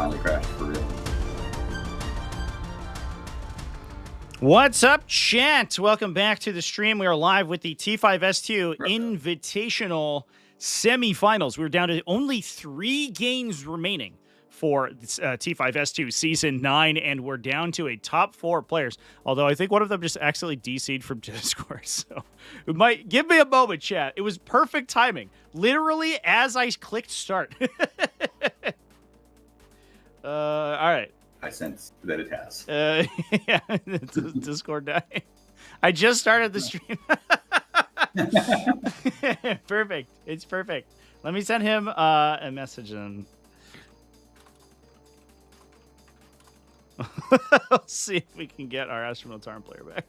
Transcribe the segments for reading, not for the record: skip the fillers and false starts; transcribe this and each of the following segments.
finally crashed for real. What's up, chat? Welcome back to the stream. We are live with the T5S2 Invitational Semifinals. We're down to only 3 games remaining for this, T5S2 Season 9, and we're down to a top 4 players. Although I think one of them just accidentally DC'd from Discord, so it might give me a moment, chat. It was perfect timing. Literally as I clicked start. All right. I sense that it has. Yeah, Discord died. I just started the stream. Perfect. It's perfect. Let me send him a message and let's see if we can get our Militarum player back.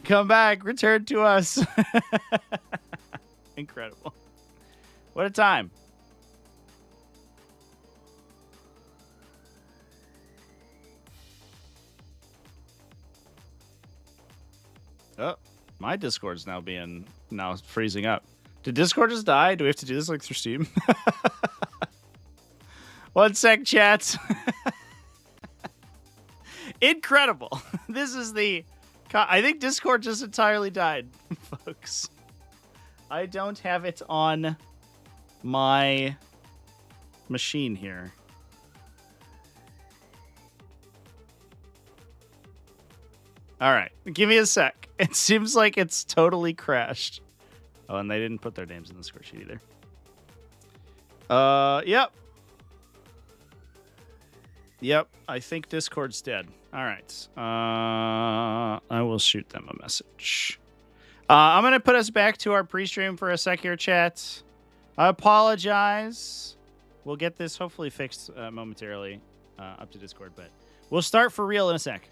Come back. Return to us. Incredible. What a time. Oh, my Discord's now freezing up. Did Discord just die? Do we have to do this like through Steam? 1 sec, chats. Incredible. This is I think Discord just entirely died, folks. I don't have it on my machine here. All right, give me a sec. It seems like it's totally crashed. Oh, and they didn't put their names in the score sheet either. Yep. Yep, I think Discord's dead. All right. I will shoot them a message. I'm going to put us back to our pre-stream for a sec here, chat. I apologize. We'll get this hopefully fixed momentarily up to Discord, but we'll start for real in a sec.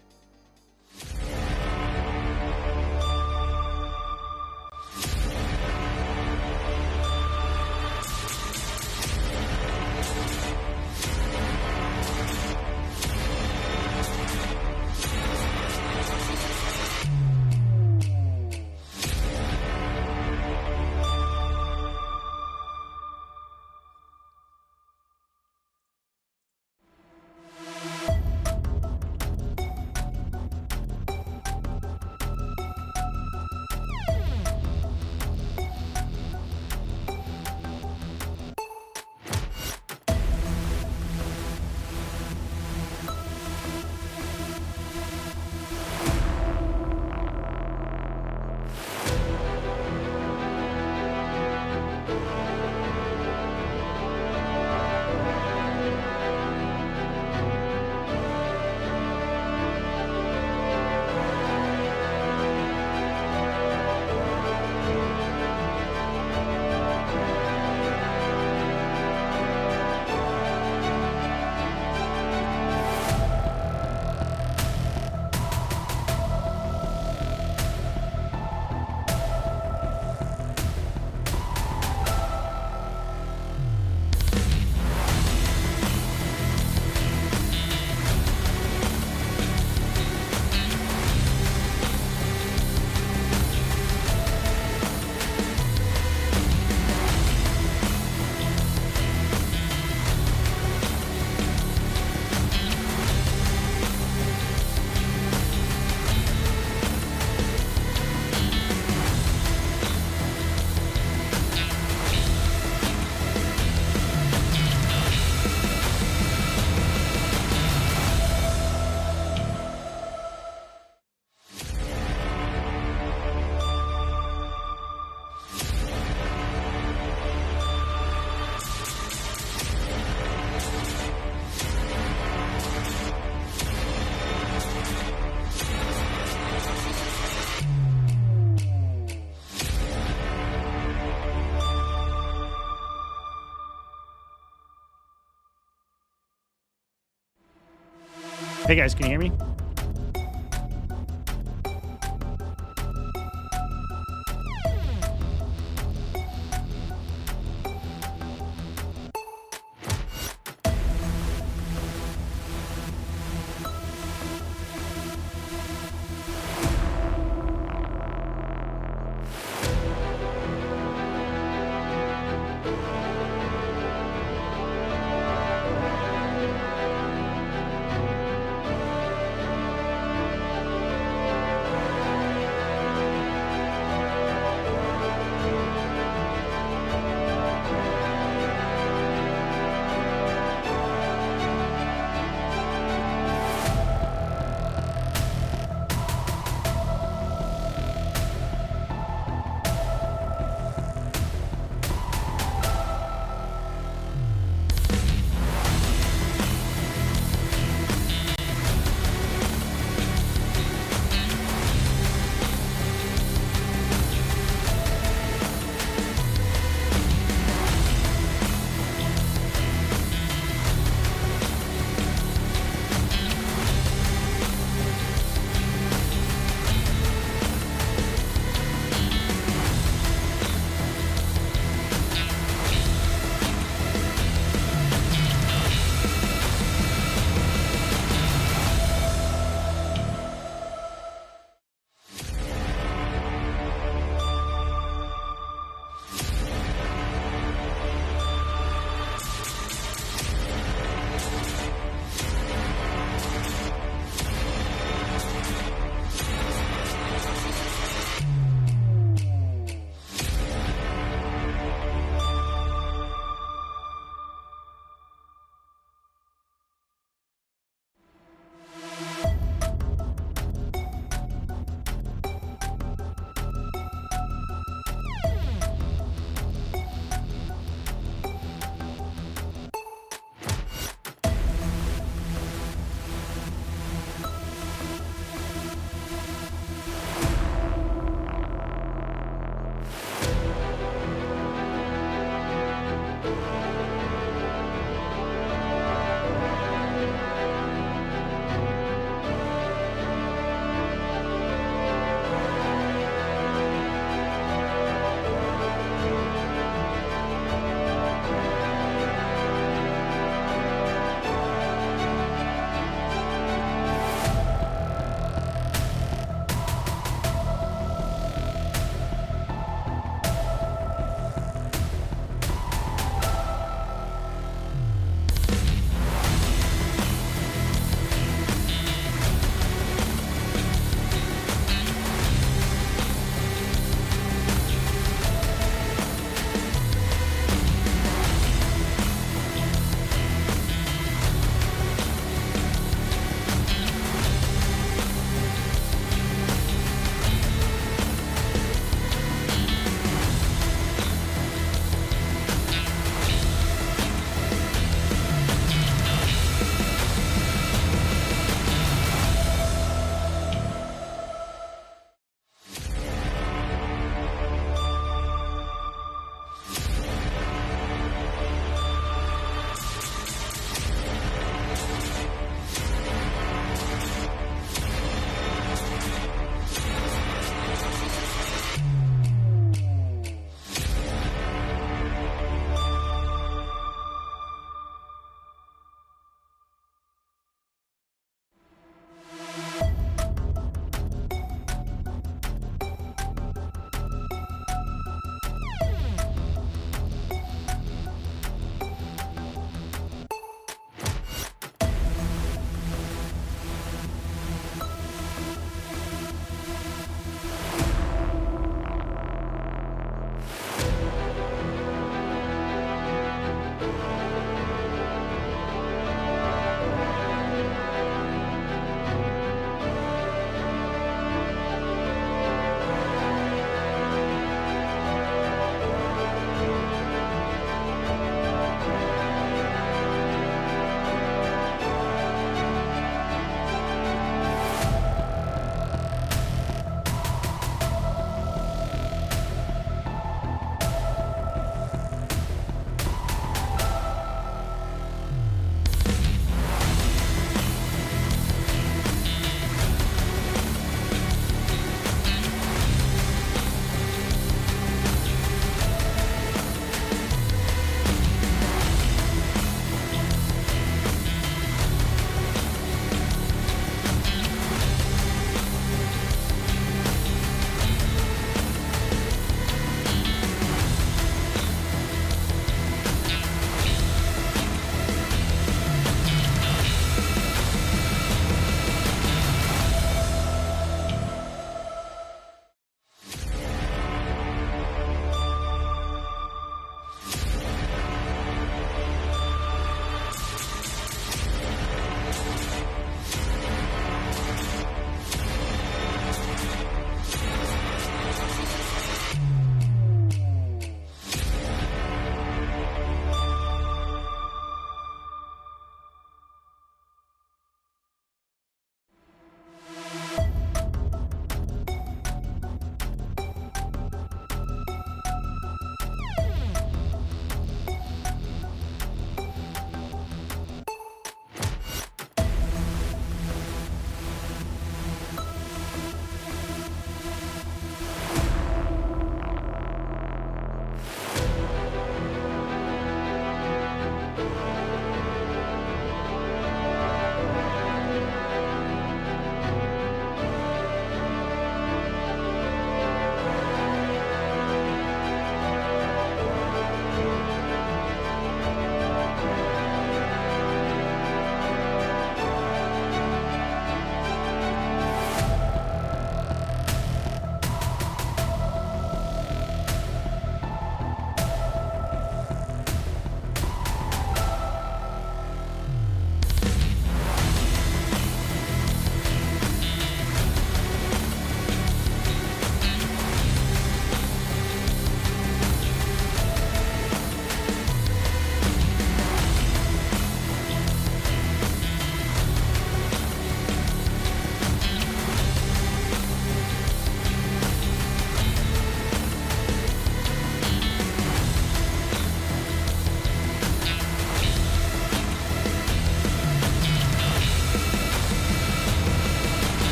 Hey guys, can you hear me?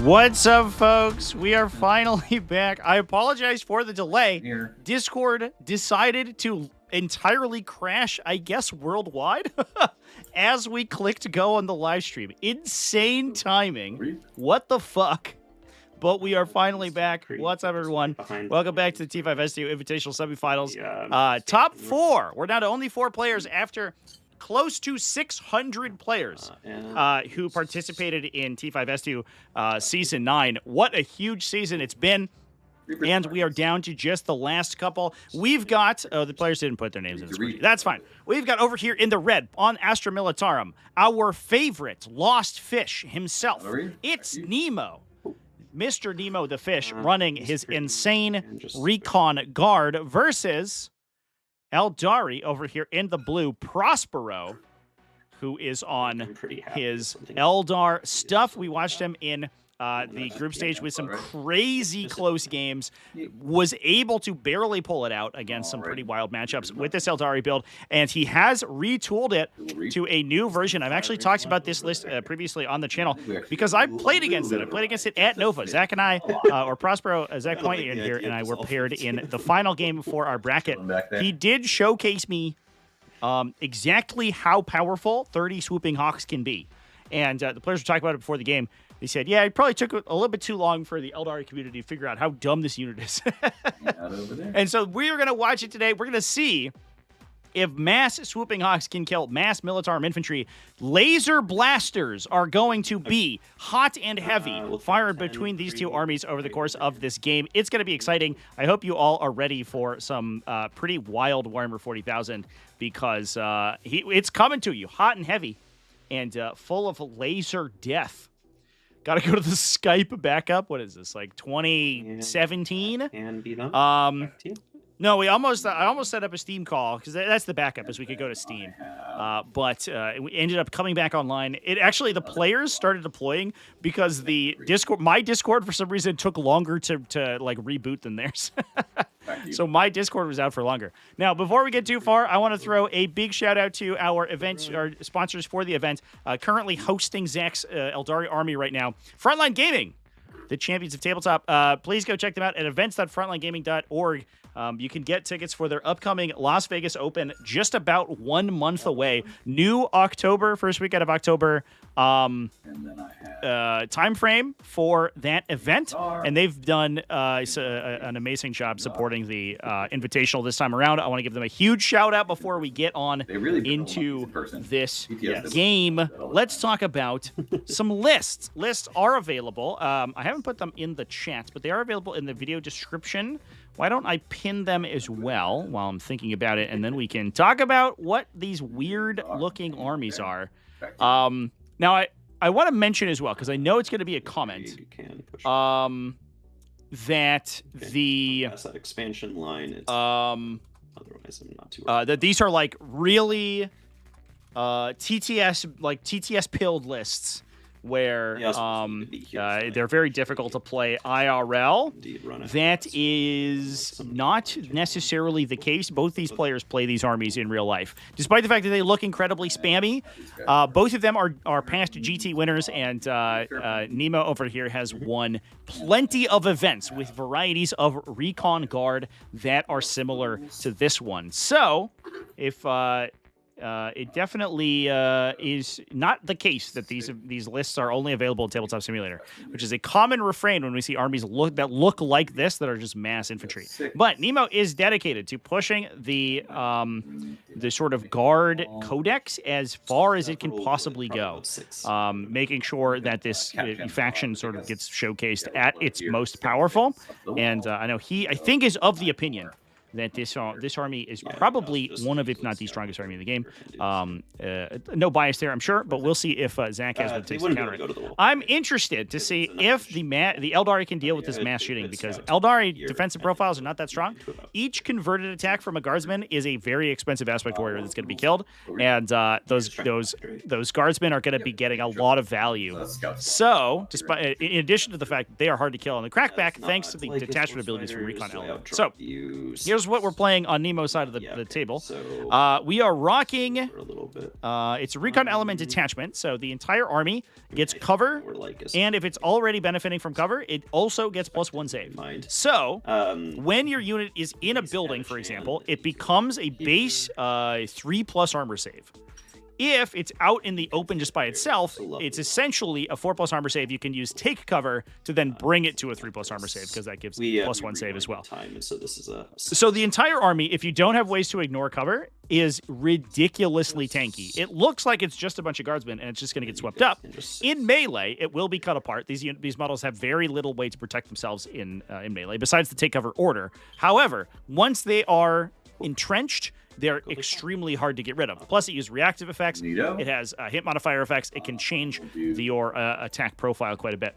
What's up, folks? We are finally back. I apologize for the delay. Here. Discord decided to entirely crash, I guess, worldwide as we clicked go on the live stream. Insane timing. What the fuck? But we are finally back. What's up, everyone? Welcome back to the T5S2 Invitational Semifinals. Top 4. We're down to only 4 players after close to 600 players who participated in T5S2 Season 9. What a huge season it's been. And we are down to just the last couple. We've got... Oh, the players didn't put their names in the spreadsheet. That's fine. We've got over here in the red, on Astra Militarum, our favorite lost fish himself. It's Nemo. Mr. Nemo the fish running his insane recon guard versus Aeldari over here in the blue, Prospero, who is on his Eldar stuff. We watched him in the group stage with some crazy close games, was able to barely pull it out against some pretty wild matchups with this Aeldari build, and he has retooled it to a new version. I've actually talked about this list previously on the channel because I played against it. I played against it at Nova. Zach and I, or Prospero, Zach Point in here, and I were paired in the final game for our bracket. He did showcase me exactly how powerful 30 Swooping Hawks can be. And the players were talking about it before the game. They said, yeah, it probably took a little bit too long for the Aeldari community to figure out how dumb this unit is. And so we're going to watch it today. We're going to see if mass Swooping Hawks can kill mass Militarum infantry. Laser blasters are going to be hot and heavy, fired between these two armies over the course of this game. It's going to be exciting. I hope you all are ready for some pretty wild Warhammer 40,000 because it's coming to you hot and heavy and full of laser death. Got to go to the Skype backup. What is this, like 2017? And beat them. No, I almost set up a Steam call because that's the backup, is we could go to Steam. But we ended up coming back online. It actually, the players started deploying because the Discord, my Discord for some reason took longer to like reboot than theirs. So my Discord was out for longer. Now, before we get too far, I want to throw a big shout out to our event, our sponsors for the event, currently hosting Zach's Aeldari army right now. Frontline Gaming, the champions of tabletop. Please go check them out at events.frontlinegaming.org. You can get tickets for their upcoming Las Vegas Open just about 1 month away. New October, first weekend of October time frame for that event. And they've done an amazing job supporting the Invitational this time around. I want to give them a huge shout out before we get on into this game. Let's talk about some lists. Lists are available. I haven't put them in the chat, but they are available in the video description. Why don't I pin them as well while I'm thinking about it, and then we can talk about what these weird-looking armies are. Now, I want to mention as well, because I know it's going to be a comment, that the... That expansion line, it's, otherwise I'm not too... that these are, like, really TTS pilled lists, where they're very difficult to play IRL. That is not necessarily the case. Both these players play these armies in real life. Despite the fact that they look incredibly spammy, both of them are past GT winners, and Nemo over here has won plenty of events with varieties of Recon Guard that are similar to this one. So, if... it definitely is not the case that these lists are only available in Tabletop Simulator, which is a common refrain when we see armies that look like this that are just mass infantry. But Nemo is dedicated to pushing the sort of guard codex as far as it can possibly go, making sure that this faction sort of gets showcased at its most powerful. And I know I think is of the opinion that this army is probably one of, if not the strongest army in the game. No bias there, I'm sure, but we'll see if Zach has what it takes to counter it. I'm interested to see if the Aeldari can deal with this mass shooting, because Aeldari defensive profiles are not that strong. Each converted attack from a guardsman is a very expensive aspect warrior that's going to be killed, and those guardsmen are going to be getting a lot of value. So, despite, in addition to the fact that they are hard to kill on the crackback, thanks to the detachment abilities from Recon Element. So, here's here's what we're playing on Nemo's side of the table. So we are rocking. for a little bit. It's a recon element detachment, so the entire army gets cover, Or like and if it's already benefiting from cover, it also gets +1 save. So when your unit is in a building, for example, it becomes a base 3+ armor save. If it's out in the open just by itself, it's essentially a 4+ armor save. You can use take cover to then bring it to a 3+ armor save, because that gives +1 save as well. So the entire army, if you don't have ways to ignore cover, is ridiculously tanky. It looks like it's just a bunch of guardsmen, and it's just going to get swept up. In melee, it will be cut apart. These models have very little way to protect themselves in melee, besides the take cover order. However, once they are entrenched, they're extremely hard to get rid of. Plus, it uses reactive effects. It has hit modifier effects. It can change your attack profile quite a bit.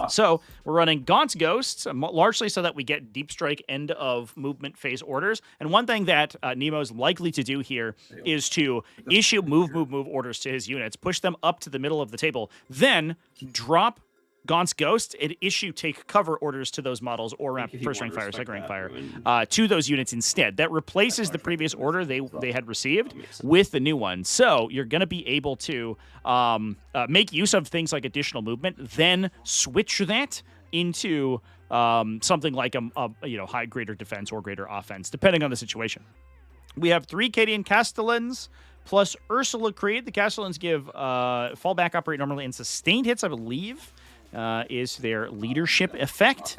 So we're running Gaunt's Ghosts, largely so that we get deep strike end of movement phase orders. And one thing that Nemo's likely to do here is to issue move orders to his units, push them up to the middle of the table, then drop Gaunt's Ghost and issue take cover orders to those models, or ramp first rank fire, second rank fire, to those units instead. That replaces the previous order they had received with the new one. So you're going to be able to make use of things like additional movement, then switch that into something like a greater defense or greater offense, depending on the situation. We have 3 Cadian Castellans plus Ursula Creed. The Castellans give fallback, operate normally, and sustained hits, I believe. Is their leadership effect.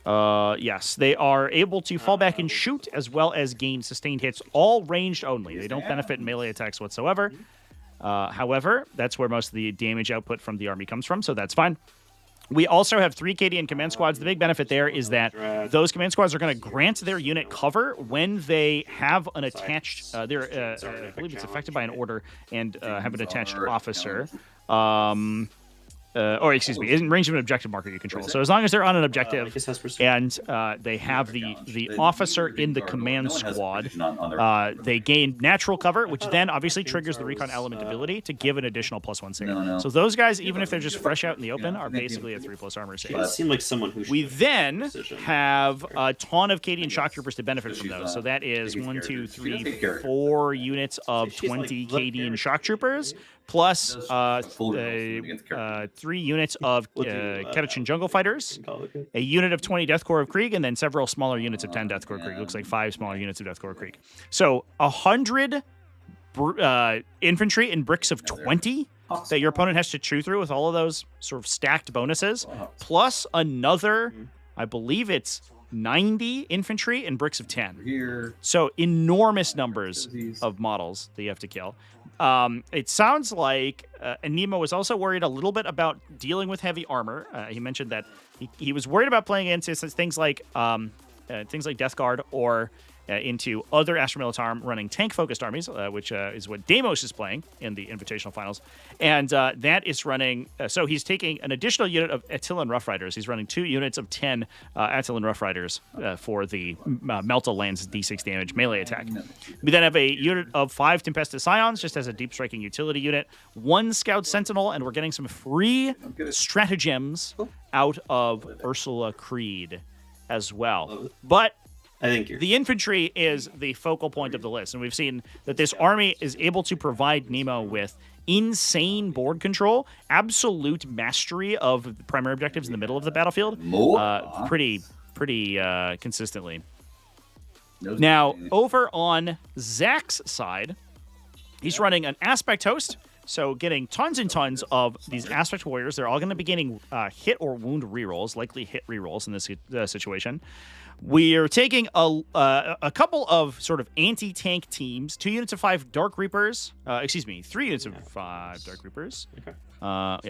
Yes, they are able to fall back and shoot, as well as gain sustained hits, all ranged only. They don't benefit in melee attacks whatsoever. However, that's where most of the damage output from the army comes from, so that's fine. We also have 3 Cadian command squads. The big benefit there is that those command squads are going to grant their unit cover when they have an attached, I believe it's affected by an order, and have an attached officer. Or excuse me, in range of an objective marker you control. So as long as they're on an objective and they have the officer in the command squad, they gain natural cover, which then obviously triggers the recon element ability to give an additional +1 save. So those guys, even if they're just fresh out in the open, are basically a 3+ armor save. It seemed like someone who we then have a ton of Cadian shock troopers to benefit from those. So that is 1, 2, 3, 4 units of 20 Cadian shock troopers, plus 3 units of Ketachin Jungle Fighters, a unit of 20 Death Corps of Krieg, and then several smaller units of 10 Death Corps of Krieg. Looks like 5 smaller units of Death Corps of Krieg. So 100 infantry in bricks of 20 that your opponent has to chew through with all of those sort of stacked bonuses, plus another, I believe it's 90 infantry in bricks of 10. So enormous numbers of models that you have to kill. It sounds like Nemo was also worried a little bit about dealing with heavy armor. He mentioned that he was worried about playing into things like Death Guard or into other Astra Militarum running tank-focused armies, which is what Deimos is playing in the Invitational Finals. And that is running... so he's taking an additional unit of Attilan Rough Riders. He's running 2 units of 10 Attilan Rough Riders for the Melta Lands D6 damage melee attack. We then have a unit of 5 Tempestus Scions, just as a deep striking utility unit, 1 Scout Sentinel, and we're getting some free stratagems out of Ursula Creed as well. But I think the infantry is the focal point of the list, and we've seen that this army is able to provide Nemo with insane board control, absolute mastery of the primary objectives in the middle of the battlefield, pretty consistently. Now, over on Zach's side, he's running an Aspect Host, so getting tons and tons of these Aspect Warriors. They're all going to be getting hit or wound rerolls, likely hit rerolls in this situation. We are taking a couple of sort of anti-tank teams, 2 units of 5 Dark Reapers, 3 units of 5 Dark Reapers. Okay.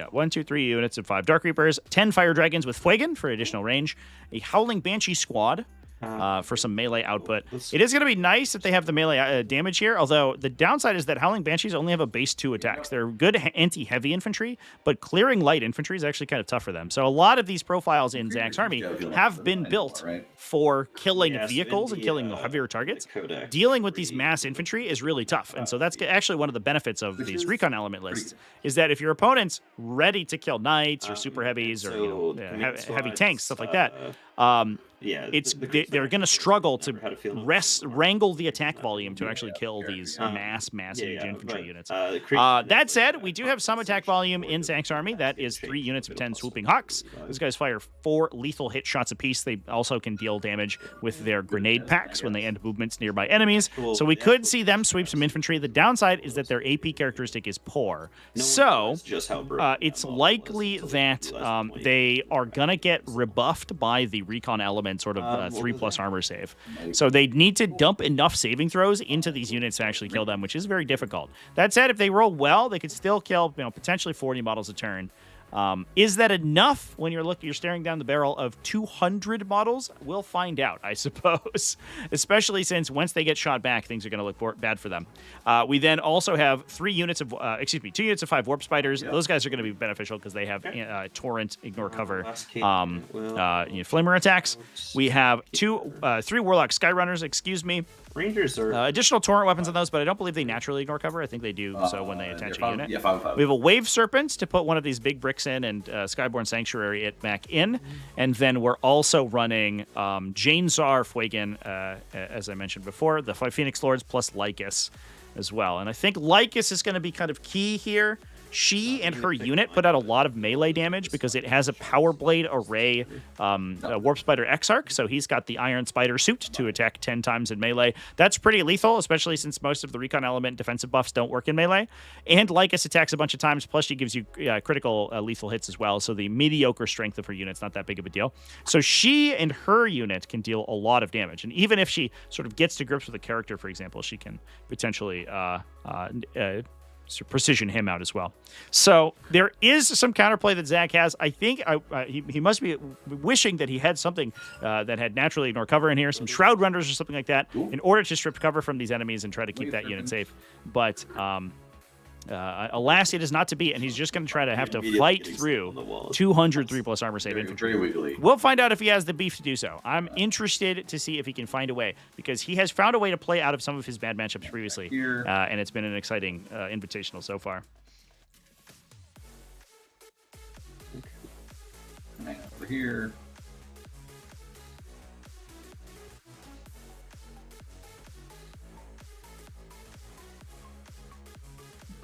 1, 2, 3 units of 5 Dark Reapers, 10 Fire Dragons with Fuegan for additional range, a Howling Banshee squad, for some melee output. Let's- It is going to be nice if they have the melee damage here, although the downside is that Howling Banshees only have a base 2 attacks. They're good anti-heavy infantry, but clearing light infantry is actually kind of tough for them. So a lot of these profiles in Zach's army have been built for killing Yes, vehicles in and the, killing heavier targets. Codex Dealing with these 3, mass infantry is really tough, and so that's actually one of the benefits of Which these is recon element lists, is that if your opponent's ready to kill knights or super heavies or so the command heavy squads, tanks, stuff like that, yeah, they're going to struggle to How to feel wrangle the attack volume to actually kill these mass infantry but, units. the That said, we do have some attack volume in Zach's army. That is 3 units of 10 swooping hawks. Those guys fire 4 lethal hit shots apiece. They also can deal damage with their grenade packs when they end movements nearby enemies. So we could see them sweep some infantry. The downside is that their AP characteristic is poor. So it's likely that they are going to get rebuffed by the recon element sort of 3+ armor save. So they need to dump enough saving throws into these units to actually kill them, which is very difficult. That said, if they roll well, they could still kill, potentially 40 models a turn. Is that enough when you're staring down the barrel of 200 models? We'll find out, I suppose. Especially since once they get shot back, things are going to look bad for them. We then also have 2 units of 5 warp spiders. Yep. Those guys are going to be beneficial because they have torrent, ignore cover, flamer attacks. We have 3 warlock skyrunners. Excuse me. Rangers are additional torrent weapons on those, but I don't believe they naturally ignore cover. I think they do so when they attach a unit. Yeah, 5. We have a wave serpent to put one of these big bricks in, and Skyborn Sanctuary it back in. And then we're also running Jane Czar Fuegan, as I mentioned before, the 5 Phoenix Lords plus Lycus as well. And I think Lycus is going to be kind of key here. She and her unit put out a lot of melee damage because it has a Power Blade Array Warp Spider Exarch, so he's got the Iron Spider suit to attack 10 times in melee. That's pretty lethal, especially since most of the recon element defensive buffs don't work in melee. And Lycus attacks a bunch of times, plus she gives you critical lethal hits as well, so the mediocre strength of her unit's not that big of a deal. So she and her unit can deal a lot of damage, and even if she sort of gets to grips with a character, for example, she can potentially precision him out as well. So there is some counterplay that Zach has. I think he must be wishing that he had something that had naturally ignore cover in here, some shroud runners or something like that, in order to strip cover from these enemies and try to keep that unit safe. But alas, it is not to be, and he's just going to try to have to fight through 200 3+ armor save infantry. We'll find out if he has the beef to do so. I'm interested to see if he can find a way, because he has found a way to play out of some of his bad matchups previously, and it's been an exciting invitational so far. Over here.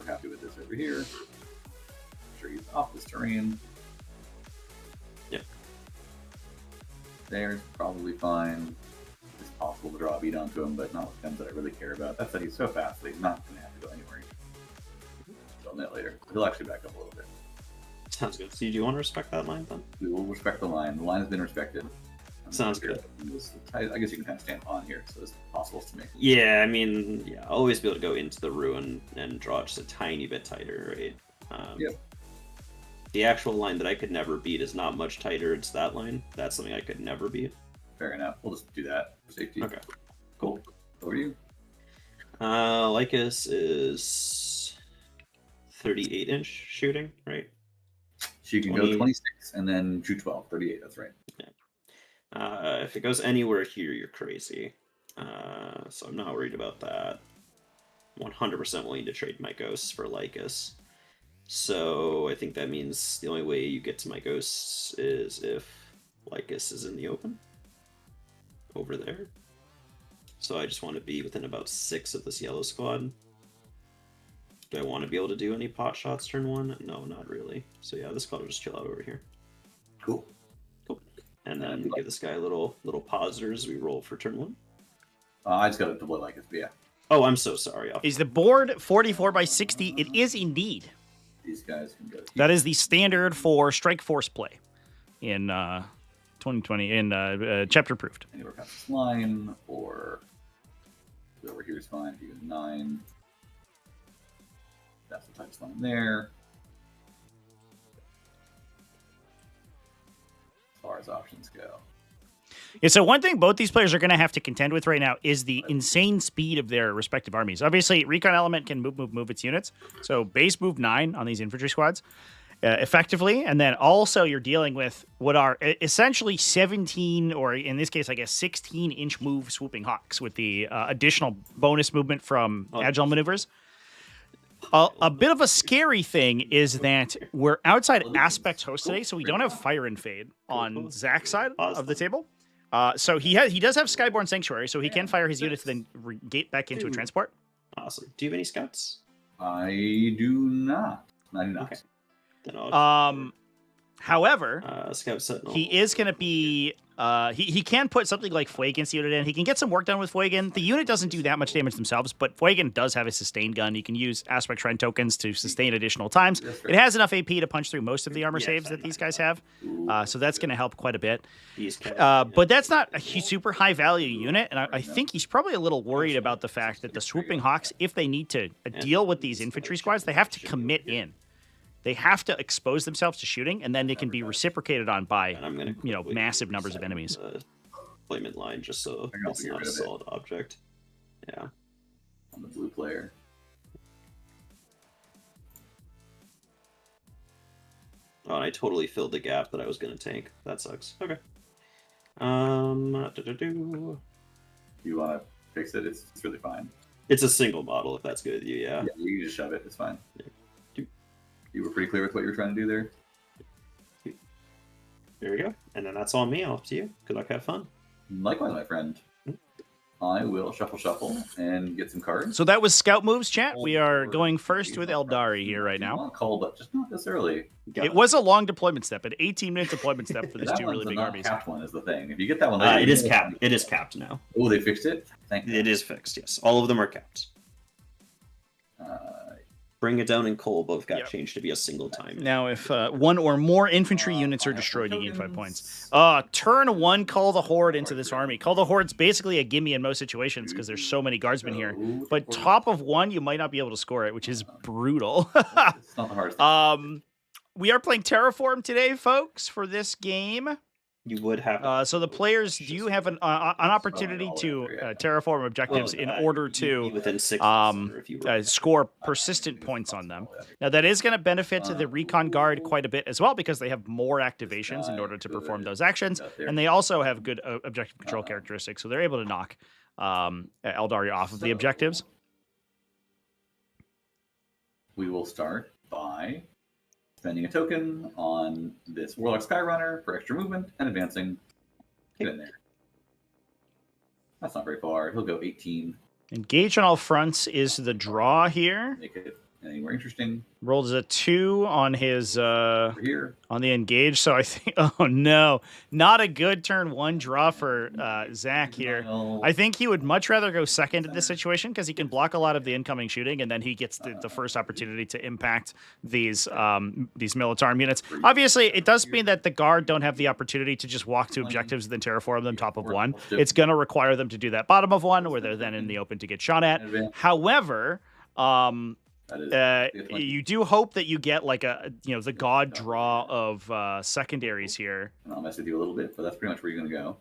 Happy with this over here. Sure, he's off this terrain. Yep. There's probably fine. It's possible to draw a beat onto him, but not with guns that I really care about. That said, he's so fast that he's not going to have to go anywhere. He'll net later. He'll actually back up a little bit. Sounds good. So do you want to respect that line then? We will respect the line. The line has been respected. Sounds good. I guess you can kind of stand on here, so it's possible to make. Yeah, I mean, yeah, I'll always be able to go into the ruin and draw just a tiny bit tighter, right? Yep. The actual line that I could never beat is not much tighter. It's that line. That's something I could never beat. Fair enough. We'll just do that for safety. Okay. Cool. Over to you. Lycus is 38-inch shooting, right? She can 20. go 26 and then shoot 12. 38, that's right. Yeah. If it goes anywhere here, you're crazy. So I'm not worried about that. 100% willing to trade my ghosts for Lycus. So I think that means the only way you get to my ghosts is if Lycus is in the open. Over there. So I just want to be within about 6 of this yellow squad. Do I want to be able to do any pot shots turn 1? No, not really. So yeah, this squad will just chill out over here. Cool. And then give this guy a little pauser as we roll for turn 1. I just got to deploy Lycus, but yeah. Oh, I'm so sorry. Is the board 44 by 60? It is indeed. These guys can go here. That is the standard for Strike Force play in 2020 in Chapter Approved. Anywhere past this line, or over here is fine. If you go 9, that's the type of line there. As far as options go. Yeah, so one thing both these players are going to have to contend with right now is the insane speed of their respective armies. Obviously, Recon Element can move its units. So base move 9 on these infantry squads effectively. And then also you're dealing with what are essentially 17, or in this case, I guess 16-inch move swooping hawks with the additional bonus movement from agile maneuvers. A bit of a scary thing is that we're outside Aspect Host today, so we don't have Fire and Fade on Zach's side of the table. So he does have Skyborn Sanctuary, so he can fire his units, then gate back into a transport. Awesome. Do you have any scouts? I do not. I do not. Okay. Then I'll However, Scout Sentinel. he is going to be... he can put something like Fuegan's unit in. He can get some work done with Fuegan. The unit doesn't do that much damage themselves, but Fuegan does have a sustain gun. He can use Aspect Shrine tokens to sustain additional times. It has enough AP to punch through most of the armor saves that these guys have, so that's going to help quite a bit. But that's not a super high value unit, and I think he's probably a little worried about the fact that the Swooping Hawks, if they need to deal with these infantry squads, they have to commit in. They have to expose themselves to shooting, and then they can be reciprocated on by, massive numbers of enemies. Deployment line, just so it's not a solid object. Yeah. On the blue player. Oh, and I totally filled the gap that I was going to tank. That sucks. Okay. You want to fix it? It's really fine. It's a single model, if that's good with you, yeah. Yeah, you can just shove it. It's fine. Yeah. You were pretty clear with what you were trying to do there. There we go. And then that's on me. Off to you. Good luck. Have fun. Likewise, my friend. I will shuffle and get some cards. So that was scout moves, chat. We are going first with Aeldari here right now. Call, but just not this early. It was a long deployment step, an 18-minute deployment step for these two really big armies. Capped one is the thing. If you get that one later, it is capped. It is capped now. Oh, they fixed it. Thank you. It is fixed. Yes, all of them are capped. Bring It Down and Cole both got changed to be a single time. Now, if one or more infantry units are destroyed, you gain 5 points. Turn 1, call the Horde into this army. Call the Horde's basically a gimme in most situations because there's so many guardsmen here. But top of 1, you might not be able to score it, which is brutal. It's not the hardest thing. We are playing Terraform today, folks, for this game. You would have. So the players do have an opportunity to terraform objectives in order to within 6 score persistent points on them. Now that is going to benefit the Recon Guard quite a bit as well because they have more activations in order to perform those actions, and they also have good objective control characteristics, so they're able to knock Aeldari off of the objectives. We will start by spending a token on this Warlock Skyrunner for extra movement and advancing. Get in there. That's not very far. He'll go 18. Engage on all fronts is the draw here. Make it any more interesting. Rolled a 2 on his Over here. on the engage, so I think oh no, not a good turn 1 draw for Zach here. No. I think he would much rather go second in this situation because he can block a lot of the incoming shooting, and then he gets the first opportunity to impact these Militarum units. Obviously, it does mean that the guard don't have the opportunity to just walk to objectives and then terraform them top of 1. It's going to require them to do that bottom of 1, where they're then in the open to get shot at. However, you do hope that you get like the god draw of secondaries here. And I'll mess with you a little bit, but that's pretty much where you're going to go.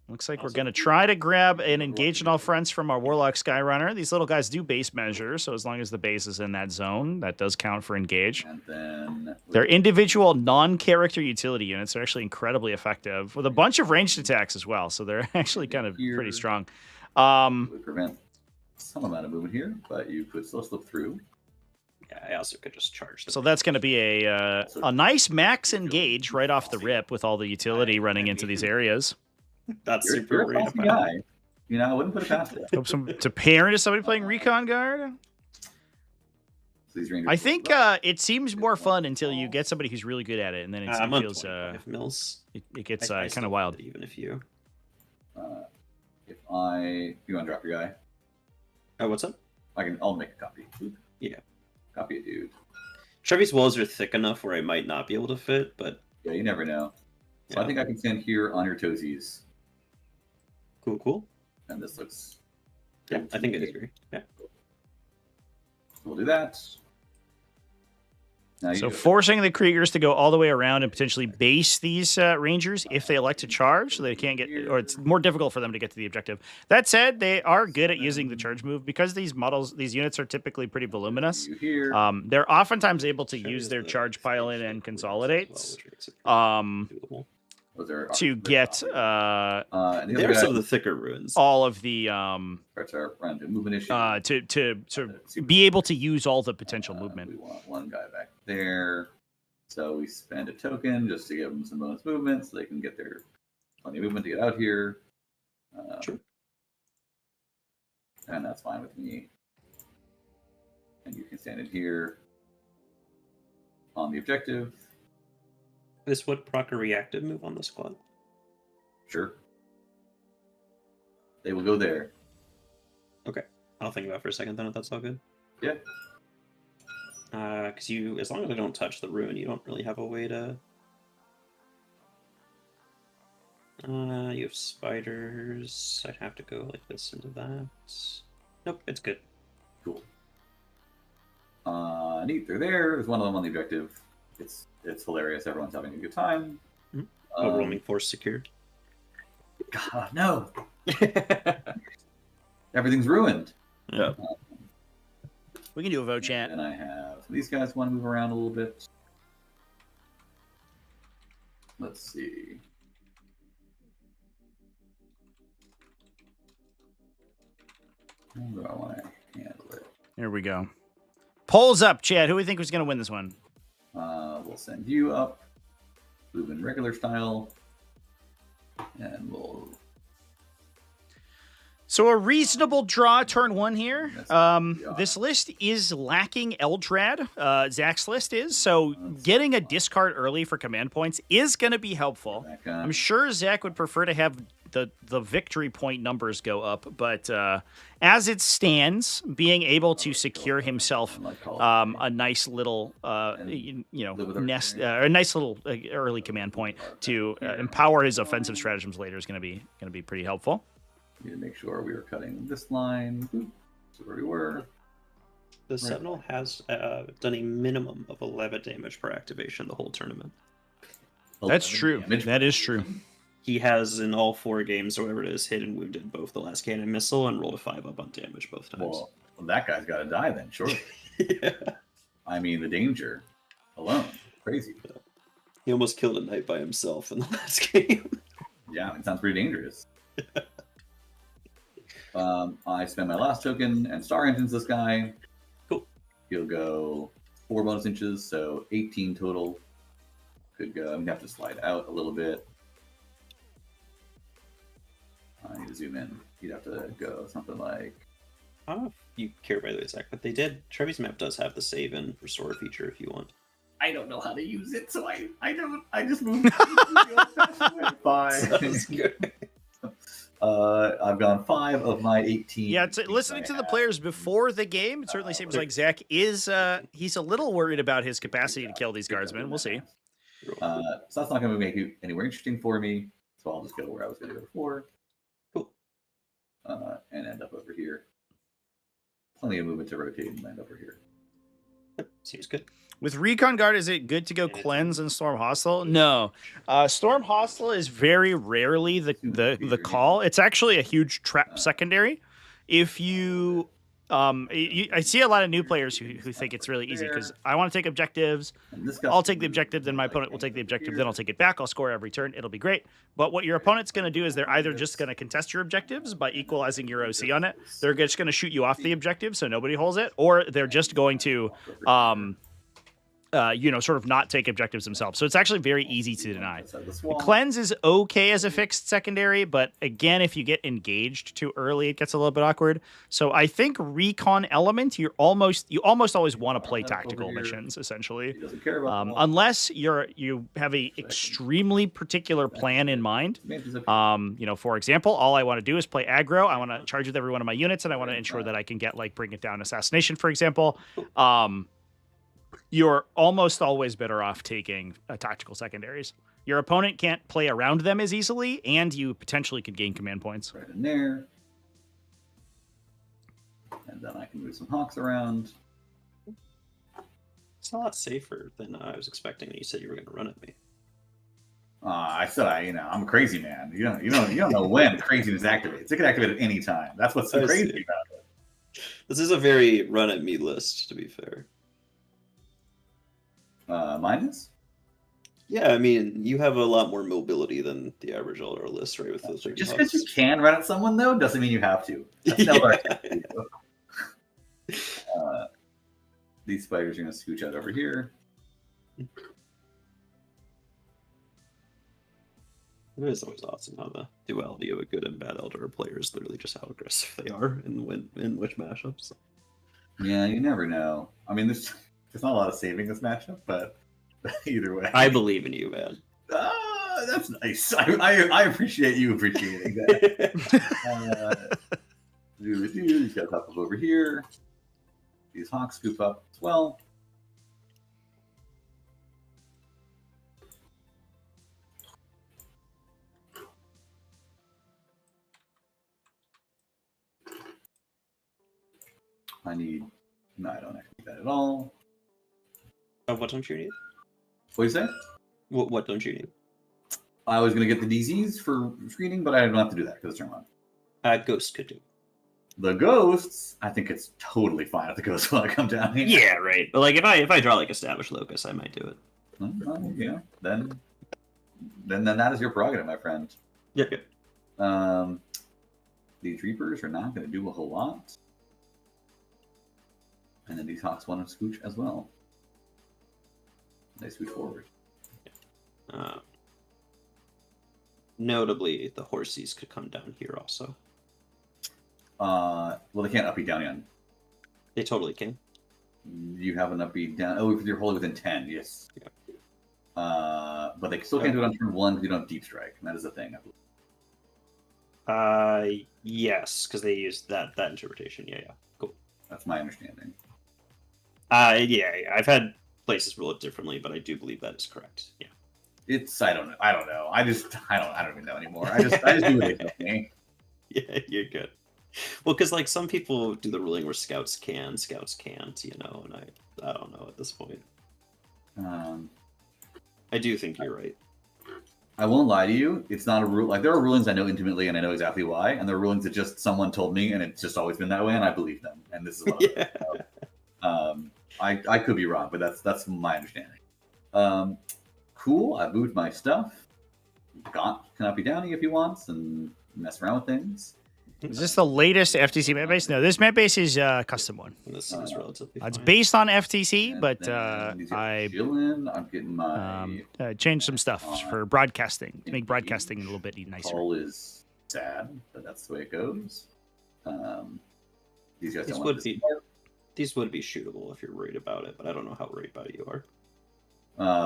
Looks like we're going to try to grab an engage on all fronts from our Warlock Skyrunner. These little guys do base measure, so as long as the base is in that zone, that does count for engage. And then Their individual non-character utility units are actually incredibly effective with a bunch of ranged attacks as well, so they're actually kind of pretty strong. would prevent some amount of movement here, but you could still slip through. Yeah, I also could just charge them. So that's going to be a nice max engage right off the rip with all the utility running into these areas. That's You're super a weird. classy guy. You know, I wouldn't put it past it. Hope to pair into somebody playing Recon Guard. So these Rangers I think it seems more fun until you get somebody who's really good at it, and then it I'm on feels 25 mils. it gets I kind still of wild. did it, even if you. if you want to drop your guy, Oh, what's up? I'll make a copy. Yeah. Copy it, dude. Trevi's walls are thick enough where I might not be able to fit, but Yeah, you never know. So I think I can stand here on your toesies, cool. and this looks. Yeah, good I to think I me. agree. Yeah. We'll do that. Now you So go. forcing the Kriegers to go all the way around and potentially base these Rangers if they elect to charge, so they can't get, or it's more difficult for them to get to the objective. That said, they are good at using the charge move because these units are typically pretty voluminous. You here. They're oftentimes able to Show use is their the charge pile in expansion and of consolidate as well, which makes it doable. Those are to get and the other There are guy some of the thicker ruins. all of the starts our run to movement issue. to be able to use all the potential movement. We want one guy back there, so we spend a token just to give them some bonus movement, so they can get their plenty of movement to get out here. Sure. And that's fine with me. And you can stand in here on the objective. This would proc a reactive move on the squad. Sure. They will go there. Okay. I'll think about it for a second then if that's all good. Yeah. Because you, as long as I don't touch the ruin, you don't really have a way to. You have spiders. I'd have to go like this into that. Nope, it's good. Cool. Neat. They're there. There's one of them on the objective. It's hilarious. Everyone's having a good time. Mm-hmm. Overwhelming force secured. God, no. Everything's ruined. Yeah. We can do a vote chant. And I have these guys want to move around a little bit. Let's see. How do I want to handle it? Here we go. Polls up, Chad. Who do we think was going to win this one? We'll send you up. Move in regular style. And we'll... So a reasonable draw turn one here. This list is lacking Eldrad. Zach's list is. So getting a discard early for command points is going to be helpful. I'm sure Zach would prefer to have the victory point numbers go up. But as it stands, being able to secure himself a nice little, nest, a nice little early command point to empower his offensive stratagems later is going to be pretty helpful. Need to make sure we were cutting this line. So where we were. The Sentinel has done a minimum of 11 damage per activation the whole tournament. That's true. That is true. He has, in all 4 games, or whatever it is, hit and wounded both the last cannon missile and rolled a 5 up on damage both times. Well, that guy's got to die then, sure. Yeah. I mean, the danger alone. Crazy. He almost killed a knight by himself in the last game. Yeah, it sounds pretty dangerous. I spend my last token and Star Engines this guy. Cool. He'll go 4 bonus inches, so 18 total. Could go. I'm gonna have to slide out a little bit. I need to zoom in. You'd have to go something like. I don't know if you care, by the way, Zach, but they did. Trevi's map does have the save and restore feature if you want. I don't know how to use it, so I don't. I just moved. Bye. Sounds good. I've gone 5 of my 18. Yeah, listening to the players before the game, it certainly seems like Zach is he's a little worried about his capacity to kill these guardsmen. We'll see. So that's not going to make it anywhere interesting for me. So I'll just go where I was going to go before. Cool. And end up over here. Plenty of movement to rotate and land over here. Yep, seems good. With Recon Guard, is it good to go Cleanse and Storm Hostile? No. Storm Hostile is very rarely the call. It's actually a huge trap secondary. If you... I see a lot of new players who think it's really easy because I want to take objectives. I'll take the objective, then my opponent will take the objective, then I'll take it back. I'll score every turn. It'll be great. But what your opponent's going to do is they're either just going to contest your objectives by equalizing your OC on it. They're just going to shoot you off the objective so nobody holds it. Or they're just going to... sort of not take objectives themselves. So it's actually very easy to deny. Cleanse is okay as a fixed secondary, but again, if you get engaged too early, it gets a little bit awkward. So I think Recon Element, you almost always want to play tactical missions, essentially. Unless you have a extremely particular plan in mind. For example, all I want to do is play aggro. I want to charge with every one of my units, and I want to ensure that I can get, like, bring it down assassination, for example. You're almost always better off taking tactical secondaries. Your opponent can't play around them as easily, and you potentially could gain command points. Right in there. And then I can move some hawks around. It's a lot safer than I was expecting. You said you were going to run at me. I said I'm a crazy man. You don't know when craziness activates. It can activate at any time. That's what's so crazy about it. This is a very run at me list, to be fair. Mine is? Yeah, I mean, you have a lot more mobility than the average Eldar list, right? With those Just because you can run at someone, though, doesn't mean you have to. That's an Eldar tactic. These spiders are going to scooch out over here. It is always awesome how the duality of a good and bad Eldar player is literally just how aggressive they are in which mashups. Yeah, you never know. I mean, there's not a lot of saving this matchup, but either way. I believe in you, man. That's nice. I appreciate you appreciating that. These guys hop up over here. These hawks scoop up as well. No, I don't actually need that at all. What don't you need? What do you say? What don't you need? I was going to get the DZs for screening, but I don't have to do that because it's turn one. Ghost could do. The ghosts, I think it's totally fine if the ghosts want to come down here. Yeah, right. But like if I draw like established locus, I might do it. Yeah, then that is your prerogative, my friend. Yep. These reapers are not going to do a whole lot, and then these hawks want to scooch as well. They scooch forward. Notably, the horsies could come down here also. Well, they can't uppy down in. They totally can. You have an uppy down. Oh, if you're wholly within 10, yes. Yeah. But they still can't do it on turn 1 because you don't have deep strike, and that is a thing, I believe. Yes, because they use that interpretation. Yeah, cool. That's my understanding. Yeah, I've had places rule it differently, but I do believe that is correct. Yeah. I don't know. I don't even know anymore. I just do what they tell me. Yeah, you're good. Well, because like some people do the ruling where scouts can, scouts can't, and I don't know at this point. I do think you're right. I won't lie to you. It's not a rule. Like there are rulings I know intimately and I know exactly why, and there are rulings that just someone told me and it's just always been that way, and I believe them. And this is what I could be wrong, but that's my understanding. Cool. I moved my stuff. Gaunt can up be downy if he wants and mess around with things. Is this the latest FTC map base? No, this map base is a custom one. This is relatively it's based on FTC, but I'm getting my changed some stuff for broadcasting to make broadcasting a little bit nicer. Call is sad, but that's the way it goes. These guys these would be shootable if you're worried about it, but I don't know how worried about it you are.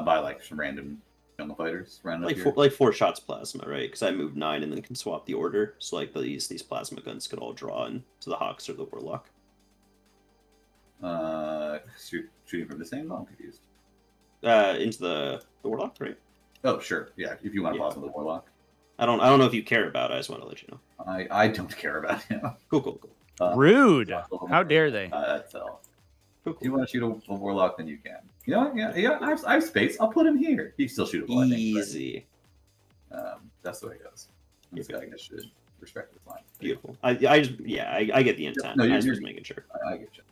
By like some random jungle fighters round up like 4 shots plasma, right? Because I moved 9 and then can swap the order. So like these plasma guns could all draw into the Hawks or the Warlock. Shooting from the same? I'm confused. Into the Warlock, right? Oh sure, yeah. If you want to pause on the Warlock. I don't know if you care about it. I just want to let you know. I don't care about him. Cool. Rude. How dare they? That's all. Cool. If you want to shoot a Warlock, then you can. You know what? Yeah. I have space. I'll put him here. He's still shootable. Easy. I think, that's the way it goes. This guy should respect the line. Beautiful. I get the intent. I'm just making sure. I get you.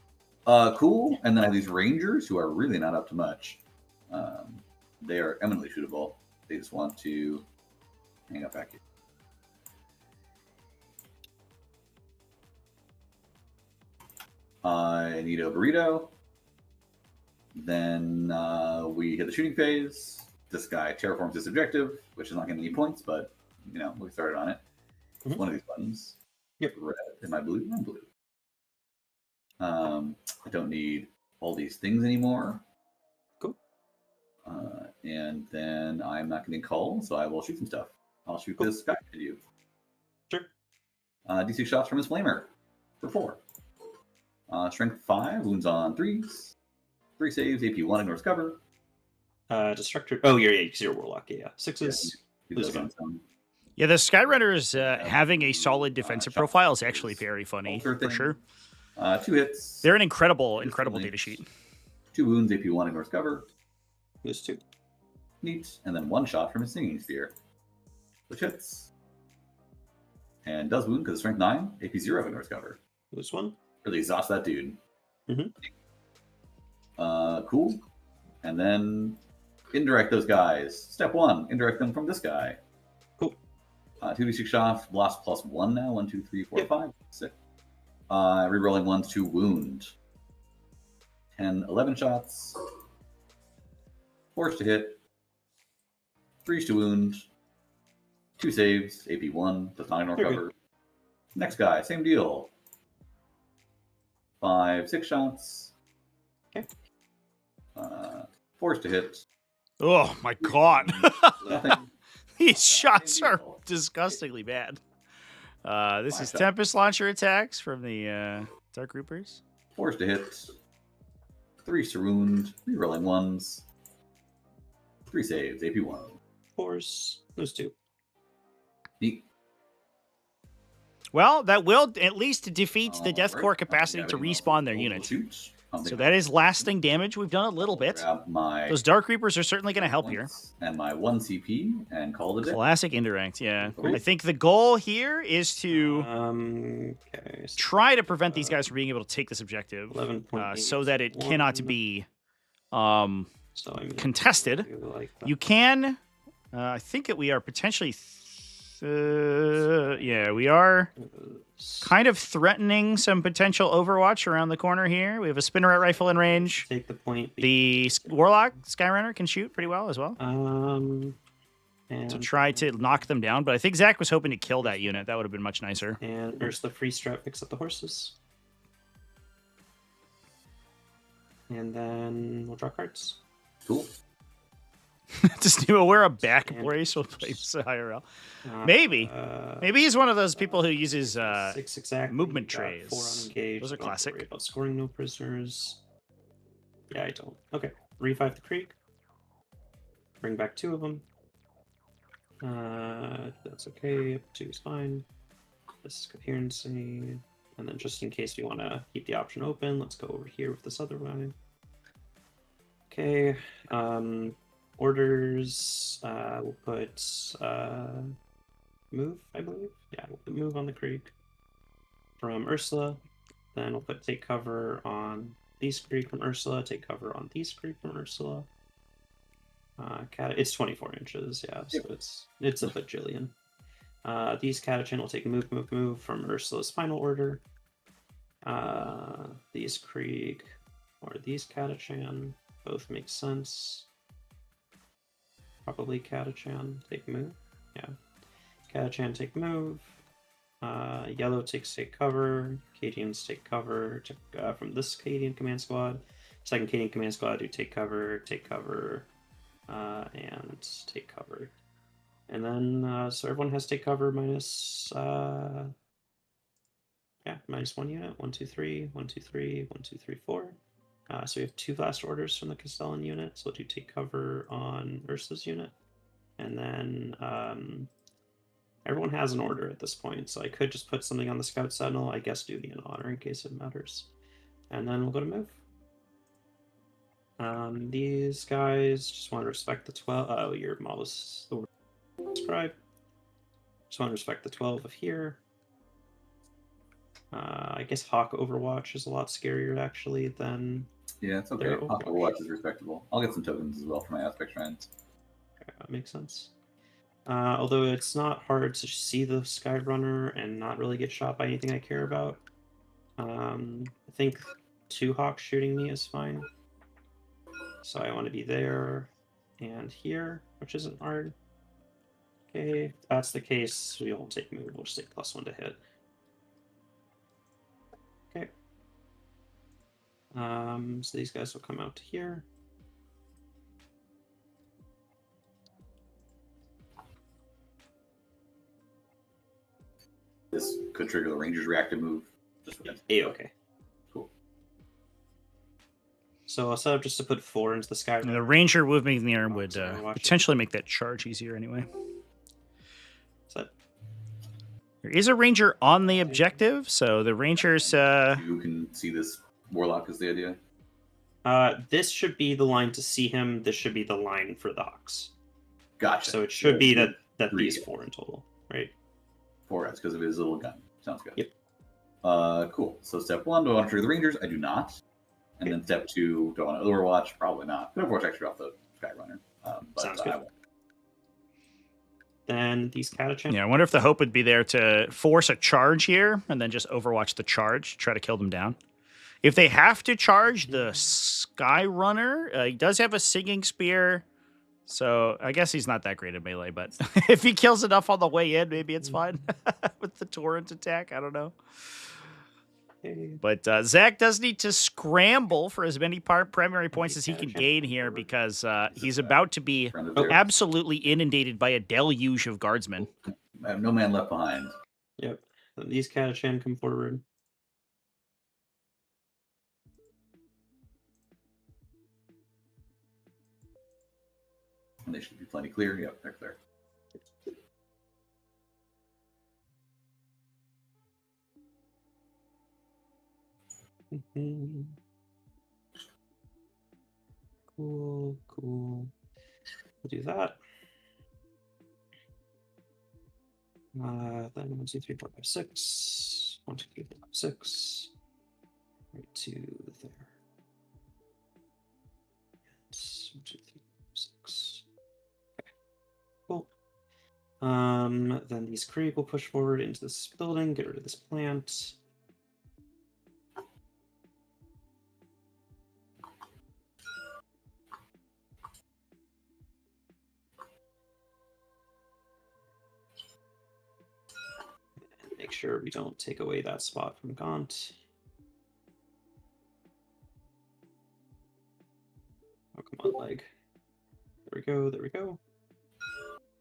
Cool. And then I have these Rangers who are really not up to much. They are eminently shootable. They just want to hang up back here. I need a burrito. Then we hit the shooting phase. This guy terraforms his objective, which is not getting any points, but we started on it. Mm-hmm. One of these buttons. Yep. Red. Am I blue? I'm blue. I don't need all these things anymore. Cool. And then I'm not getting called, so I will shoot some stuff. I'll shoot this guy at you. Sure. D6 shots from his flamer for 4. Strength 5, wounds on 3s. 3 saves, AP 1, ignores cover. Destructor. Oh, you're Warlock. Yeah. 6s. Yeah, the Skyrunners having a solid defensive profile is actually very funny, for sure. 2 hits. They're an incredible data sheet. 2 wounds, AP1, ignores cover. Lose 2. Neat. And then 1 shot from his Singing Spear, which hits. And does wound because strength 9, AP0, ignores cover. Lose 1. Really exhaust that dude. Mhm. Cool. And then indirect those guys. Step 1, indirect them from this guy. Cool. 2d6 off, lost +1 now. 1, 2, 3, 4, Yep. 5, 6. Rerolling 1s to wound. 10, 11 shots. 4s to hit. 3s to wound. 2 saves. AP1, does not ignore Okay. cover. Next guy, same deal. 5, 6 shots. Okay. 4s to hit. Oh my god. Nothing. These shots Same are deal. disgustingly bad. This 5 is shots. Tempest Launcher attacks from the Dark Reapers. 4s to hit. 3s to wound. Rerolling 1s. 3 saves. AP1. 4s. Lose 2. Neat. Well, that will at least defeat the Alright. Deathcore capacity Yeah, to anything else? respawn their We'll units. shoot. So that is lasting damage. We've done a little bit. Grab my Those Dark Reapers are certainly going to help here. points and my 1 CP and call it a day. Classic indirect, yeah. Cool. I think the goal here is to Okay. So try to prevent these guys from being able to take this objective 11.8. so that it cannot be um, So I mean, contested. I do like that. You can, I think that we are potentially, yeah, we are kind of threatening some potential Overwatch around the corner here. We have a Spinneret rifle in range. Take the point. The Warlock Skyrunner can shoot pretty well as well. And To try to knock them down, but I think Zach was hoping to kill that unit. That would have been much nicer. And Ursula free strap picks up the horses. And then we'll draw cards. Cool. Just wear a back And- brace while playing IRL. Uh, Maybe. uh, Maybe he's one of those people who uses 6 exactly. movement Got 4 trays. unengaged. Those are Don't have to classic. worry about scoring no prisoners. Yeah, I don't. Okay. Revive the creek. Bring back 2 of them. That's okay. 2 is fine. This is coherency. And then just in case we want to keep the option open, let's go over here with this other one. Okay. Orders. We'll put move, I believe. Yeah, we'll put move on the creek from Ursula. Then we'll put take cover on these creek from Ursula. Take cover on these creek from Ursula. It's 24 inches, yeah, so it's a bajillion. These Catachan will take move from Ursula's final order. These Krieg or these Catachan both make sense. Probably Catachan take move, yeah. Catachan take move. Yellow takes take cover. Cadians take cover from this Cadian command squad. Second Cadian command squad do take cover, and take cover. And then, so everyone has take cover minus, minus 1 unit. 1, 2, 3, 1, 2, 3, 1, 2, 3, 4. So we have 2 last orders from the Castellan unit. So we'll do take cover on Ursula's unit. And then, everyone has an order at this point. So I could just put something on the Scout Sentinel, I guess duty and honor in case it matters. And then we'll go to move. These guys just want to respect the 12. Oh, your model is the scribe. Just want to respect the 12 of here. I guess Hawk Overwatch is a lot scarier actually than. Yeah, it's okay. They're Overwatch is respectable. I'll get some tokens as well for my aspect shrines. That makes sense. Although it's not hard to see the Skyrunner and not really get shot by anything I care about. I think 2 Hawks shooting me is fine. So I want to be there and here, which isn't hard. Okay, if that's the case, we won't take move. We'll just take +1 to hit. Okay. So these guys will come out to here. This could trigger the Ranger's reactive move. Just A-okay. Cool. So I'll set up just to put 4 into the sky. And the Ranger moving in the air would Sorry, watch it. potentially make that charge easier anyway. Set. There is a Ranger on the objective, so the Rangers... You can see this Warlock is the idea. This should be the line to see him. This should be the line for the Hawks. Gotcha. So it should be good. that Three. these 4 in total, right? 4 guys because of his little gun. Sounds good. Yep. Cool. So step 1, do I want to trigger the Rangers? I do not. And then step 2, do I want to Overwatch? Probably not. Could Overwatch actually off the Skyrunner. But Sounds good. I won't. Then these Catachan. Yeah, I wonder if the hope would be there to force a charge here and then just Overwatch the charge, try to kill them down. If they have to charge the Skyrunner, he does have a Singing Spear, so I guess he's not that great at melee, but if he kills enough on the way in, maybe it's fine with the Torrent attack. I don't know. But Zach does need to scramble for as many primary points as he can gain here because he's about to be absolutely inundated by a deluge of guardsmen. I have no man left behind. Yep. These Catachan come forward. And they should be plenty clear. Yep, they're clear. Cool. We'll do that. Then 1, 2, 3, 4, 5, 6. 1, 2, 3, 4, 5, 6. Right to there. And 1, 2, 3, 4, 6. Okay. Cool. Then these Krieg will push forward into this building, get rid of this plant. Make sure we don't take away that spot from Gaunt. Oh, come on, leg. There we go.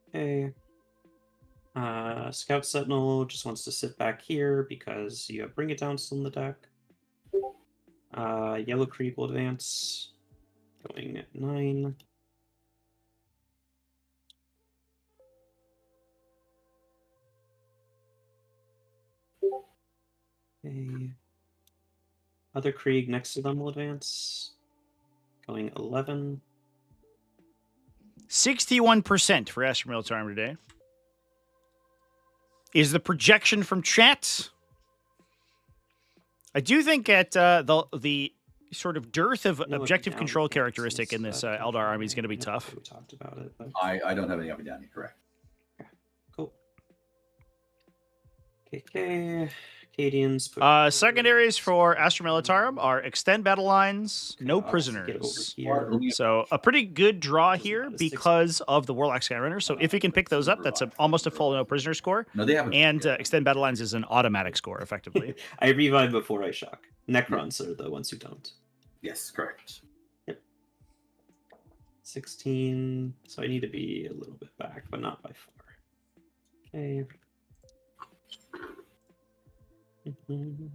Okay. Scout Sentinel just wants to sit back here because you have Bring It Down still in the deck. Yellow Creek will advance. Going at 9. Okay. Other Krieg next to them will advance. Going 11. 61% for Astro Militarum today. Is the projection from chat? I do think at the sort of dearth of objective control characteristic in this Eldar army is going to be tough. We talked about it. But... I don't have any up and down yet, correct. Cool. KK. Acadians. Secondaries for Astro Militarum are extend battle lines, no prisoners. So a pretty good draw here because of the Warlock Skyrunner. So if you can pick those up, that's almost a full no prisoner score. No, they haven't. And extend battle lines is an automatic score, effectively. I revive before I shock. Necrons are the ones who don't. Yes, correct. Yep. 16. So I need to be a little bit back, but not by far. Okay. Okay. Then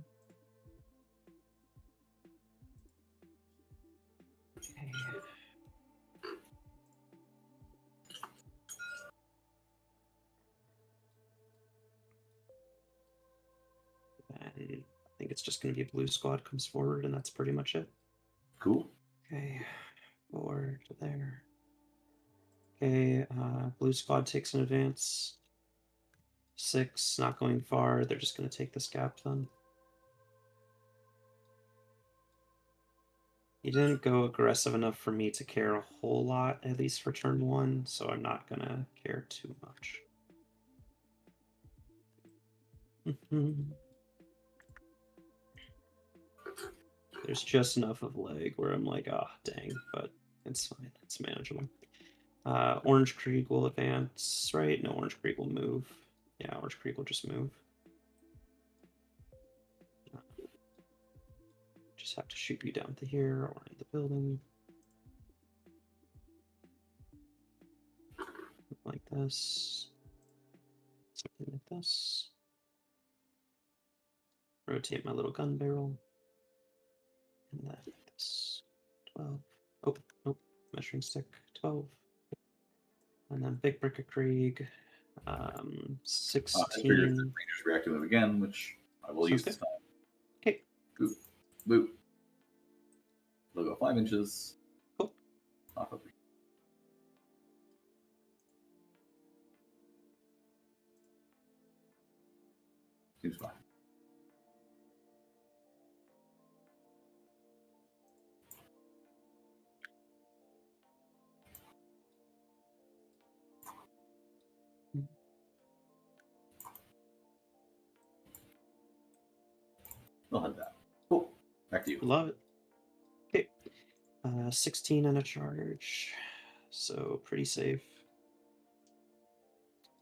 I think it's just going to be a blue squad comes forward, and that's pretty much it. Cool. Okay, forward to there. Okay, blue squad takes an advance. 6, not going far. They're just going to take this gap then. He didn't go aggressive enough for me to care a whole lot, at least for turn 1, so I'm not going to care too much. There's just enough of leg where I'm like, ah, dang, but it's fine. It's manageable. Orange Krieg will advance, right? No, Orange Krieg will move. Yeah, Orange Krieg will just move. Just have to shoot you down to here or in the building. Like this. Something like this. Rotate my little gun barrel. And then like this. 12. Oh, nope. Measuring stick. 12. And then Big Brick of Krieg. 16. Rangers reactive move again, which I will use this time. Okay. Boop. They'll go 5 inches. Cool. Off over. Seems fine. They'll have that. Cool. Back to you. Love it. Okay. 16 and a charge. So pretty safe.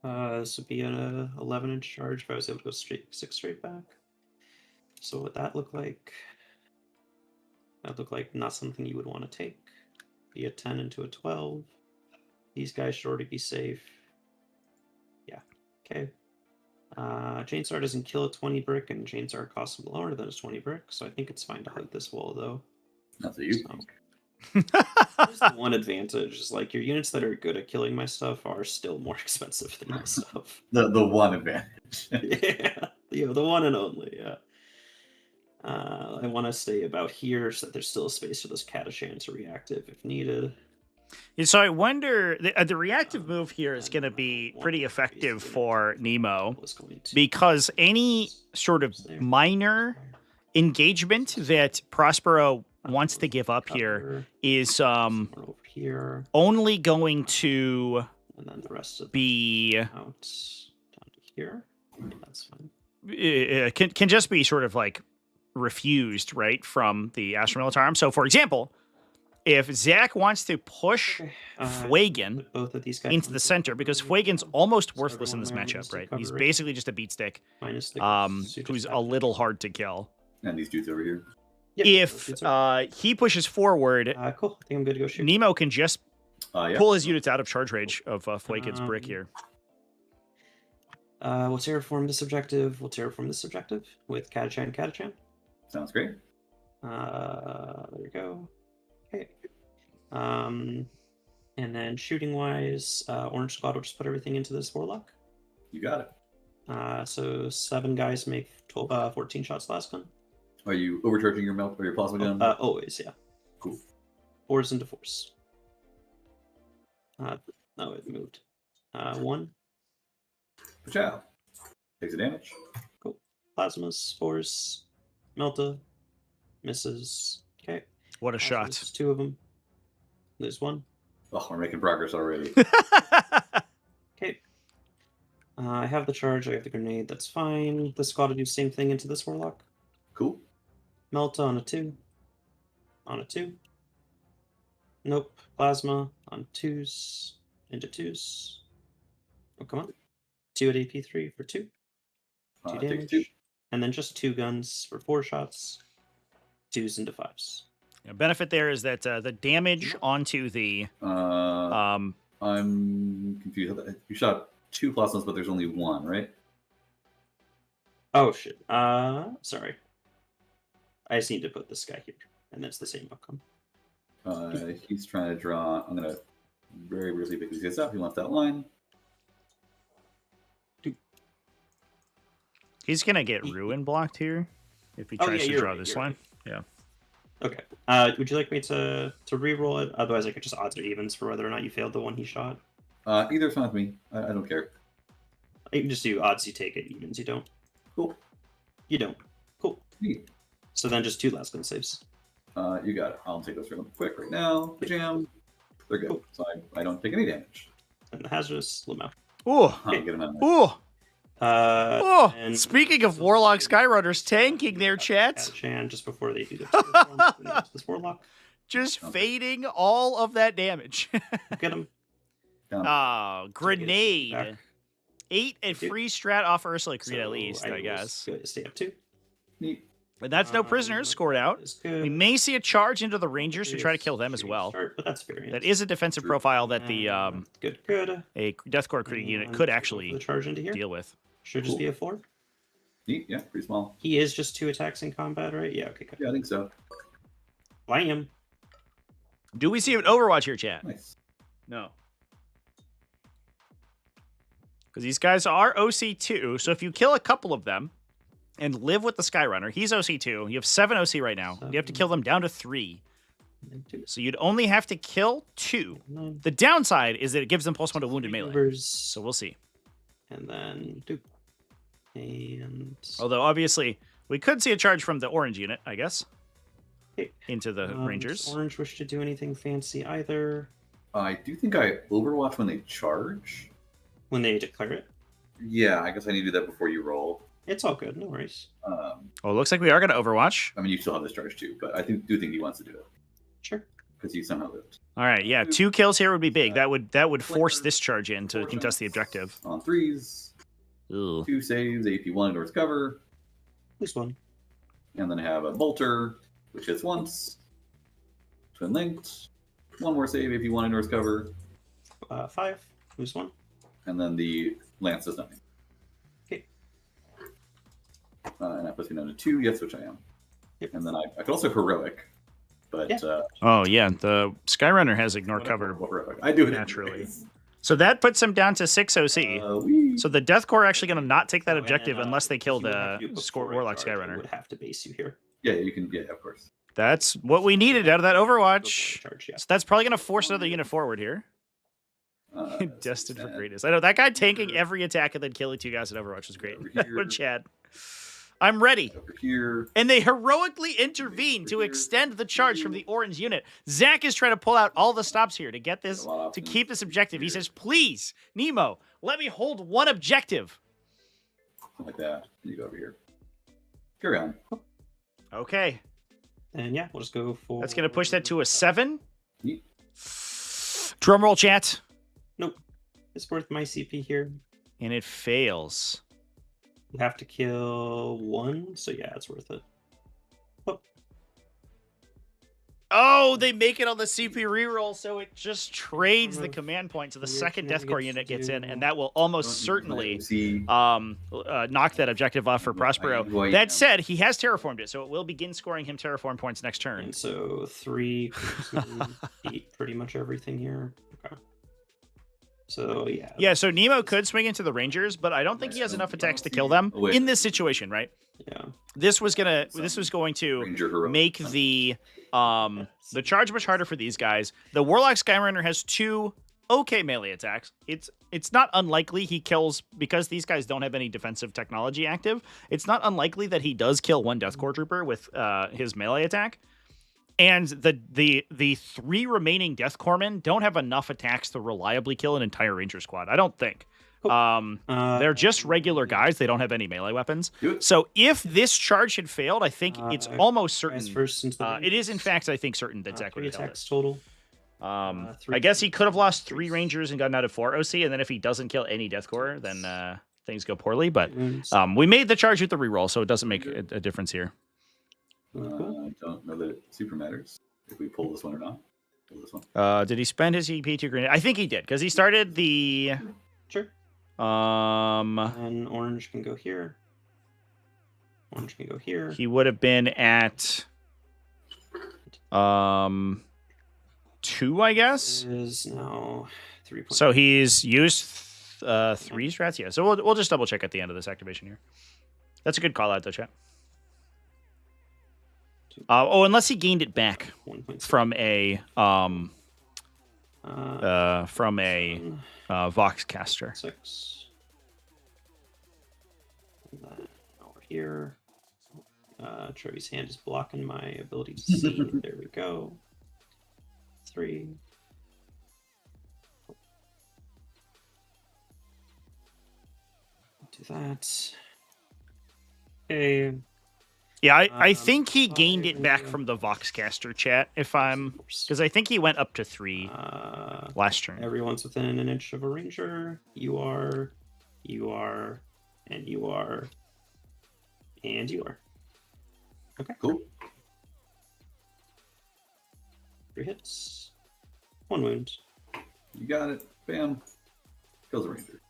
This would be an 11-inch charge if I was able to go 6 straight back. So what would that look like? That look like not something you would want to take. Be a 10 into a 12. These guys should already be safe. Yeah. Okay. Chainsaw doesn't kill a 20 brick, and Chainsaw costs lower than a 20 brick, so I think it's fine to hug this wall, though. That's what you So, think. there's the one advantage is like your units that are good at killing my stuff are still more expensive than my stuff. The one advantage. Yeah, the one and only. Yeah. I want to stay about here so that there's still a space for this Catachan to reactive if needed. Yeah, so I wonder, the reactive move here is going to be pretty effective for Nemo because any sort of minor engagement that Prospero wants to give up here is over here, only going to and then the rest of be out down to here. That's fine. Can just be sort of like refused, right, from the Astra Militarum. So, for example, if Zach wants to push Fuegan both of these guys into the center, because Fuegan's almost worthless in this everyone matchup, right? cover He's it. basically just a beat stick, Minus the who's a little hard to kill. And these dudes over here. If he pushes forward, cool. I think I'm good to go shoot. Nemo can just Yeah. pull his units out of charge range of Fuegan's brick here. We'll terraform this objective. We'll terraform this objective with Catachan. Sounds great. There we go. Okay. And then shooting wise, Orange Squad will just put everything into this Warlock. You got it. So 7 guys make 14 shots last gun. Are you overcharging your melt or your plasma gun? Always, yeah. Cool. 4s into 4s. No, it moved. 1. Pachow. Takes a damage. Cool. Plasmas, 4s. Melta. Misses. Okay. What a shot. There's 2 of them. There's 1. Oh, we're making progress already. Okay. I have the charge. I have the grenade. That's fine. The squad will do the same thing into this Warlock. Cool. Melta on a 2. On a 2. Nope. Plasma on 2s. Into 2s. Oh, come on. 2 at AP3 for 2. 2 Takes damage. 2. And then just 2 guns for 4 shots. 2s into 5s. The benefit there is that the damage onto the I'm confused. You shot 2 plasmas, but there's only 1, right? Oh shit. Sorry. I just need to put this guy here, and that's the same outcome. He's trying to draw. I'm gonna very briefly pick these guys up. He wants that line. He's gonna get ruin blocked here if he tries to draw this line. Yeah. Okay. Would you like me to re-roll it? Otherwise, I could just odds or evens for whether or not you failed the one he shot. Either's fine with me. I don't care. You can just do odds you take it, evens you don't. Cool. You don't. Cool. Neat. So then just 2 last gun saves. You got it. I'll take those real quick right now. Jam. They're good. Cool. So I don't take any damage. And the hazardous Lamau. Ooh. Get him out of there. Ooh. And Speaking of Warlock Skyrunners tanking their chats, Chan just before they do the this Warlock. just fading all of that damage. Get him. Down. Grenade. Back. 8 and free strat off Ursula Creed at So least, I will guess. go to stay up 2. Neat. But that's no prisoners scored out. Is good. We may see a charge into the Rangers to try to kill them as well. Start, but that's variance. That is a defensive True. profile that the good. a Deathcore Critic unit could actually the charge into here. deal with. Should just Cool. be a 4. Neat. Yeah, pretty small. He is just 2 attacks in combat, right? Yeah. Okay. Good. Yeah, I think so. Blam. Do we see an Overwatch here, chat? Nice. No. Because these guys are OC2, so if you kill a couple of them and live with the Skyrunner, he's OC2. You have 7 OC right now. You have to kill them down to 3. And then 2. So you'd only have to kill 2. 9. The downside is that it gives them +1 to wounded melee. Maneuvers, So we'll see. and then 2. And Although, obviously, we could see a charge from the orange unit, I guess, Okay. into the does Rangers. Orange wish to do anything fancy either I do think I overwatch when they charge. when they declare it. Yeah, I guess I need to do that before you roll. It's all good, no worries. Oh, it looks like we are going to Overwatch. I mean, you still have this charge too, but I do think he wants to do it Sure. because you somehow lived. All right, yeah, 2 kills here would be big. That would force this charge in to contest the objective. On 3s, Ugh. 2 saves, AP1 towards cover, This one. and then I have a bolter, which hits once. Twin linked, 1 more save, AP1 towards cover, 5. Lose 1. and then the lance does nothing. Okay. And that puts me down to 2, yes, which I am. Yep. And then I could also heroic, but Yeah. Oh, yeah, the Skyrunner has ignore cover. heroic. I do it Naturally. anyways. So that puts him down to 6 OC. Wee. So the Death Corps are actually going to not take that Oh, objective and, unless they kill you would have to do the it score before I Warlock charge. I Skyrunner. would have to base you here. Yeah, you can. Yeah, of course. That's what we needed out of that Overwatch. Charge, yeah. So that's probably going to force another unit forward here. Destined for greatness. I know that guy tanking every attack and then killing 2 guys in Overwatch was great. Over here. With Chad. I'm ready. Over here. And they heroically intervene to extend the charge from the orange unit. Zach is trying to pull out all the stops here to get this, to keep this objective. He says, please, Nemo, let me hold 1 objective. Something like that. And you go over here. Carry on. Okay. And yeah, we'll just go for... That's going to push that to a 7. Yeet. Drum roll, chat. Nope. It's worth my CP here. And it fails. You have to kill 1, so yeah, it's worth it. Oh, Oh, they make it on the CP reroll, so it just trades the command point. So the Weird second Death Corps shenanigans unit gets in, to and that will almost Don't certainly see. knock that objective off for Prospero. Why- That said, he has terraformed it, so it will begin scoring him terraform points next turn. and so 3, 8, pretty much everything here. Okay. So yeah. Yeah, so Nemo could swing into the Rangers, but I don't think he has enough attacks to kill them in this situation, right? Yeah. This was going to Ranger heroic. make the charge much harder for these guys. The Warlock Skyrunner has 2 okay melee attacks. It's not unlikely he kills, because these guys don't have any defensive technology active. It's not unlikely that he does kill 1 Death Corps trooper with his melee attack. And the 3 remaining Death Corpsmen don't have enough attacks to reliably kill an entire Ranger squad. I don't think. They're just regular guys. They don't have any melee weapons. So if this charge had failed, I think it's almost certain. First into the It is, in fact, I think certain that Zach 3 would have held attacks it. total. I guess he could have lost 3 Rangers and gotten out of 4 OC, and then if he doesn't kill any Death Corps, then things go poorly. But we made the charge with the reroll, so it doesn't make a difference here. I don't know that it super matters if we pull this one or not. Pull this one. Did he spend his EP to grenade? I think he did, because he started the Sure. And orange can go here. Orange can go here. he would have been at 2, I guess. Is now 3. So he's used 3 strats. Yeah. So we'll just double check at the end of this activation here. That's a good call out, though, chat. Unless he gained it back 1.6. from a Vox caster. 6. And then over here. Trevi's hand is blocking my ability to see. There we go. 3. Do that. Okay. Yeah, I think he gained it back from the Vox caster, chat. Because I think he went up to 3 last turn. Everyone's within an inch of a ranger. You are, and you are, and you are. Okay. Cool. 3 hits. 1 wound. You got it. Bam. Kills a ranger.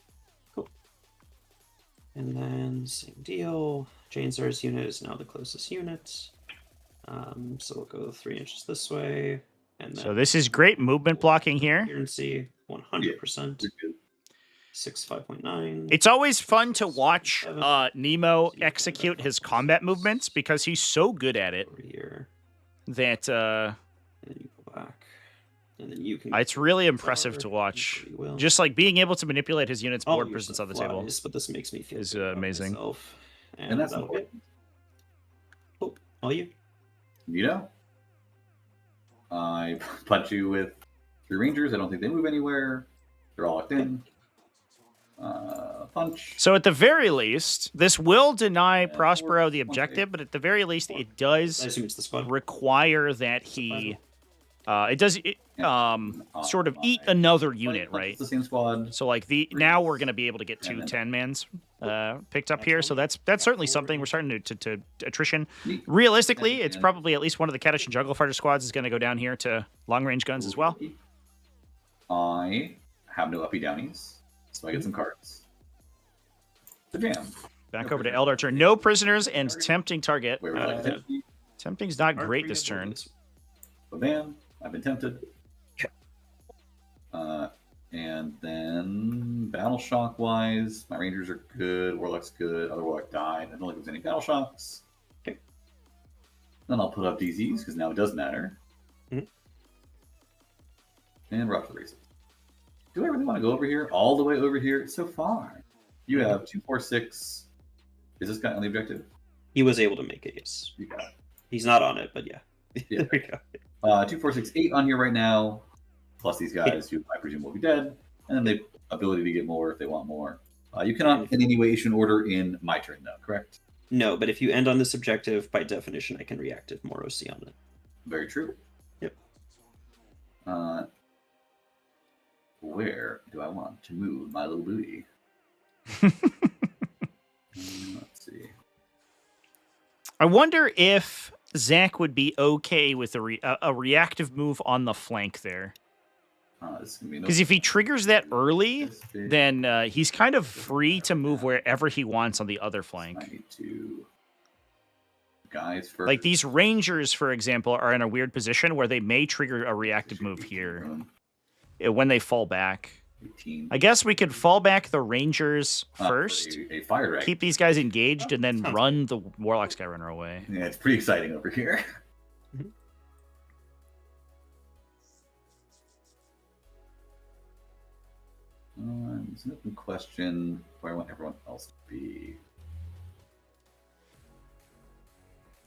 Cool. And then same deal. Jane's unit is now the closest unit. So we'll go 3 inches this way. And then So this is great movement blocking here. accuracy 100%. 6 5.9. It's always fun to watch Nemo execute his combat movements because he's so good at it over here. that And then you And then you can. It's really impressive to watch. Just like being able to manipulate his units' board presence on the table. But this makes me feel is good about amazing. myself. And that's that'll get. Oh, all you. You know, I punch you with 3 Rangers. I don't think they move anywhere. They're all locked in. Punch. So at the very least, this will deny Prospero the objective, but at the very least, it does I assume it's the squad. require that he, sort of eat another unit, right? It's the same squad. So like now we're going to be able to get 2 10-mans picked up here. So that's certainly something. We're starting to attrition. Realistically, it's probably at least one of the Kaddish and Jungle Fighter squads is going to go down here to long range guns as well. I have no uppy downies, so I get some cards. The jam. Back over to Aeldari turn. No prisoners and tempting target. Where would you like to tempt me? Tempting's not great this turn. Bam. I've been tempted. And then Battle Shock wise, my Rangers are good, Warlock's good, other Warlock died. I don't think there's any Battle Shocks. Okay. Then I'll put up DZs because now it does matter. And we're off to the races. Do I really want to go over here? All the way over here? It's so far. You have 2, 4, 6. Is this guy on the objective? He was able to make it, yes. You got it. He's not on it, but yeah. Yeah. There we go. 2, 4, 6, 8 on here right now. Plus these guys who I presume will be dead. And then the ability to get more if they want more. You cannot in any way issue an order in my turn, though, correct? No, but if you end on this objective, by definition, I can reactive more OC on it. Very true. Yep. Where do I want to move my little booty? Let's see. I wonder if Zach would be okay with a reactive move on the flank there. Because if he triggers that early, then he's kind of free to move wherever he wants on the other flank. I need to... Guys first. Like these Rangers, for example, are in a weird position where they may trigger a reactive move here when they fall back. 18. I guess we could fall back the Rangers first, A fire dragon. keep these guys engaged, and then run the Warlock Skyrunner away. Yeah, it's pretty exciting over here. It's an open question where I want everyone else to be.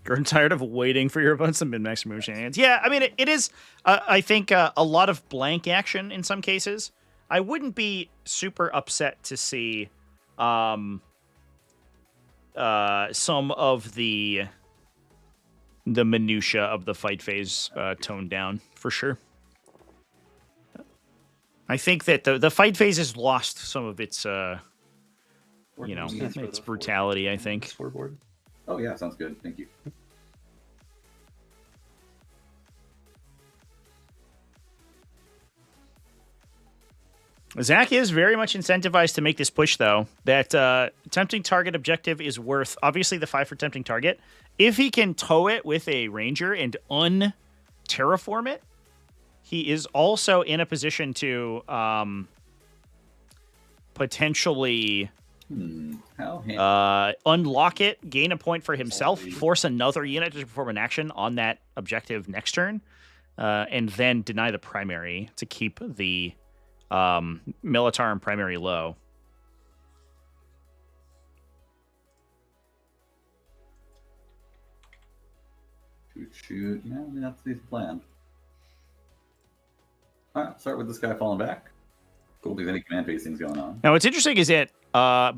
You're tired of waiting for your opponents to min-max remove shenanigans. Yeah, I mean, it is, I think, a lot of blank action in some cases. I wouldn't be super upset to see some of the minutia of the fight phase toned down, for sure. I think that the fight phase has lost some of its, its brutality, I think. Scoreboard. Oh, yeah, sounds good. Thank you. Zach is very much incentivized to make this push, though. That tempting target objective is worth, obviously, the 5 for tempting target. If he can tow it with a Ranger and un-terraform it, he is also in a position to potentially unlock it, gain a point for himself, force another unit to perform an action on that objective next turn, and then deny the primary to keep the Militarum primary low. Shoot. Yeah, I mean, that's the plan. All right, start with this guy falling back. Cool. If there's any command phase things going on. Now, what's interesting is that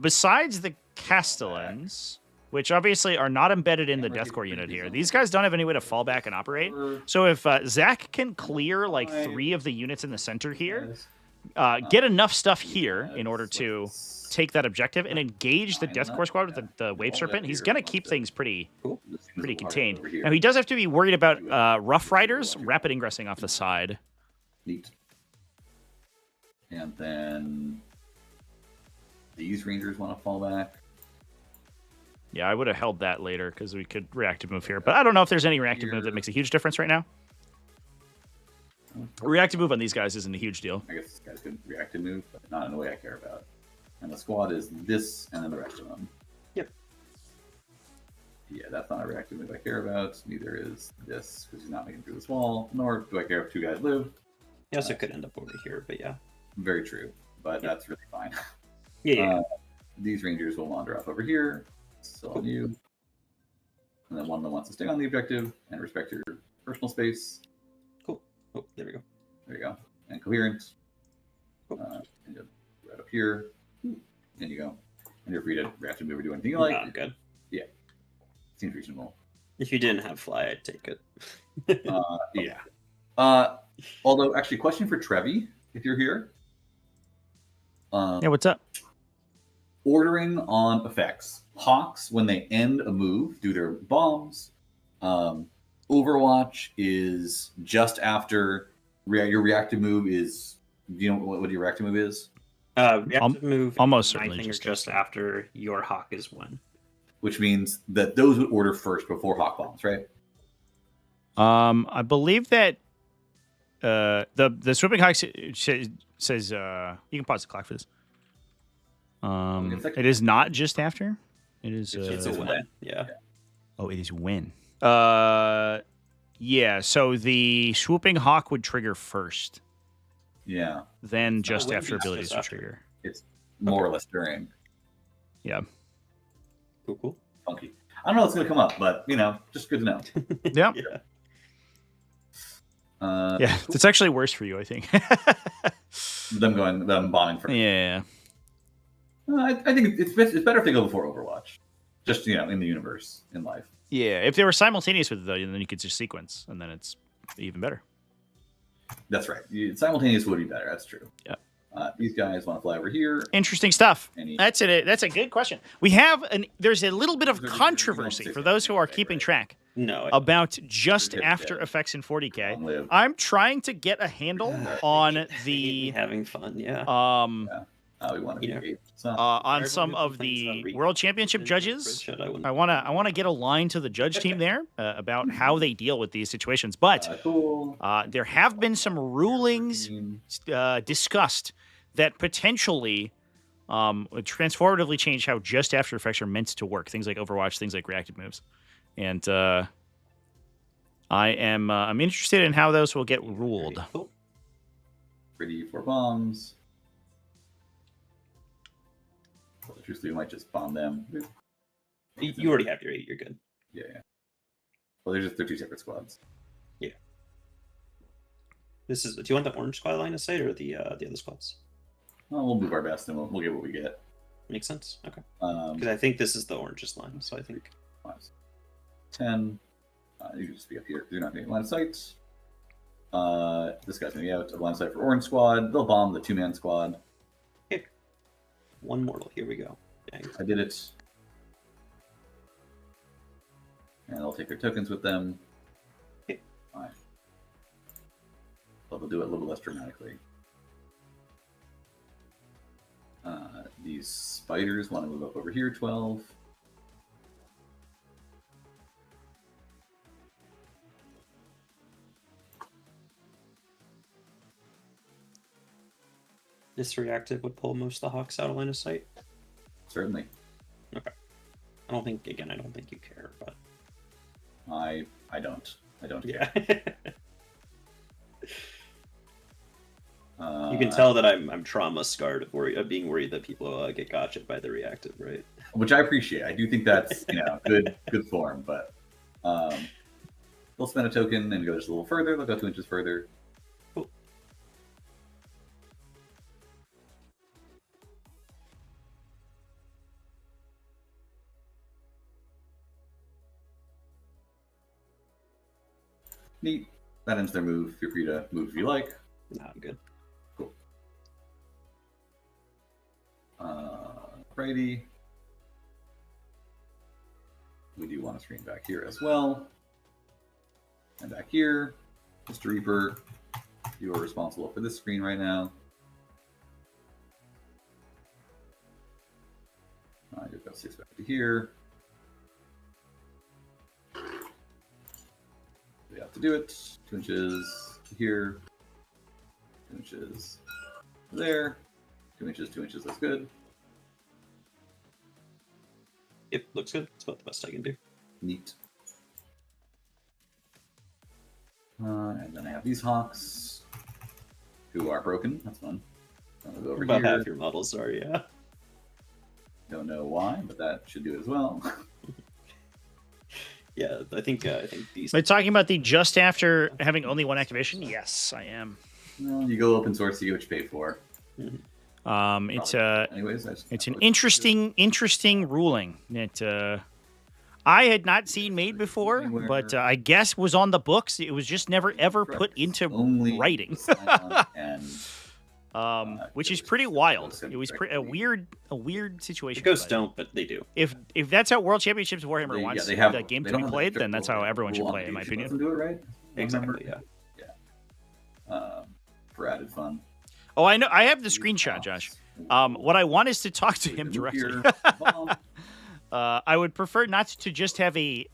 besides the Castellans, which obviously are not embedded in the Deathcore unit here, these guys don't have any way to fall back and operate. So if Zach can clear like 3 of the units in the center here, get enough stuff here in order to take that objective and engage the Deathcore squad with the Wave Serpent, he's going to keep things pretty contained. Now, he does have to be worried about Rough Riders rapid ingressing off the side. Neat. And then these Rangers want to fall back. Yeah, I would have held that later because we could reactive move here. But I don't know if there's any reactive move that makes a huge difference right now. A reactive move on these guys isn't a huge deal. I guess this guy's good reactive move, but not in the way I care about. And the squad is this and then the rest of them. Yep. Yeah, that's not a reactive move I care about. Neither is this, because he's not making it through this wall. Nor do I care if 2 guys live. He also could end up over here, but yeah. Very true, but that's really fine. Yeah. These rangers will wander off over here. Still on you. And then one of them wants to stay on the objective and respect your personal space. Cool. Oh, there we go. There you go. And coherent. Cool. And right up here. And you go. And you're free to react, move, or do anything you like. Ah, good. Yeah. Seems reasonable. If you didn't have fly, I'd take it. Yeah. Although, actually, question for Trevi, if you're here. Yeah, what's up? Ordering on effects. Hawks, when they end a move, do their bombs. Overwatch is just after your reactive move is. Do you know what your reactive move is? Reactive move. Almost I certainly think just after your hawk is won. Which means that those would order first before hawk bombs, right? I believe that the swooping hawk says you can pause the clock for this. It is not just after. It is. It's a win. Yeah. Oh, it is when. Yeah. So the swooping hawk would trigger first. Yeah. Then just win, after just abilities would after. trigger. It's more or less during. Yeah. Cool. Funky. I don't know what's going to come up, but, just good to know. Yeah. Yeah. Yeah. It's actually worse for you, I think. Them bombing first. Yeah. I think it's better if they go before Overwatch. Just, in the universe, in life. Yeah. If they were simultaneous with it, though, then you could just sequence, and then it's even better. That's right. Simultaneous would be better. That's true. Yeah. These guys want to fly over here. Interesting stuff. Any- That's a good question. We have there's a little bit of There's a- controversy for those who are keeping track No. about just Good after bit. effects in 40K. Long live. I'm trying to get a handle on the the having fun. Yeah. We want to be eight. So, on some of the World Championship judges. I want to get a line to the judge team there about how they deal with these situations. But cool. there have been some rulings discussed that potentially would transformatively change how just after effects are meant to work. Things like Overwatch, things like reactive moves, and I'm interested in how those will get ruled. Cool. Pretty for bombs. Truthfully, we might just bomb them. You already have your 8. You're good. Yeah. Well, they're 2 separate squads. Yeah. Do you want the orange squad line of sight or the other squads? Well, we'll move our best and we'll get what we get. Makes sense. Okay. Because I think this is the orangest line, so I think 10. You can just be up here. You're not getting line of sight. This guy's gonna be out of line of sight for orange squad. They'll bomb the 2-man squad. okay. One mortal. Here we go. Dang. I did it. And they'll take their tokens with them. Okay. Fine. But they'll do it a little less dramatically. These spiders want to move up over here, 12. This reactive would pull most of the hawks out of line of sight. Certainly. Okay. I don't think you care, but I don't. I don't yeah. care. You can tell that I'm trauma scarred of being worried that people get gotcha'd by the reactive, right? Which I appreciate. I do think that's good form, but they'll spend a token and go just a little further. They'll go 2 inches further. Cool. Neat. That ends their move. Feel free to move if you like. Nah, I'm good. Cool. Righty. We do want to screen back here as well. And back here. Mr. Reaper, you are responsible for this screen right now. You've got 6 back to here. We have to do it. 2 inches here. 2 inches there. 2 inches, 2 inches. That's good. Yep, looks good. It's about the best I can do. Neat. And then I have these hawks. who are broken. That's fun. I'll go over About here. half your models are, yeah. Don't know why, but that should do it as well. Yeah, I think these. Are you talking about the just after having only one activation? Yes, I am. Well, you go open source, you get what you pay for. It's Anyways, it's an interesting ruling that I had not seen made before, but I guess was on the books. It was just never ever put into writing, and which is pretty wild. It was a weird situation. Ghosts but don't, but they do. If that's how World Championships Warhammer wants they have, the game they to don't be have played, that then that's how everyone should rule play it, in my on page. opinion. Do it right. Exactly. Yeah. For added fun. Oh, I know. I have the screenshot, Josh. What I want is to talk to him directly. I would prefer not to just have a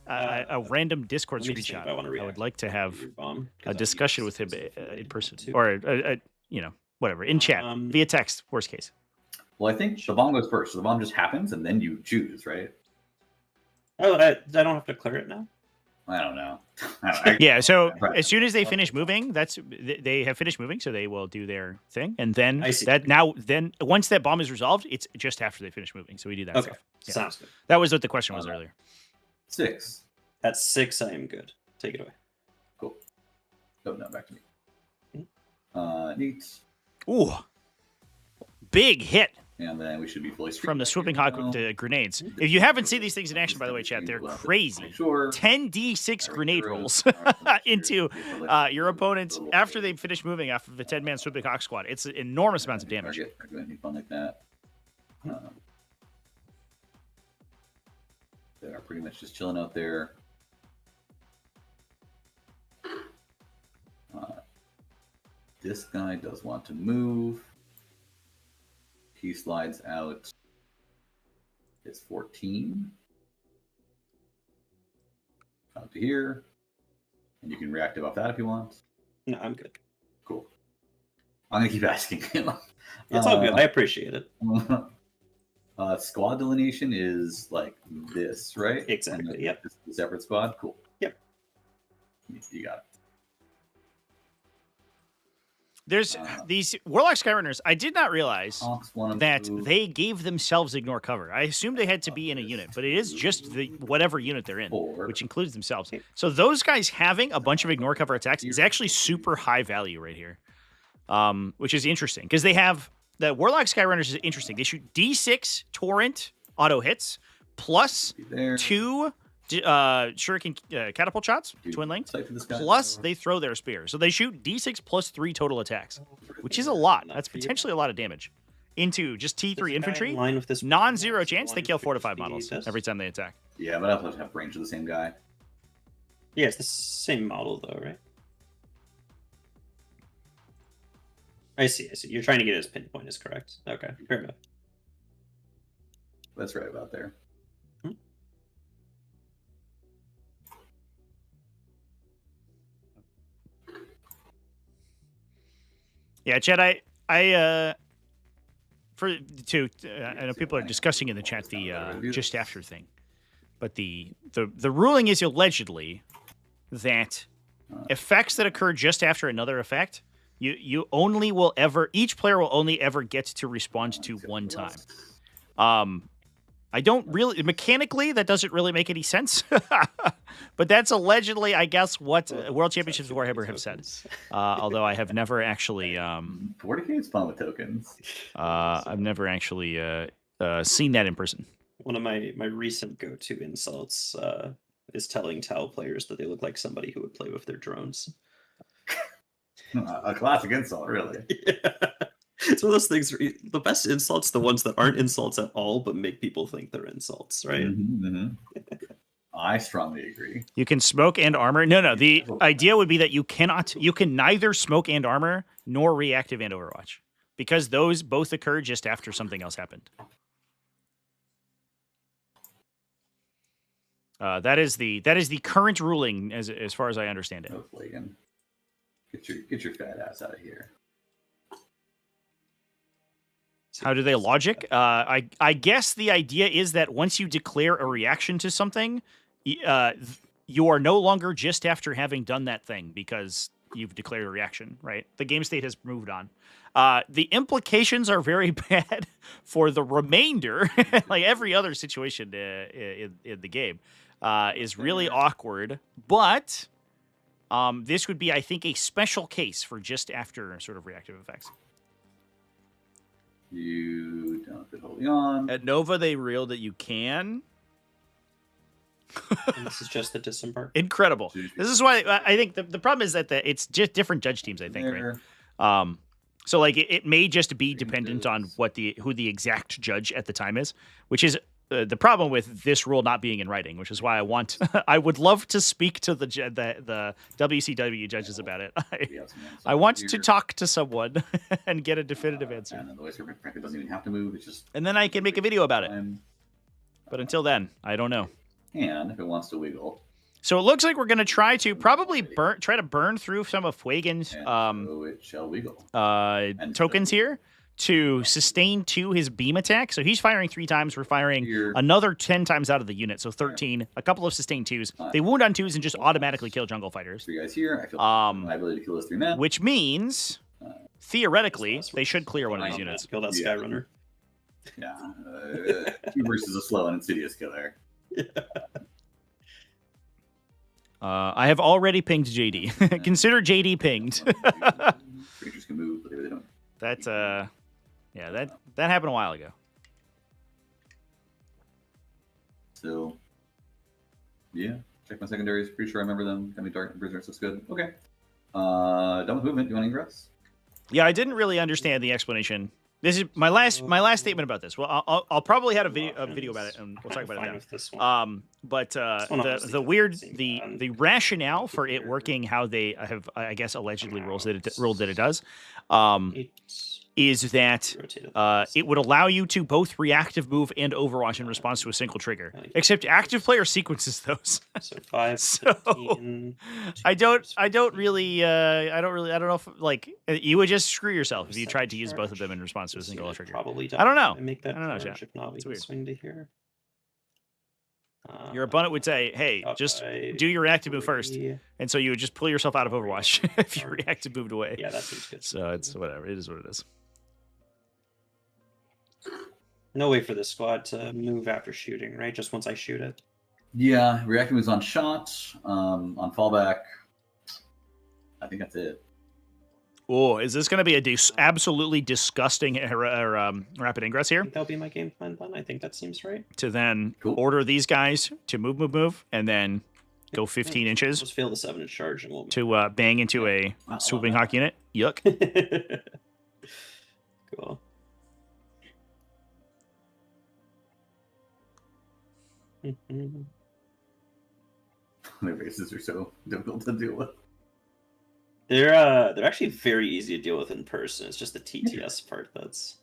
random Discord Let me see if screenshot. I wanna I would react like to have Your bomb, 'cause a I've discussion with used him this in person, too. or whatever, in chat, via text, worst case. Well, I think the bomb goes first. So the bomb just happens, and then you choose, right? Oh, I don't have to clear it now. I don't know. Yeah, so as soon as they finish moving, they have finished moving, so they will do their thing, and then I see. then once that bomb is resolved, it's just after they finish moving. So we do that Okay, stuff. Yeah. sounds good. That was what the question was earlier. 6. At 6, I am good. Take it away. Cool. Oh, no, back to me. Neat. Ooh, big hit And then we should be fully from the swooping hawk with the grenades. If you haven't seen these things in action, by the way, chat, they're crazy. 10d6 grenade rolls into your opponents after they finish moving off of a 10-man swooping hawk squad. It's enormous amounts of damage. Anything fun like that. They are pretty much just chilling out there. This guy does want to move. He slides out. It's 14. Out to here. And you can reactive off that if you want. No, I'm good. Cool. I'm going to keep asking him. It's all good. I appreciate it. Squad delineation is like this, right? Exactly, yep. This is the separate squad? Cool. Yep. You got it. There's these Warlock Skyrunners. I did not realize that they gave themselves ignore cover. I assumed they had to be in a unit, but it is just the whatever unit they're in, which includes themselves. So those guys having a bunch of ignore cover attacks is actually super high value right here, which is interesting because they have the Warlock Skyrunners is interesting. They shoot D6 torrent auto hits plus 2 shuriken catapult shots, twin length, plus they throw their spear. So they shoot D6 plus 3 total attacks, which is a lot. That's potentially a lot of damage into just T3 infantry. Non-zero chance they kill 4 to 5 models every time they attack. Yeah, but I also have range of the same guy. Yeah, it's the same model though, right? I see. You're trying to get his pinpoint is correct. Okay, fair enough. That's right about there. Yeah, Chad, I know people are discussing in the chat the just after thing, but the ruling is allegedly that effects that occur just after another effect, you only will ever, each player will only ever get to respond to one time. I don't really, mechanically, that doesn't really make any sense. But that's allegedly, I guess, what World Championships Warhammer have said. Although I have never actually... 40k is fun with tokens. I've never actually seen that in person. One of my recent go-to insults is telling Tau players that they look like somebody who would play with their drones. A classic insult, really. Yeah. It's one of those things where the best insults, the ones that aren't insults at all, but make people think they're insults, right? I strongly agree. You can smoke and armor. No. The idea would be that you can neither smoke and armor nor reactive and Overwatch, because those both occur just after something else happened. That is the current ruling as far as I understand it. No flagging. Get your fat ass out of here. How do they logic? I guess the idea is that once you declare a reaction to something, you are no longer just after having done that thing, because you've declared a reaction, right? The game state has moved on. The implications are very bad for the remainder, like every other situation in the game is really awkward. But this would be, I think, a special case for just after sort of reactive effects. You don't have to hold on. At Nova, they reeled that you can. And this is just the disembark. Incredible. This is why I think the problem is that it's just different judge teams, I think, right? So like it may just be dependent on who the exact judge at the time is, which is the problem with this rule not being in writing, which is why I would love to speak to the WCW judges about it. I want to talk to someone and get a definitive answer. And then the Waster frankly doesn't even have to move. It's just. And then I can make a video about it. But until then, I don't know. And if it wants to wiggle. So it looks like we're going to try to probably burn through some of Fuegan's so it shall wiggle. Tokens here to sustain 2 his beam attack. So he's firing 3 times. We're firing Here. another 10 times out of the unit. So 13, a couple of sustained 2s. They wound on 2s and just automatically kill jungle fighters. 3 guys here. I feel my ability to kill those 3 men. Which means, theoretically, they should clear one of these units. Kill that Skyrunner. Yeah. 2 versus a slow and insidious killer. I have already pinged JD. Consider JD pinged. Creatures can move, but they don't. That happened a while ago. So, yeah. Check my secondaries. Pretty sure I remember them. Got me Dark Prisoners. Looks good. Okay. Done with movement. Do you want ingress? Yeah, I didn't really understand the explanation. This is my last statement about this. Well, I'll probably have a video about it, and we'll talk about it now. But the rationale for it working, how they have, I guess, allegedly ruled that it does, is that it would allow you to both reactive move and Overwatch in response to a single trigger. Except active player sequences those. So 5, so 15, I don't know if like you would just screw yourself if you tried to use both of them in response to a single trigger. Probably I don't know. Make that I don't know, Jack. if not, we can swing to here. Your opponent would say, "Hey, just do your reactive move first," and so you would just pull yourself out of Overwatch if your reactive moved away. Yeah, that seems good. So it's whatever. It is what it is. No way for this squad to move after shooting, right? Just once I shoot it. Yeah, reactive moves on shot, on fallback. I think that's it. Oh, is this going to be a absolutely disgusting rapid ingress here? I think that'll be my game plan then. I think that seems right. To then order these guys to move, and then go 15 inches. Let's fail the 7-inch charge and we'll to bang into a swooping hawk unit. Yuck. Cool. Their races are so difficult to deal with. They're actually very easy to deal with in person. It's just the TTS part that's.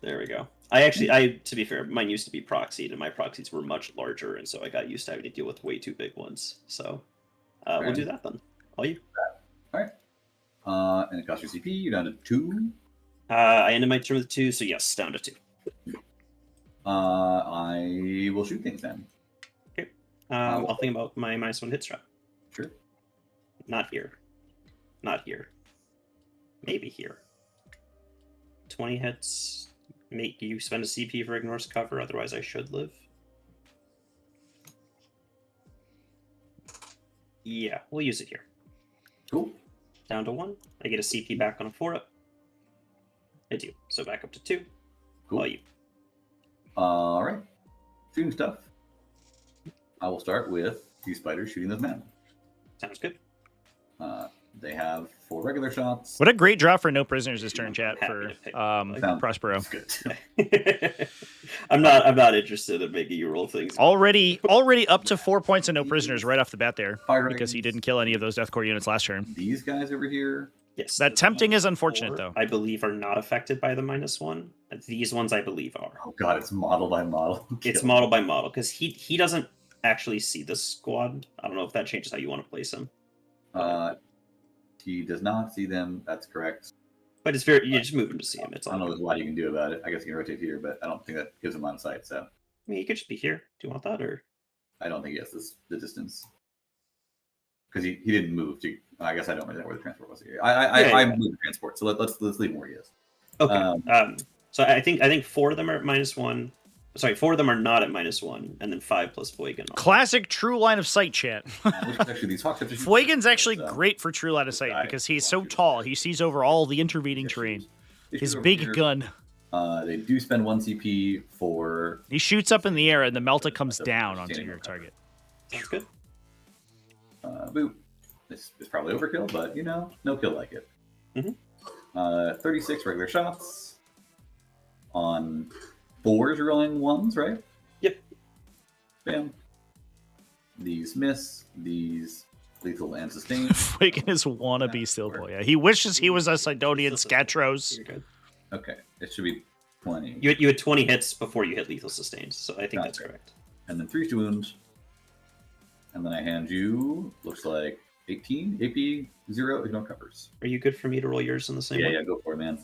There we go. To be fair, mine used to be proxied, and my proxies were much larger, and so I got used to having to deal with way too big ones. So we'll do that then. All you. All right. And it costs your CP. You're down to 2. I ended my turn with 2, so yes, down to 2. I will shoot things then. Okay. I'll think about my -1 hit strat. Sure. Not here. Not here. Maybe here. 20 hits. Make you spend a CP for ignores cover, otherwise I should live. Yeah, we'll use it here. Cool. Down to 1. I get a CP back on a 4-up. I do. So back up to 2. Cool. All you. All right. Shooting stuff. I will start with these spiders shooting those men. Sounds good. They have 4 regular shots. What a great draw for no prisoners this turn, chat, for Prospero. Good. I'm not interested in making you roll things. Already up to 4 points and no prisoners right off the bat there, because he didn't kill any of those deathcore units last turn. These guys over here. Yes. That tempting is unfortunate, though. I believe are not affected by the -1. These ones I believe are. Oh god, it's model by model. It's model by model, because he doesn't actually see the squad. I don't know if that changes how you want to place him. He does not see them. That's correct. But it's very, you just move him to see him. It's I don't know there's a lot you can do about it. I guess you can rotate here, but I don't think that gives him line of sight. So I mean, he could just be here. Do you want that, or I don't think he has the distance. because he didn't move to. I guess I don't really know where the transport was here. I moved the transport, so let's leave him where he is. Okay. So I think 4 of them are at -1. Sorry, 4 of them are not at -1, and then 5 plus Fuegan. Classic true line of sight, chat. Actually, these Hawks Fuegan's actually great for true line of sight because he's so tall. He sees over all the intervening terrain. His big gun. They do spend 1 CP for. He shoots up in the air, and the Melta comes down onto your target. Sounds good. Boop. This is probably overkill, but no kill like it. 36 regular shots on 4s rolling 1s, right? Yep. Bam. These miss. These lethal and sustained. Fuegan is wannabe still boy. Yeah, he wishes he was a Sidonian Scatros. You're good. Okay, it should be 20. You had 20 hits before you hit lethal sustained, so I think that's correct. And then 3 wounds. And then I hand you, looks like 18, AP, 0, ignore covers. Are you good for me to roll yours in the same way? Yeah, go for it, man.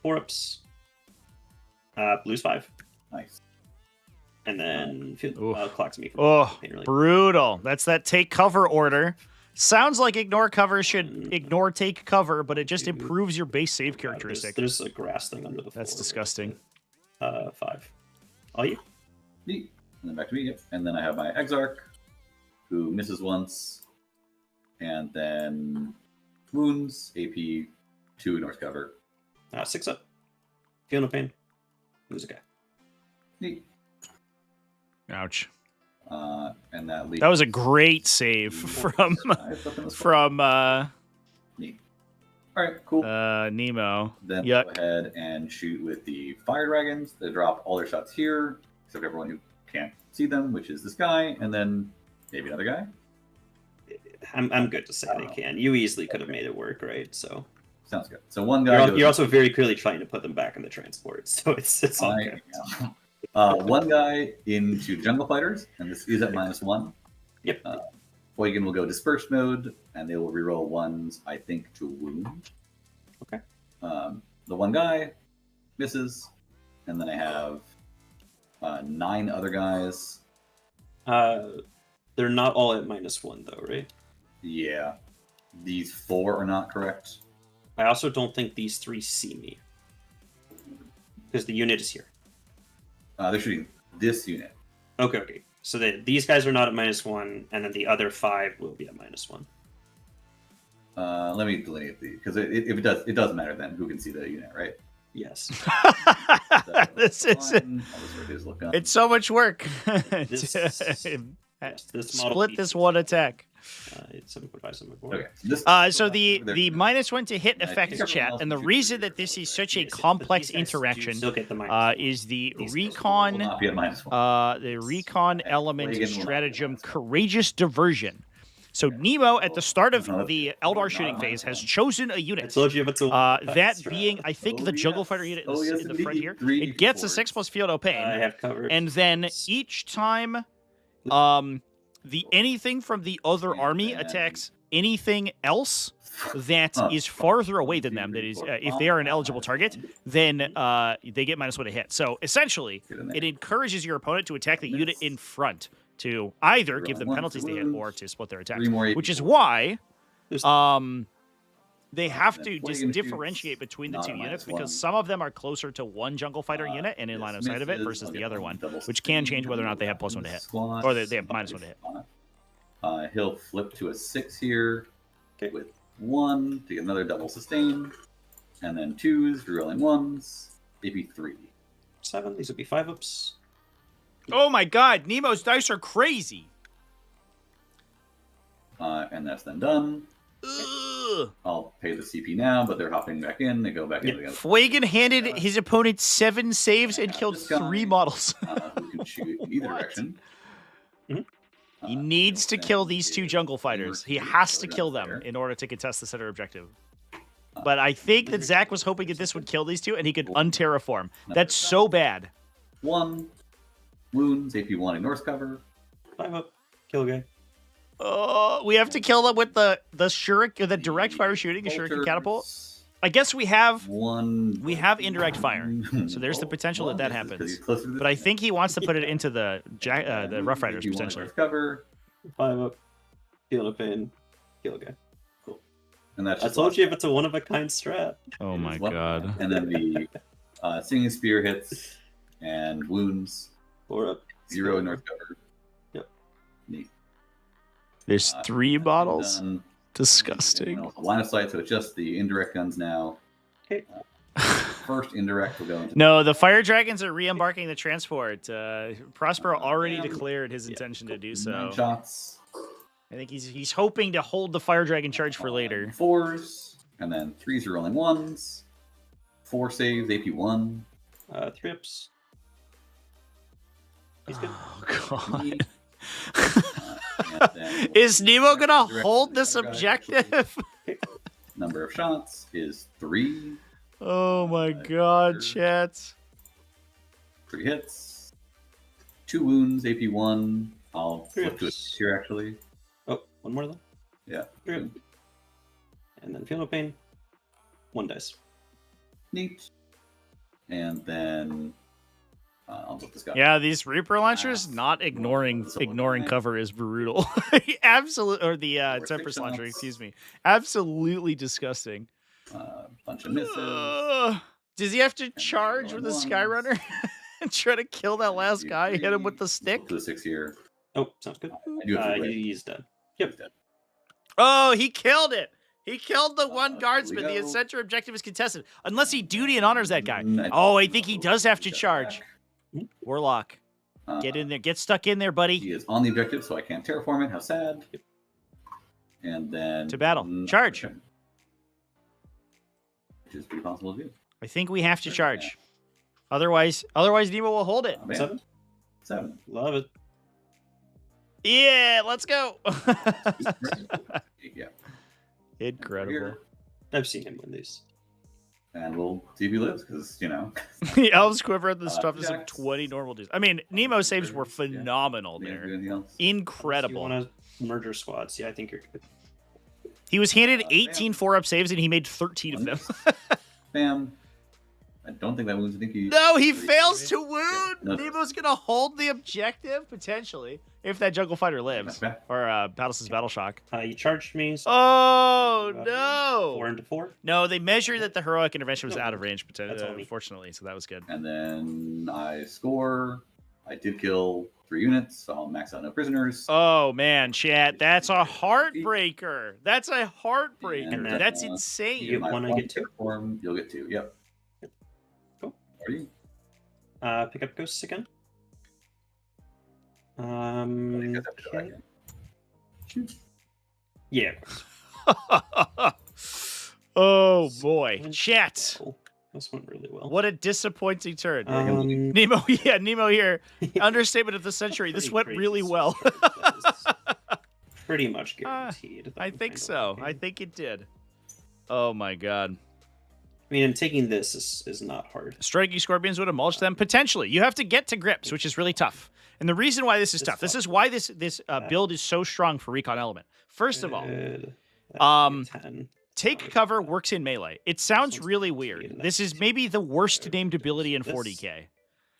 4 ups. Blues 5. Nice. And then clocks me. Brutal. That's that take cover order. Sounds like ignore cover should ignore take cover, but it just improves your base save characteristic. There's a grass thing under the floor. That's disgusting. 5. All you? Neat. And then back to me, yep. And then I have my Exarch, who misses once. And then wounds, AP, 2 ignores cover. 6 up. Feel no pain. Lose a guy. Neat. Ouch. And that leaves. That was a great save from Neat. All right, cool. Nemo. Then go ahead and shoot with the fire dragons. They drop all their shots here, except everyone who can't see them, which is this guy, and then maybe another guy. I'm good to say they can. You easily could have made it work, right? So sounds good. So one guy. You're also very clearly trying to put them back in the transport, so it's all good. One guy into jungle fighters, and this is at -1. Yep. Fuegan will go disperse mode, and they will reroll 1s, I think, to wound. Okay. The one guy misses, and then I have 9 other guys. They're not all at -1 though, right? Yeah. These 4 are not correct. I also don't think these 3 see me. Because the unit is here. They're shooting this unit. Okay. So these guys are not at -1, and then the other 5 will be at -1. Let me delineate these, because it does matter then who can see the unit, right? Yes. It's so much work. Split this one attack. It's 7.5, 7.4. Okay. So the -1 to hit affects chat, and the reason that this is such a complex interaction is the recon, the recon element stratagem, courageous diversion. So Nemo, at the start of the Eldar shooting phase, has chosen a unit. That being, I think, the jungle fighter unit in the front here. It gets a 6+ field of pain, I have covered. and then each time, the anything from the other army attacks anything else that is farther away than them. That is, if they are an eligible target, then they get -1 to hit. So essentially, it encourages your opponent to attack the unit in front to either give them penalties to hit or to split their attacks. Which is why they have to just differentiate between the 2 units, because some of them are closer to one jungle fighter unit and in line of sight of it versus the other one, which can change whether or not they have +1 to hit, or they have -1 to hit. He'll flip to a 6 here with 1 to get another double sustain, and then 2s, rerolling 1s, maybe 3. 7, these would be 5 ups. Oh my god, Nemo's dice are crazy! And that's then done. Ugh. I'll pay the CP now, but they're hopping back in. They go back in together. Fuegan handed his opponent 7 saves and killed 3 models. Who can shoot in either direction. He needs to kill these 2 jungle fighters. He has to kill them in order to contest the center objective. But I think that Zach was hoping that this would kill these 2 and he could unterraform. That's so bad. 1 wounds, AP1 ignores cover. 5 up, kill a guy. We have to kill them with the shuriken, the direct fire shooting, a shuriken catapult. I guess we have indirect fire, so there's the potential that happens. But I think he wants to put it into the Rough Riders potentially. Cover. 5 up, feel no pain. Feel good. Cool. And that's I just told you if it's a one-of-a-kind strat. Oh It my is one- god. And then the Singing Spear hits and wounds. 4 up. 0 north cover. Yep. Neat. There's 3 bottles. Done. Disgusting. Line of sight, so it's just the indirect guns now. Okay. First indirect will go into. No, the fire dragons are re-embarking the transport. Prospero already declared his intention to do 9 so. shots. I think he's hoping to hold the fire dragon charge for later. 4s, and then 3s are rolling 1s. 4 saves, AP1. 3 ups. He's good. Oh god. And then Is Nemo gonna direct hold to the this other guy, objective? Number of shots is 3. Oh my god, chat. 3 hits. 2 wounds, AP1. I'll flip to it Yes. here actually. Oh, one more though. Yeah. True. And then feel no pain. 1 dice. Neat. And then I'll put this guy. Yeah, these Reaper launchers not ignoring cover is brutal. Absolutely, or the Tempest launcher, excuse me. Absolutely disgusting. Bunch of misses. Does he have to charge with a Skyrunner and try to kill that last guy? Hit him with the stick? To the 6 here. Oh, sounds good. I do have to wait. He's dead. Yep. Oh, he killed it. He killed the one Here guardsman. we The go. center objective is contested. Unless he duty and honors that guy. Mm, Oh, I think he does have to charge. back. Warlock, get in there. Get stuck in there, He buddy. is on the objective, so I can't terraform it. How sad. And then To battle. Charge. okay. Which is pretty possible to do. I think we have to charge. Otherwise Nemo will hold it. Oh, man. 7. 7. Love it. Yeah, let's go. Yeah. Incredible. Here. I've seen him win these. And we'll see if he lives, because, you know. The elves quiver at the toughest of Jax. 20 normal dudes. I mean, Nemo's saves were phenomenal Do you there. do anything else? You Incredible. want to merger squads? Yeah, I think you're good. He was handed 18 4-up saves and he made 13 of them. Bam. I don't think that wounds. I think he. No, he fails to wound. No. Nemo's gonna hold the objective potentially if that jungle fighter lives Back. or Battles's battle shock. You charged me. So Oh 4 no! into 4. No, they measured that the heroic intervention was No, out of range, that's on me. unfortunately, so that was good. And then I score. I did kill 3 units, so I'll max out no prisoners. Oh man, chat, that's a heartbreaker. That's a heartbreaker. And then, That's you insane. get My 1, I one get 2. terraform, you'll get 2. Yep. Cool. Are you? Pick up ghosts again. I think I have to go back Okay. in. Yeah. Of course. Oh boy, chat. Well, this went really well. What a disappointing turn. Nemo Nemo here. Understatement of the century. This went really well. Pretty much guaranteed. that I we think find a so. way. I think it did. Oh my god. I mean, and taking this is not hard. Striking scorpions would have mulched them potentially. You have to get to grips, which is really tough. And the reason why this is It's tough. This tough. is why this build is so strong for recon element. First of all, Good. um, 10. take cover works in melee. It sounds really weird. and This is that's- maybe the worst named ability in This- 40k.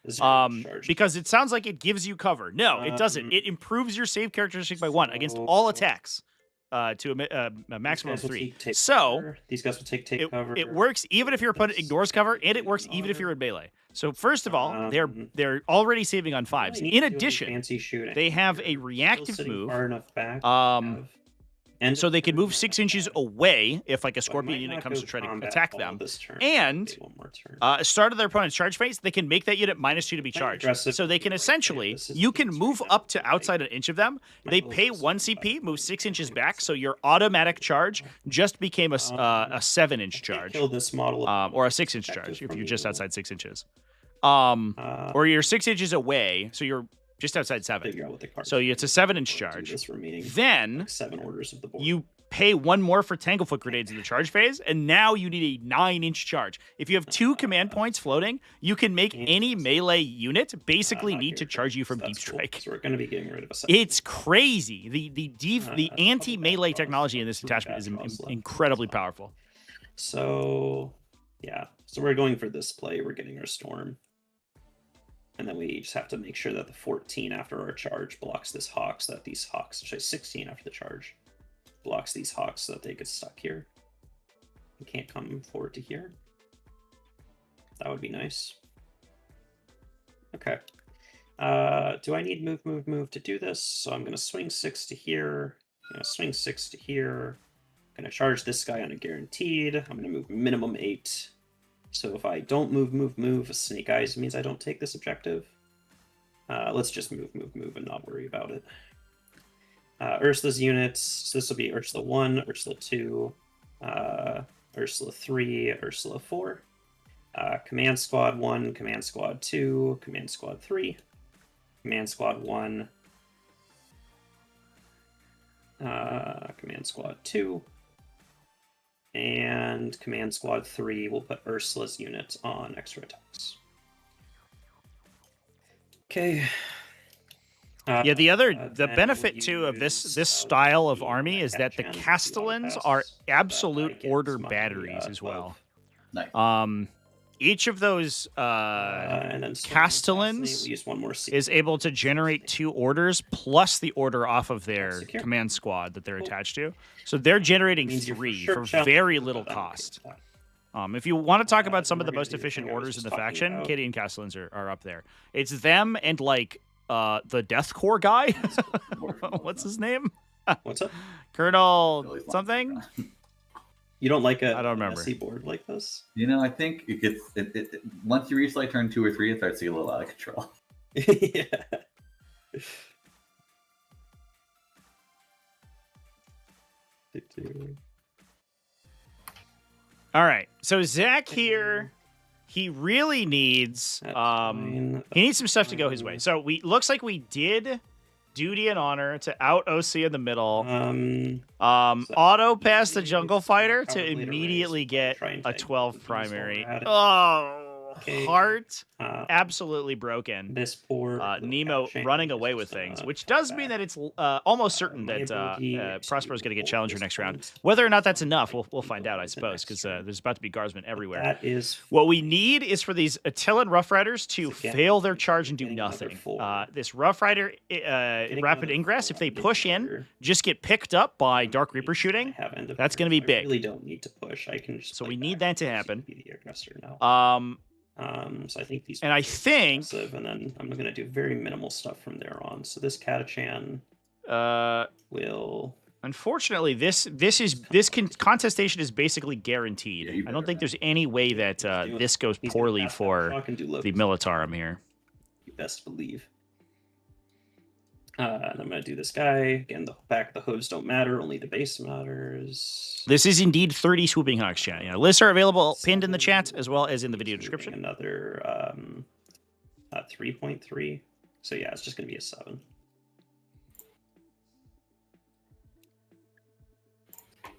This is very charged. Because it sounds like it gives you cover. No, it doesn't. Um, It improves your save characteristic by 1 against so- all attacks to a maximum of These guys will 3. take So cover. These guys will take cover. it works even if your opponent ignores cover, and it works even if you're in melee. So first of all, they're already saving on 5s. Really need In to do any addition, fancy shooting. they have a Still reactive sitting move. far enough back. And so they can move 6 inches away if like a But scorpion might unit not comes go to try to combat attack all them. this turn. And Maybe one more turn. Start of their opponent's charge phase, they can make that unit -2 to be charged. aggressive. So they can Okay, essentially, this is- you can this is move very up to difficult. outside an inch of them. They Michael's pay is 1 CP, move 6 inches back, so your automatic charge just became a 7-inch charge, Kill this model. or a 6-inch charge if you're just outside 6 inches, or you're 6 inches away, so you're just outside 7. Figure out what the card. So it's a 7-inch Do charge. this remaining Then 7 orders of the board. you pay 1 more for Tanglefoot grenades in the charge phase, and now you need a 9-inch charge. If you have 2 command points floating, you can make any melee unit basically need to charge you from deep strike. So we're going to be getting rid of a second. It's crazy. The anti-melee technology in this attachment is incredibly powerful. So yeah, so we're going for this play. We're getting our storm, and then we just have to make sure that the 14 after our charge blocks this hawk, so that these hawks, actually 16 after the charge, blocks these hawks so that they get stuck here. They can't come forward to here. That would be nice. Okay. Do I need move to do this? So I'm going to swing 6 to here. I'm going to swing 6 to here. I'm going to charge this guy on a guaranteed. I'm going to move minimum 8. So if I don't move, Snake Eyes means I don't take this objective. Let's just move, and not worry about it. Ursula's units. So this will be Ursula 1, Ursula 2, Ursula 3, Ursula 4. Command Squad 1, Command Squad 2, Command Squad 3, Command Squad 1, Command Squad 2, and Command Squad 3 will put Ursula's unit on extra attacks. Okay. Yeah, the Then benefit we'll too of this use, style of the army is that the Catchan, Castellans the are Pass, absolute get order my, batteries as well. 12. Um, each of those and then Castellans we use one more is able to generate 2 orders plus the order off of their Secure. command squad that they're attached to. So they're generating Means you're 3 sure for very challenged, little but I'm okay cost. with that. If you want to talk about some then of the we're gonna most do the efficient thing I was orders in just the talking faction, about. Katie and Castellans are up there. It's them and like the Death Corps guy. What's his name? What's up? Colonel something? You don't like I don't remember. messy board like this? You know, I think it gets once you reach like turn 2 or 3, it starts to get a little out of control. Yeah. All right. So Zach here, he really needs he needs some stuff to go his way. So looks like we did duty and honor to out OC in the middle. Auto pass the jungle fighter to immediately get a 12 primary. Oh, heart absolutely broken. This poor Nemo running away with things, which does mean that it's almost certain that Prospero is going to get Challenger next round. Whether or not that's enough, we'll find out, I suppose, because there's about to be guardsmen everywhere. That is What we need is for these Attilan Rough Riders to fail their charge and do nothing. This Rough Rider rapid ingress, if they push in, just get picked up by Dark Reaper shooting. That's going to be big. I really don't need to push. I can just so we need that to happen. Be the aggressor now. So I think these. And I think. And then I'm going to do very minimal stuff from there on. So this Catachan will. Unfortunately, this contestation is basically guaranteed. Yeah, I don't think there's any way that this goes poorly for the Militarum here. You best believe. And I'm going to do this guy. Again, the back, the hooves don't matter. Only the base matters. This is indeed 30 Swooping Hawks, chat. Lists are available pinned in the chat as well as in the video description. Another 3.3. So yeah, it's just going to be a 7.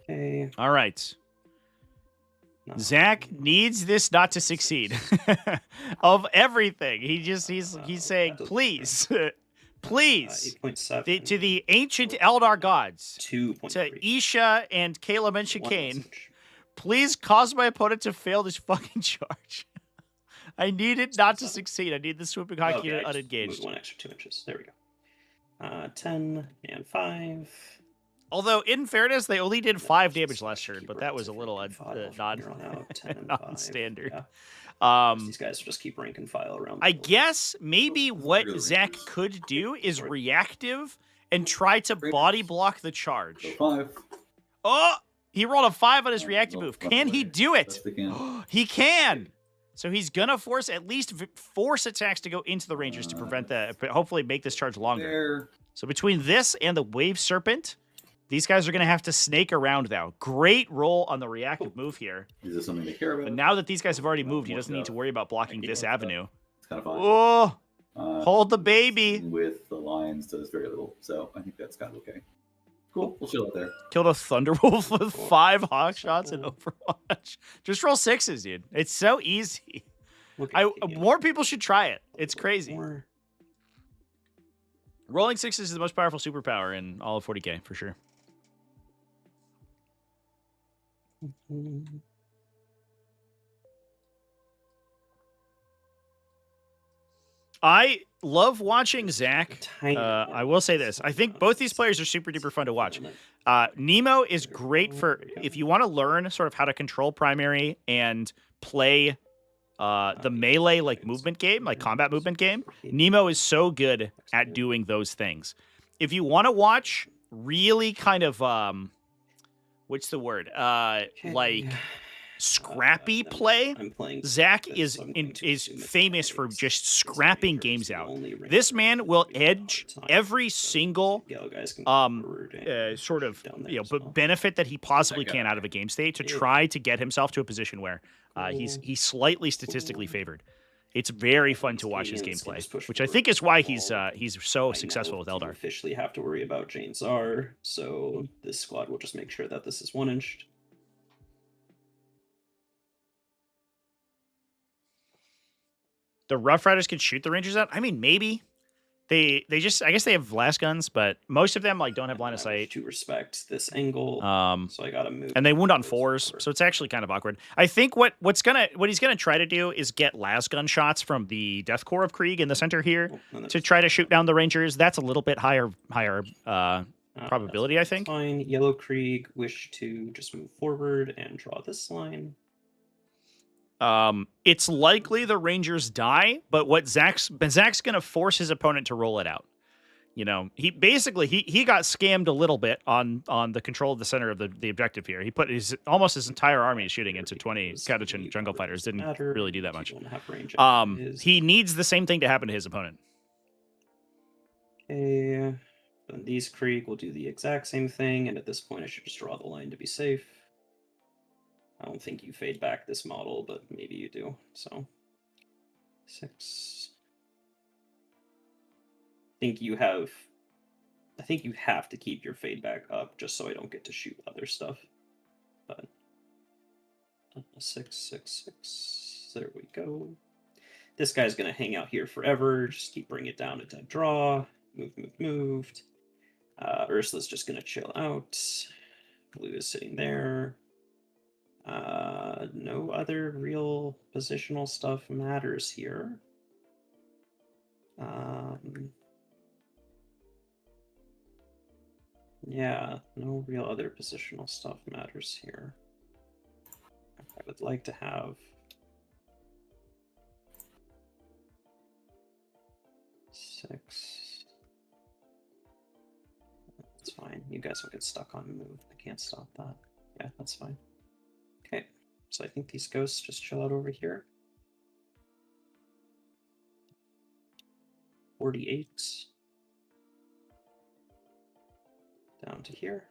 Okay. All right. No. Zach needs this not to succeed. Of everything. He's saying, please. Please, 8.7. to the ancient Eldar gods, 2.3. to Isha and Caleb and Chicane, please cause my opponent to fail this fucking charge. I need it not to succeed. I need the Swooping Hawk unit unengaged. One extra 2 inches. There we go. 10 and 5. Although, in fairness, they only did 5 damage last turn, but that was a little non-standard. These guys just keep rank and file around. I guess maybe what Zach could do is reactive and try to body block the charge. 5. Oh, he rolled a 5 on his reactive move. Can he do it? He can. So he's gonna force at least force attacks to go into the Rangers to prevent that. Hopefully, make this charge longer. So between this and the Wave Serpent, these guys are going to have to snake around now. Great roll on the reactive move here. Is this something they care about? But now that these guys have already moved, he doesn't need to worry about blocking this avenue. It's kind of fine. Oh, hold the baby. With the lines does very little, so I think that's kind of okay. Cool, we'll chill it there. Killed a Thunderwolf with 5 hawk shots in Overwatch. Just roll 6s, dude. It's so easy. More people should try it. It's crazy. Rolling 6s is the most powerful superpower in all of 40k, for sure. love watching Zach. I will say this. I think both these players are super duper fun to watch. Nemo is great for if you want to learn sort of how to control primary and play the melee like movement game, like combat movement game. Nemo is so good at doing those things. If you want to watch really kind of what's the word? Like scrappy play. Zach is famous for just scrapping games out. This man will edge every single sort of benefit that he possibly can out of a game state to try to get himself to a position where he's slightly statistically favored. It's very fun to watch his gameplay, which I think is why he's so successful with Aeldari. Officially have to worry about Jane Czar, so this squad will just make sure that this is 1-inched. The Rough Riders can shoot the Rangers out. I mean, maybe they just I guess they have blast guns, but most of them like don't have line of sight. To respect this angle, so I gotta move. And they wound on 4s, so it's actually kind of awkward. I think what he's gonna try to do is get las gun shots from the Death Core of Krieg in the center here to try to shoot down the Rangers. That's a little bit higher probability, I think. Fine. Yellow Krieg wish to just move forward and draw this line. It's likely the Rangers die, but what Zach's gonna force his opponent to roll it out. You know, he got scammed a little bit on the control of the center of the objective here. He put almost his entire army shooting into 20 Catachan jungle fighters. Didn't really do that much. He needs the same thing to happen to his opponent. Okay, then these Krieg will do the exact same thing, and at this point I should just draw the line to be safe. I don't think you fade back this model, but maybe you do. So 6. I think you have to keep your fade back up just so I don't get to shoot other stuff. But 6, 6, 6. There we go. This guy's gonna hang out here forever. Just keep bringing it down to dead draw. Moved. Ursula's just gonna chill out. Blue is sitting there. No other real positional stuff matters here. Yeah, no real other positional stuff matters here. I would like to have 6. That's fine. You guys will get stuck on move. I can't stop that. Yeah, that's fine. Okay, so I think these ghosts just chill out over here. 48. Down to here.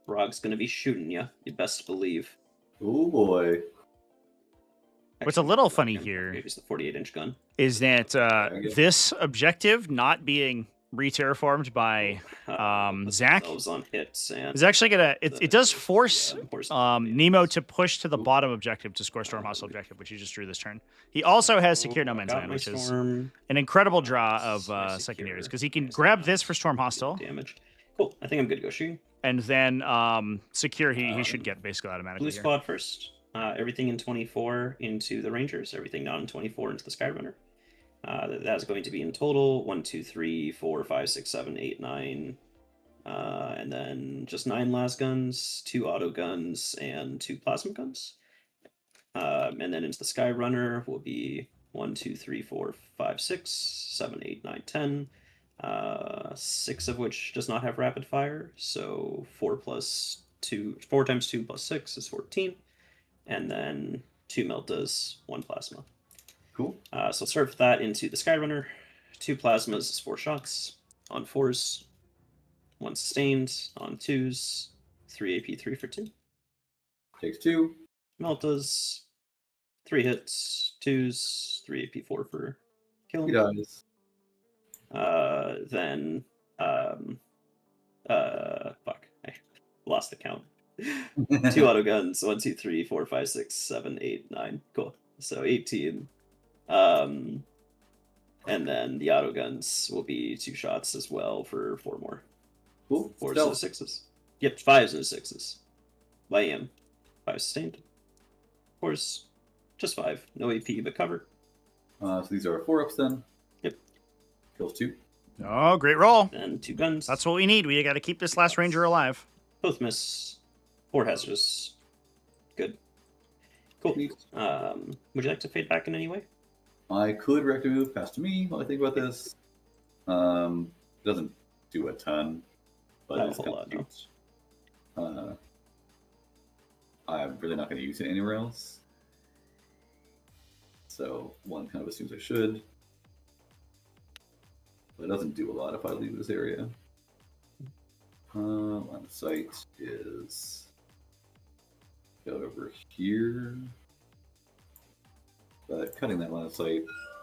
Rog's gonna be shooting you best believe. Oh boy. What's a little funny here maybe it's the 48-inch gun. Is that this objective not being re-terraformed by Zach on hits and is actually gonna it does force Nemo to push to the bottom objective to score Storm Hostile objective, which he just drew this turn. He also has Secure No Man's Land, which is an incredible draw of secondaries because he can grab this for Storm Hostile. Damage. Cool. I think I'm good to go shooting. And then Secure he should get basically automatically. Blue squad first. Everything in 24 into the Rangers. Everything not in 24 into the Skyrunner. That's going to be in total 1, 2, 3, 4, 5, 6, 7, 8, 9, and then just 9 las guns, 2 auto guns, and 2 plasma guns. And then into the Skyrunner will be 1, 2, 3, 4, 5, 6, 7, 8, 9, 10. 6 of which does not have rapid fire, so 4 times 2 plus 6 is 14, and then 2 meltas, 1 plasma. Cool. So start with that into the Skyrunner. 2 plasmas is 4 shots on 4s, 1 sustained on 2s, 3 AP, 3 for 2. Takes 2. Meltas, 3 hits, 2s, 3 AP, 4 for killing. He dies. Then fuck, I lost the count. 2 auto guns, 1, 2, 3, 4, 5, 6, 7, 8, 9. Cool. So 18. And then the auto guns will be 2 shots as well for 4 more. Cool. 4s and 6s. Yep, 5s and 6s. YM. 5 sustained. 4s, just 5. No AP, but cover. So these are 4-ups then. Yep. Kills 2. Oh, great roll. And 2 guns. That's what we need. We got to keep this last ranger alive. Both miss. 4 hazardous. Good. Cool. Neat. Would you like to fade back in any way? I could react a move past to me while I think about this. Doesn't do a ton, but Not a it's whole kind lot, of cute. I'm really not going to use it anywhere else. So one kind of assumes I should. But it doesn't do a lot if I leave this area. Line of sight is over here. But cutting that line of sight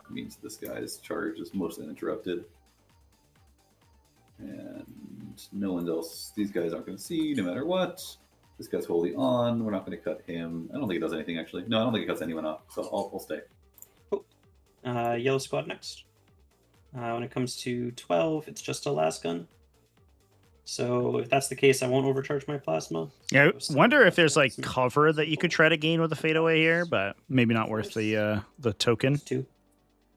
means this guy's charge is mostly uninterrupted. And no one else, these guys aren't going to see no matter what. This guy's wholly on. We're not going to cut him. I don't think it does anything, actually. No, I don't think it cuts anyone off, so I'll stay. Cool. Yellow squad next. When it comes to 12, it's just a last gun. So if that's the case, I won't overcharge my plasma. Yeah, I wonder if there's like cover that you could try to gain with a fadeaway here, but maybe not worth the token. 2.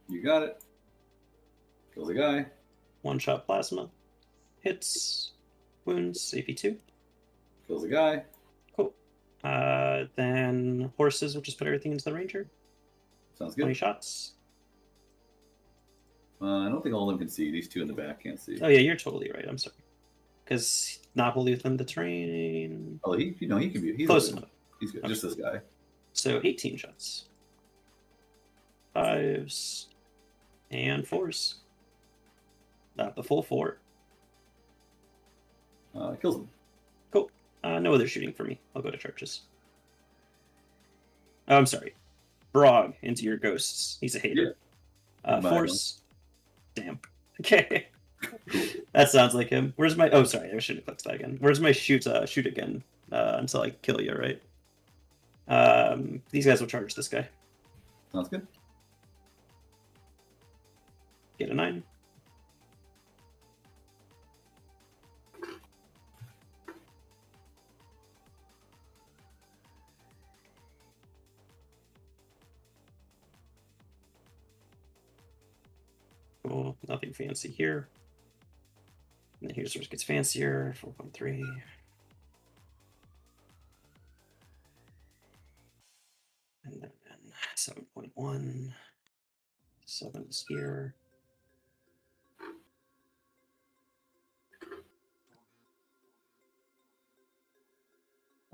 You got it. Kills a guy. 1-shot plasma. Hits. Wounds. AP2. Kills a guy. Cool. Then horses, we'll just put everything into the ranger. Sounds 20 good. shots. I don't think all of them can see. These 2 in the back can't see. Oh yeah, you're totally right. I'm sorry. Because not wholly within the terrain. Oh, he can be. He's Close good. enough. He's good. Okay. Just this guy. So 18 shots. 5s. And 4s. Not the full 4. Kills him. Cool. No other shooting for me. I'll go to charges. Oh, I'm sorry. Brog into your ghosts. He's a hater. Yeah. Force. Damn. Okay. That sounds like him. Where's my... Oh, sorry. I should have clicked that again. Where's my shoot again? Until I kill you, right? These guys will charge this guy. Sounds good. Get a 9. Cool. Nothing fancy here. And then here's where it gets fancier. 4.3. And then 7.1. 7 is here.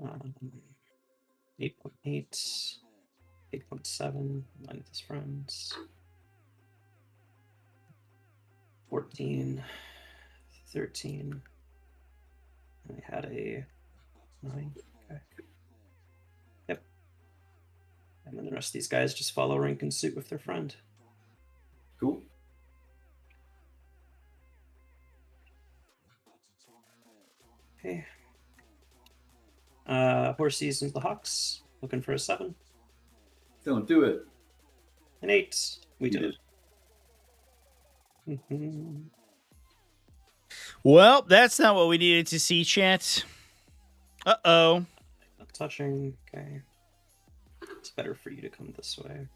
Um, 8.8. 8.7. 9 with his friends. 14. 13. And I had a 9. Okay. Yep. And then the rest of these guys just follow rank and suit with their friend. Cool. Okay. Horses into the Hawks. Looking for a 7. Don't do it. An 8. We You did it. Well, that's not what we needed to see, chat. Uh-oh. Not touching. Okay. It's better for you to come this way.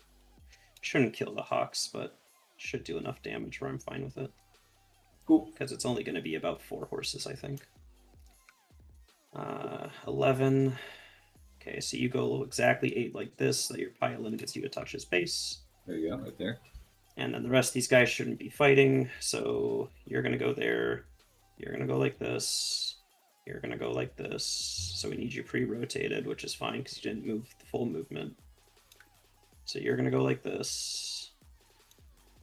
Shouldn't kill the Hawks, but should do enough damage where I'm fine with it. Cool. Because it's only going to be about 4 horses, I think. 11. Okay, so you go exactly 8 like this, so that your pylon gets you to touch his base. There you go, right there. And then the rest of these guys shouldn't be fighting, so you're going to go there. You're going to go like this. You're going to go like this. So we need you pre-rotated, which is fine because you didn't move the full movement. So you're going to go like this.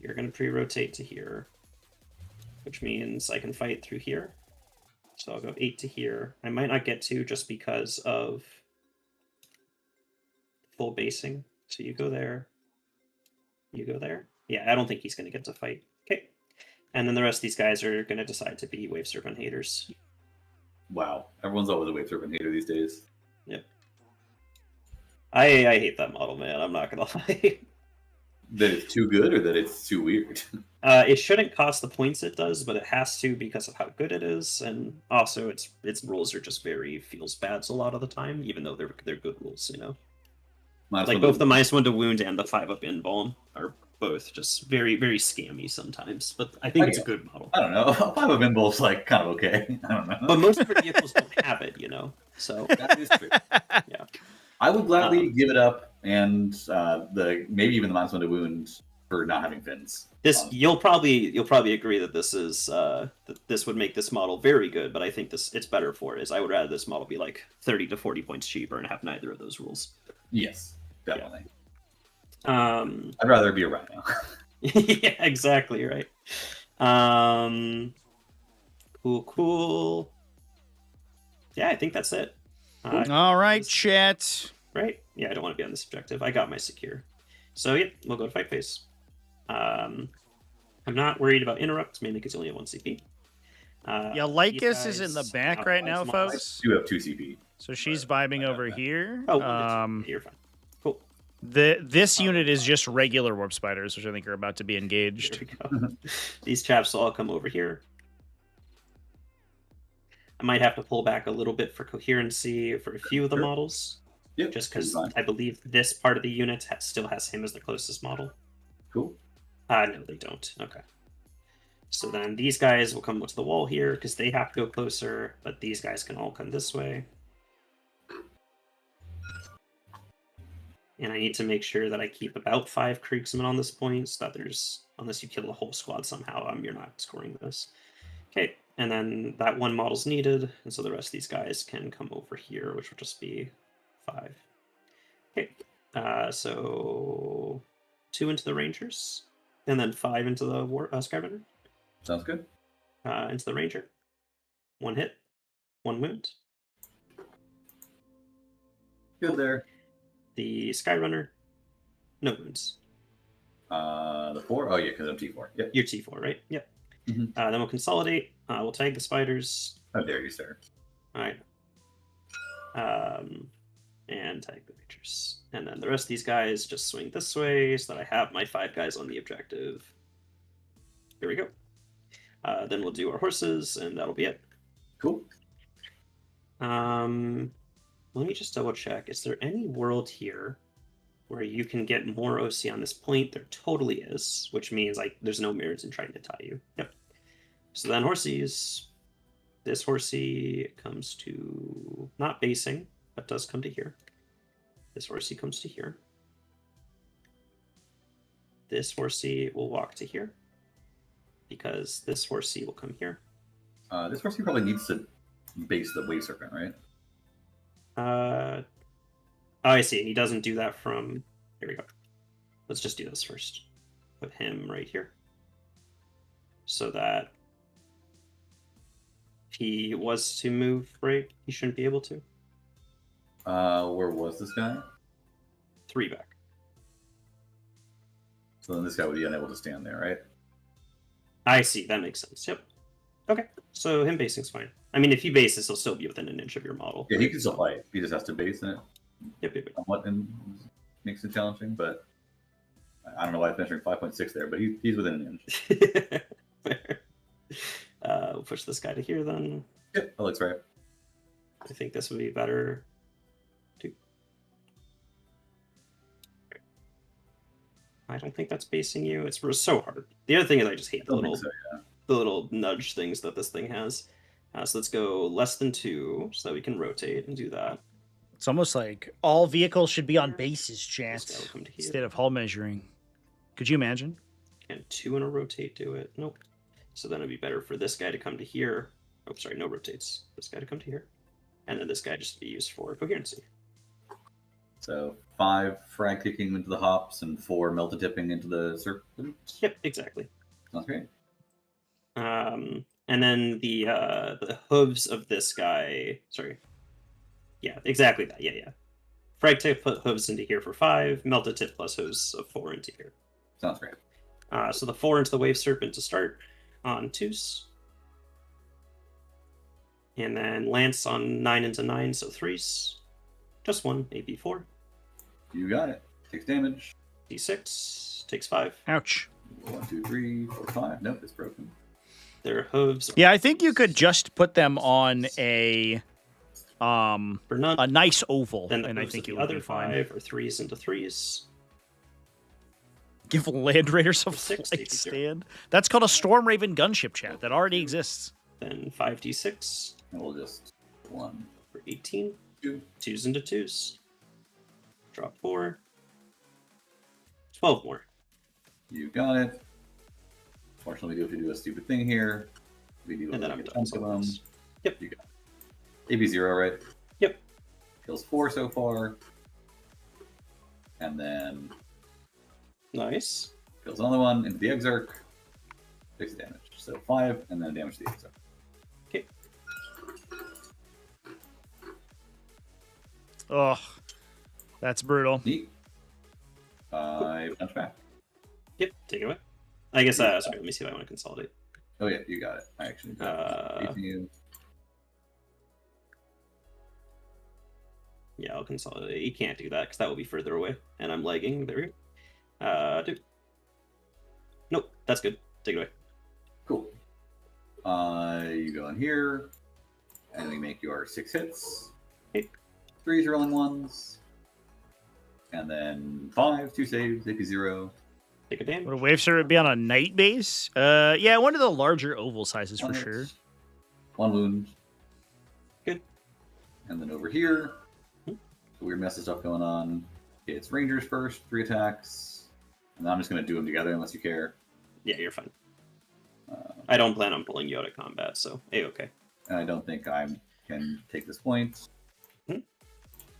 You're going to pre-rotate to here, which means I can fight through here. So I'll go 8 to here. I might not get to just because of full basing. So you go there. You go there. Yeah, I don't think he's going to get to fight. Okay. And then the rest of these guys are going to decide to be Wave Serpent haters. Wow. Everyone's always a Wave Serpent hater these days. Yep. I hate that model, man. I'm not going to lie. That it's too good or that it's too weird? It shouldn't cost the points it does, but it has to because of how good it is. And also its rules are just very feels bads a lot of the time, even though they're good rules, you know? Minus Like one both to- the -1 to wound and the 5-up invuln are both just very, very scammy sometimes. But I think it's a good model. I don't know. 5 of Imble's like kind of okay. I don't know. But most of our vehicles don't have it, So that is true. Yeah. I would gladly give it up, and maybe even the -1 to wound for not having fins. You'll probably agree that this is that this would make this model very good, but I think it's better for it. Is I would rather this model be like 30 to 40 points cheaper and have neither of those rules. Yes, definitely. Yeah. I'd rather be a rhino. Yeah, exactly right. Cool. Yeah, I think that's it. All right, chat. Right? Yeah, I don't want to be on this objective. I got my secure. So yeah, we'll go to fight phase. I'm not worried about interrupts, mainly because you only have 1 CP. Yeah, Lycus is in the back right now, folks. You have 2 CP. So she's vibing over here. Oh, you're fine. Cool. This unit is just regular warp spiders, which I think are about to be engaged. Here we go. These chaps will all come over here. I might have to pull back a little bit for coherency for a few of the models. Yep, just because I believe this part of the unit still has him as the closest model. Cool. No, they don't. Okay. So then these guys will come to the wall here because they have to go closer, but these guys can all come this way. And I need to make sure that I keep about 5 Kriegsmen on this point so that there's, unless you kill the whole squad somehow, you're not scoring this. Okay, and then that 1 model's needed, and so the rest of these guys can come over here, which will just be 5. Okay, so 2 into the Rangers, and then 5 into the Skybender. Sounds good. Into the Ranger. 1 hit, 1 wound. Good there. The Skyrunner, no wounds. The 4? Oh, yeah, because I'm T4. Yep. You're T4, right? Yep. Mm-hmm. Then we'll consolidate. We'll tag the spiders. How dare you, sir? All right. And tag the Rangers. And then the rest of these guys just swing this way so that I have my 5 guys on the objective. Here we go. Then we'll do our horses, and that'll be it. Cool. Let me just double check. Is there any world here where you can get more OC on this point? There totally is, which means like there's no merits in trying to tie you. Yep. So then horsies. This horsey comes to not basing, but does come to here. This horsey comes to here. This horsey will walk to here because this horsey will come here. This horsey probably needs to base the wave serpent, right? Oh, I see. And he doesn't do that from... Here we go. Let's just do this first. Put him right here. So that if he was to move right, he shouldn't be able to. Where was this guy? 3 back. So then this guy would be unable to stand there, right? I see. That makes sense. Yep. Okay. So him basing's fine. I mean, if he bases, he'll still be within an inch of your model. Yeah, he can still fight. He just has to base in it. Yep. Somewhat makes it challenging, but I don't know why I'm measuring 5.6 there, but he's within an inch. We'll push this guy to here then. Yep, that looks right. I think this would be better. I don't think that's basing you. It's so hard. The other thing is I just hate the little nudge things that this thing has. So let's go less than 2 so that we can rotate and do that. It's almost like all vehicles should be on bases, chance, instead of hull measuring. Could you imagine? And 2 in a rotate do it. Nope. So then it'd be better for this guy to come to here. Oh, sorry, no rotates. This guy to come to here. And then this guy just to be used for coherency. So 5 frag kicking into the hops and 4 melted tipping into the serpent? Yep, exactly. Sounds great. And then the hooves of this guy. Sorry. Yeah, exactly that. Yeah. Frag tip put hooves into here for 5. Melted tip plus hooves of 4 into here. Sounds great. So the 4 into the wave serpent to start on 2s. And then lance on 9 into 9, so 3s. Just 1, AP4. You got it. Takes damage. D6 takes 5. Ouch. 1, 2, 3, 4, 5. Nope, it's broken. Their hooves. Yeah, I think you could just put them on a nice oval, then and I think it would other be fine. 5 or 3s into 3s. Give Land Raiders a 6, flight 8-0. stand. That's called a Storm Raven gunship, chat. That already exists. Then 5d6 And we'll just 1, for 18. 2. 2s into 2s. Drop 4. 12 more. You got it. Fortunately, we do have to do a stupid thing here. We do And then I'm a done. chunk of them. Yep. You got it. AB0, right? Yep. Kills 4 so far. And then Nice. kills another one into the Exarch. 6 damage. So 5, and then damage to the Exarch. Okay. Oh, that's brutal. Neat. I punch back. Yep, take it away. I guess, sorry, let me see if I want to consolidate. Oh yeah, you got it. I actually got you. Yeah, I'll consolidate. You can't do that because that will be further away. And I'm lagging. There we go. Dude. Nope, that's good. Take it away. Cool. You go in here, and we make your 6 hits. Okay. 3s rolling 1s. And then 5, 2 saves, AP0. Take a damage. Would a wave server be on a night base? Yeah, one of the larger oval sizes for 1 hit, sure. 1 wound. Good. And then over here, weird mess of stuff going on. Okay, it's Rangers first, 3 attacks. And then I'm just going to do them together unless you care. Yeah, you're fine. I don't plan on pulling you out of combat, so okay. And I don't think I can take this point. Hmm.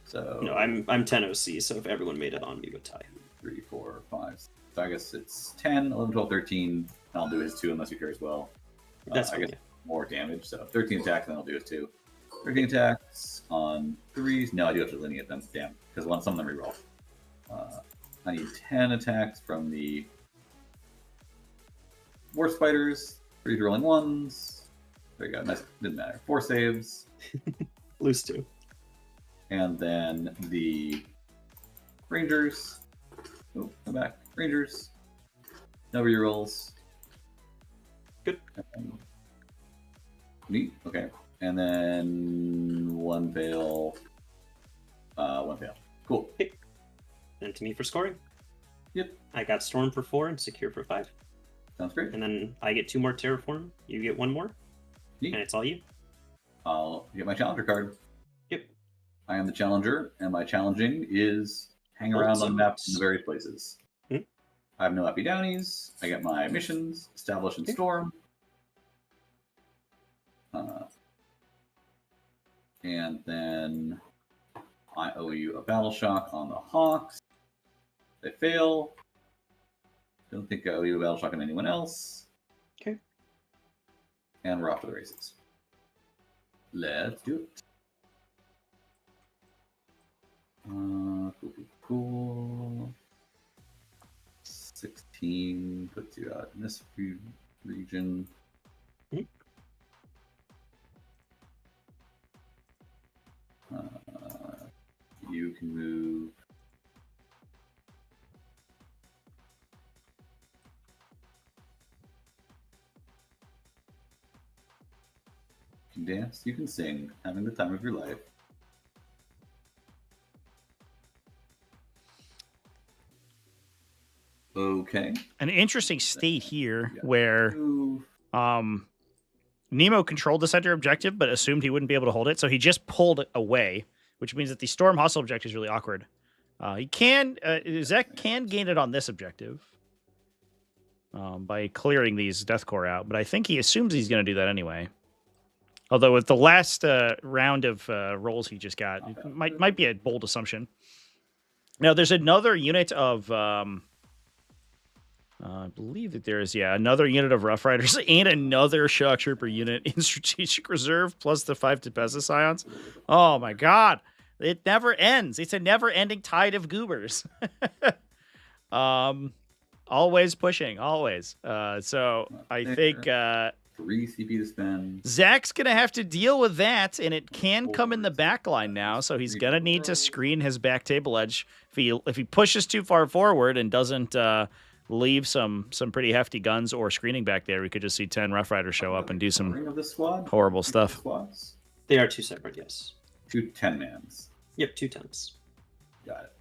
So No, I'm 10 OC, so if everyone made it on, we would tie. 3, 4, 5. So I guess it's 10, 11, 12, 13. And I'll do his 2 unless you care as well. That's I fine, guess more damage. So 13 attacks, then I'll do his 2. 13 attacks on 3s. No, I do have to lineate them. Damn. Because some of them reroll. I need 10 attacks from the War Spiders. 3 rolling 1s. There you go. Nice. Didn't matter. 4 saves. Lose 2. And then the Rangers. Oh, come back. Rangers. No rerolls. Good. Neat. Okay. And then 1 fail. 1 fail. Cool. And to me for scoring. Yep. I got Storm for 4 and Secure for 5. Sounds great. And then I get 2 more Terraform. You get 1 more. Neat. And it's all you. I'll get my challenger card. Yep. I am the challenger, and my challenging is hang Bolt around on the map in zones. the various places. Hmm. I have no happy downies. I get my missions, establish and storm. And then I owe you a battle shock on the Hawks. They fail. Don't think I owe you a battle shock on anyone else. Okay. And we're off to the races. Let's do it. Cool. 16 puts you out in this region. Mhm. You can move. You can dance, you can sing, having the time of your life. Okay. An interesting state here Yeah. where Move. Nemo controlled the center objective, but assumed he wouldn't be able to hold it, so he just pulled it away, which means that the Storm hustle objective is really awkward. Zek can gain it on this objective by clearing these Deathcore out, but I think he assumes he's going to do that anyway. Although with the last round of rolls he just got, it might be a bold assumption. Now, there's another unit of... I believe that there is, another unit of Rough Riders and another Shock Trooper unit in Strategic Reserve, plus the 5 T5S2 Scions. Oh my god. It never ends. It's a never-ending tide of goobers. Always pushing, always. So I think 3 CP to spend. Zach's going to have to deal with that, and it can come in the back line now, so he's going to need to screen his back table edge. If he pushes too far forward and doesn't... leave some pretty hefty guns or screening back there, we could just see 10 Rough Riders show up and do some horrible stuff. Squads? They are 2 separate, yes. 2 10-mans. Yep, 2 10s. Got it.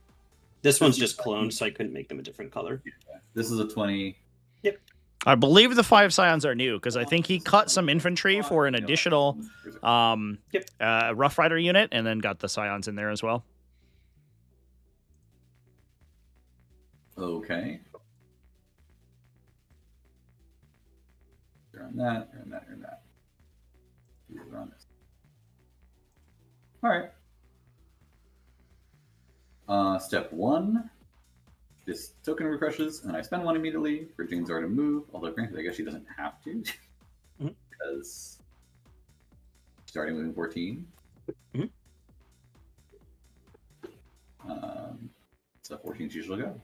This one's just cloned, so I couldn't make them a different color. Yeah. This is a 20. Yep. I believe the 5 Scions are new, because I think he cut some infantry for an additional Rough Rider unit, and then got the Scions in there as well. Okay. You're on that, you're on that, you're on that. You're on this. Alright. Step 1. This token refreshes, and I spend 1 immediately for Jane's Zara to move, although granted, I guess she doesn't have to. Because she's already moving 14. So 14 she usually go.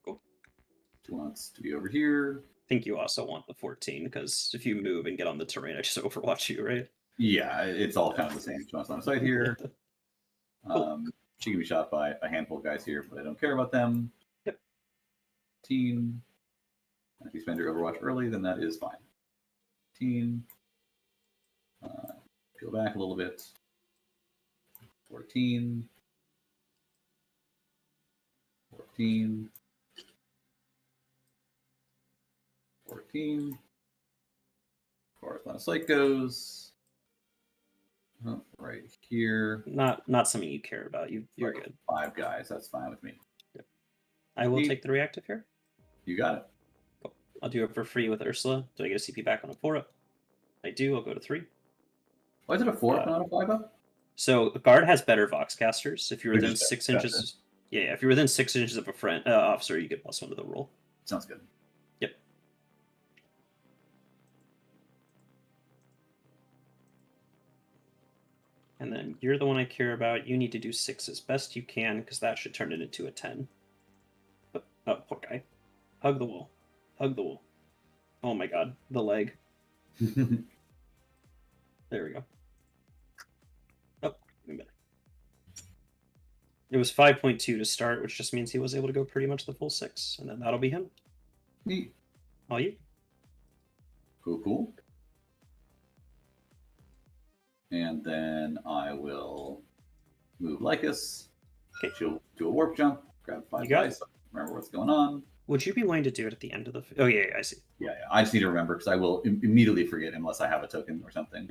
Cool. She wants to be over here. I think you also want the 14, because if you move and get on the terrain, I just overwatch you, right? Yeah, it's all kind of the same. She wants on site here. She can be shot by a handful of guys here, but I don't care about them. Yep. 14. If you spend your Overwatch early, then that is fine. 14. Peel back a little bit. 14. 14. 14. As far as line of sight goes. Oh, right here. Not something you care about. You're good. 5 guys. That's fine with me. Yep. I will take the reactive here. You got it. Cool. I'll do it for free with Ursula. Do I get a CP back on a 4-up? I do. I'll go to 3. Why is it a 4-up, not a 5-up? So guard has better Vox casters. If you're within Interesting. 6 inches, yeah, if you're within 6 inches of a friend officer, you get +1 to the roll. Sounds good. Yep. And then you're the one I care about. You need to do 6 as best you can, because that should turn it into a 10. Oh, poor guy. Hug the wall. Hug the wall. Oh my god, the leg. There we go. Oh, even better. It was 5.2 to start, which just means he was able to go pretty much the full 6, and then that'll be him. Neat. All you. Cool, cool. And then I will move Lycus. Okay. She'll do a warp jump, grab 5 You got guys, so remember what's going on. Would you be willing to do it at the end of the... Oh, yeah, I see. Yeah, I just need to remember, because I will immediately forget unless I have a token or something.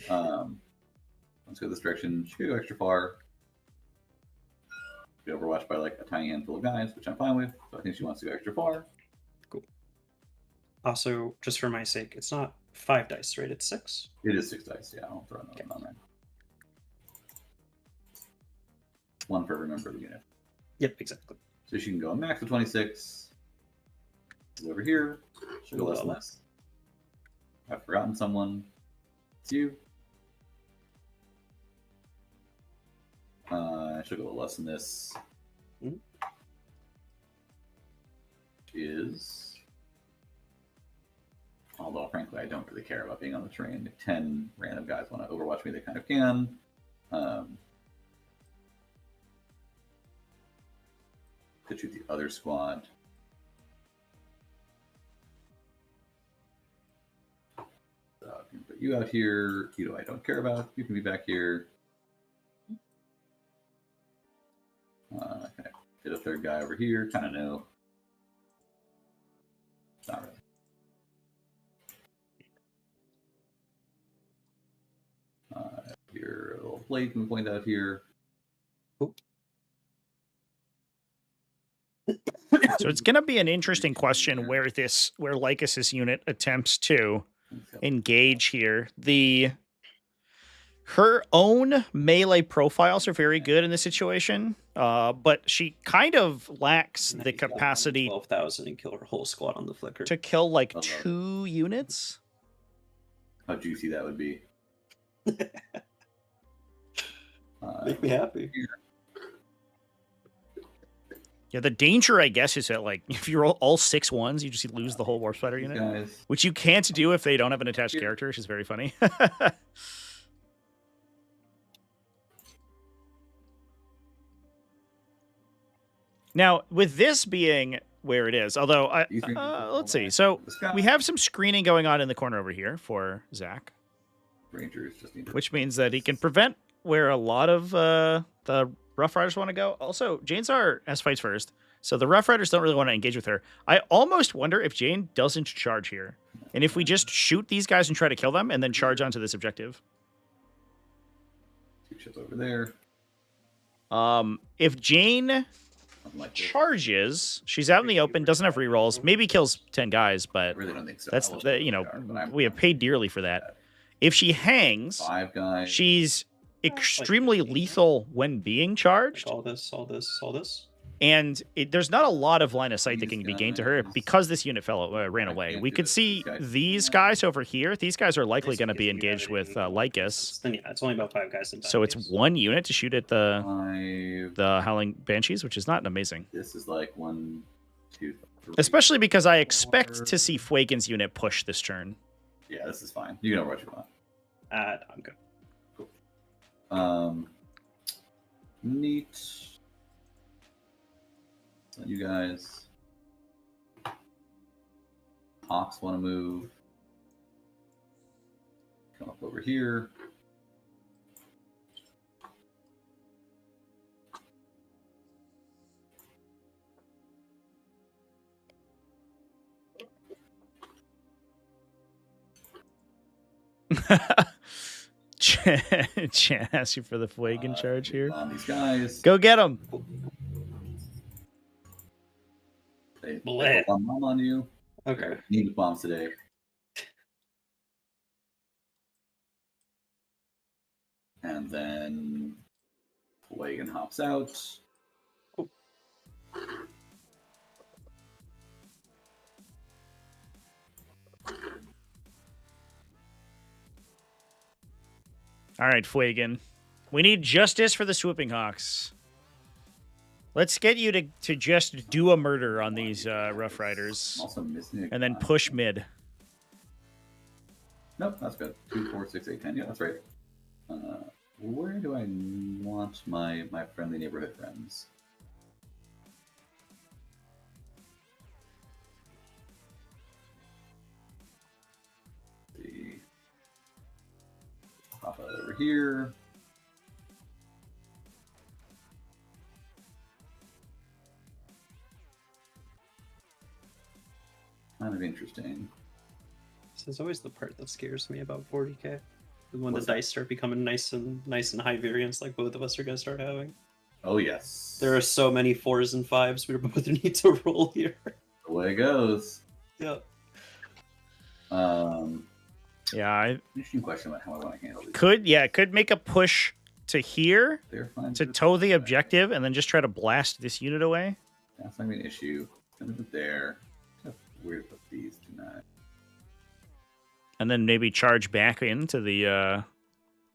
Let's go this direction. She could go extra far. Be overwatched by like a tiny handful of guys, which I'm fine with. So I think she wants to go extra far. Cool. Also, just for my sake, it's not 5 dice, right? It's 6? It is 6 dice, yeah. I'll throw another one on there. 1 for every member of the unit. Yep, exactly. So she can go a max of 26. This is over here. She'll go less than this. I've forgotten someone. It's you. She'll go less than this. Is... Although, frankly, I don't really care about being on the train. If 10 random guys want to overwatch me, they kind of can. Could shoot the other squad. So I can put you out here. Keto I don't care about. You can be back here. Kind of get a 3rd guy over here. Kind of know. Not really. Your little blade can point out here. So it's going to be an interesting question where Lycus's unit attempts to engage here. Her own melee profiles are very good in this situation, but she kind of lacks the capacity 12,000 and kill her whole squad on the flicker to kill like 2 units. How juicy that would be. Make me happy. Yeah, the danger, I guess, is that like if you roll all 6 ones, you just lose the whole Warp Spider unit, guys. Which you can't do if they don't have an attached character, which is very funny. Now, with this being where it is, although let's see, so we have some screening going on in the corner over here for Zach, Rangers just need to... which means that he can prevent where a lot of the Rough Riders want to go. Also, Jane's has fights first, so the Rough Riders don't really want to engage with her. I almost wonder if Jane doesn't charge here, and if we just shoot these guys and try to kill them, and then charge onto this objective. 2 ships over there. If Jane Something like this. charges, she's out in the open, doesn't have rerolls, maybe kills 10 guys, I but really don't think so. that's I will the, show you know, what they are, but I'm we have paid dearly for that. If she hangs, 5 guys. she's extremely lethal when being charged, Like all this. and there's not a lot of line of sight that can be gained to her because this unit ran away. We could see these guys over here. These guys are likely going to be engaged with Lycus. Then yeah, it's only about 5 guys in So it's 1 unit to shoot at the 5. Howling Banshees, which is not amazing. This is like 1, 2, 3. Especially because I expect to see Fuegan's unit push this turn. Yeah, this is fine. You know what you want. I'm good. Neat. So you guys. Hawks want to move. Come up over here. Chan asks you for the Fuegan charge here. On these guys. Go get them. They Bleh. put one bomb on you. Okay. Need the bombs today. And then Fuegan hops out. All right, Fuegan. We need justice for the Swooping Hawks. Let's get you to just do a murder on these Rough Riders. Also missing a And then guy. push mid. Nope, that's good. 2, 4, 6, 8, 10. Yeah, that's right. Where do I want my friendly neighborhood friends? Let's see. Pop out over here. Kind of interesting. This is always the part that scares me about 40k. When What's the that? dice start becoming nice and high variance, like both of us are gonna start having. Oh yes. There are so many 4s and 5s we both need to roll here. The way it goes. Yeah. Yeah, I Interesting question about how I want to handle these. could make a push to here They're fine. to tow the objective and then just try to blast this unit away. That's not gonna be an issue. It's gonna be there. Kind of weird with these tonight. And then maybe charge back into the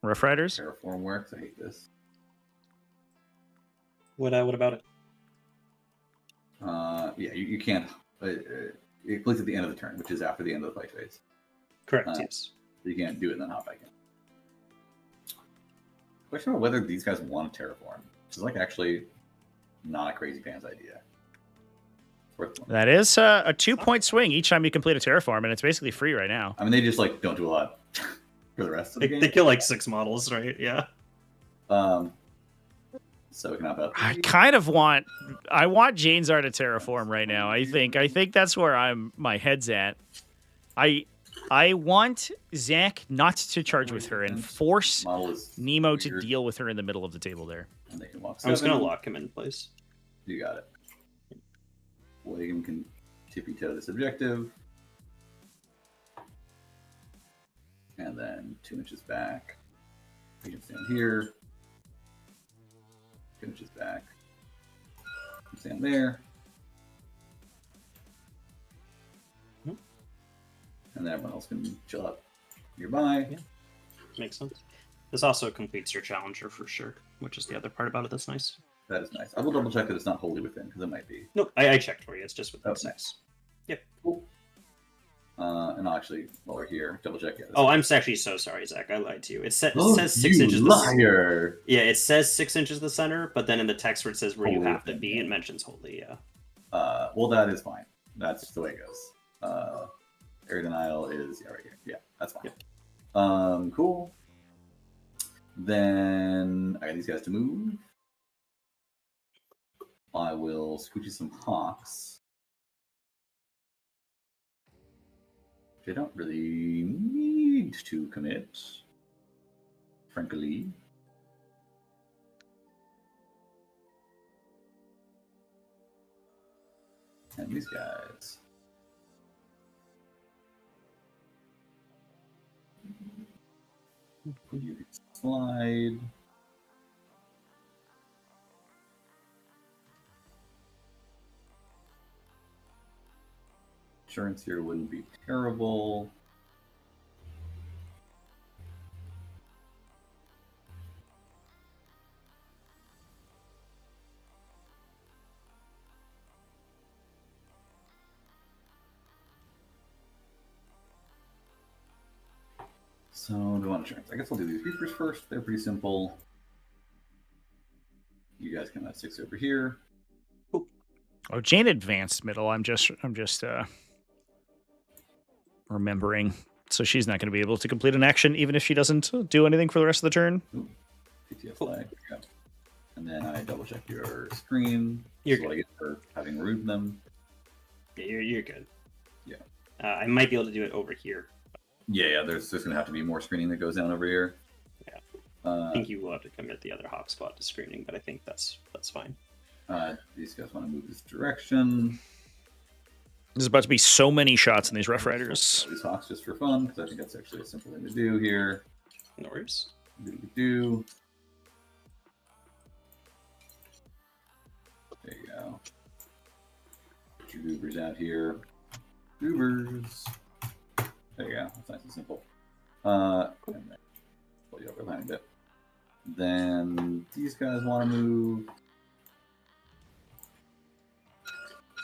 Rough Riders. Terraform works. I hate this. What about it? Yeah, you can't. It plays at the end of the turn, which is after the end of the fight phase. Correct, Uh, yes. So you can't do it and then hop back in. Question about whether these guys want to terraform, which is like actually not a crazy fan's idea. Worth one. That is a 2-point swing each time you complete a terraform, and it's basically free right now. I mean, they just like don't do a lot for the rest of the They game. kill like 6 models, right? Yeah. So we can hop out. I kind of want Jane's Art to terraform right now. I think that's where my head's at. I want Zach not to charge with her and force Model is Nemo to weird, deal with her in the middle of the table there. And they can walk. I was gonna 7. lock him in place. You got it. William can tippy toe this objective. And then 2 inches back. You can stand here. 2 inches back. You stand there. Mhm. And then everyone else can chill out nearby. Yeah. Makes sense. This also completes your challenger for sure, which is the other part about it that's nice. That is nice. I will double check that it's not wholly within, because it might be. No, I checked for you. It's just with Oh, those. nice. Yep. Cool. And I'll actually, while we're here, double check it. Oh, I'm actually so sorry, Zach. I lied to you. It says 6 you inches. liar! Yeah, it says 6 inches the center, but then in the text where it says where you Wholly have to within, be, yeah. it mentions wholly. Yeah. Well, that is fine. That's the way it goes. Area denial is right here. Yeah, that's fine. Yep. Cool. Then I got these guys to move. I will scoot you some hawks. They don't really need to commit, frankly. And these guys. You can slide. Insurance here wouldn't be terrible. So, do I want insurance? I guess I'll do these Reapers first. They're pretty simple. You guys can have 6 over here. Oh, Jane advanced middle. I'm just remembering. So she's not going to be able to complete an action, even if she doesn't do anything for the rest of the turn. Ooh, PTS flag. Yeah. And then I double check your screen. You're good. I get for having removed them. Yeah, you're good. Yeah. I might be able to do it over here. Yeah. There's going to have to be more screening that goes down over here. Yeah. I think you will have to commit the other hawk spot to screening, but I think that's fine. These guys want to move this direction. There's about to be so many shots in these Rough Riders. These hawks just for fun, because I think that's actually a simple thing to do here. No worries. Do. There you go. Put your goobers out here. Goobers. There you go. That's nice and simple. And then pull you over behind a bit. Then these guys want to move.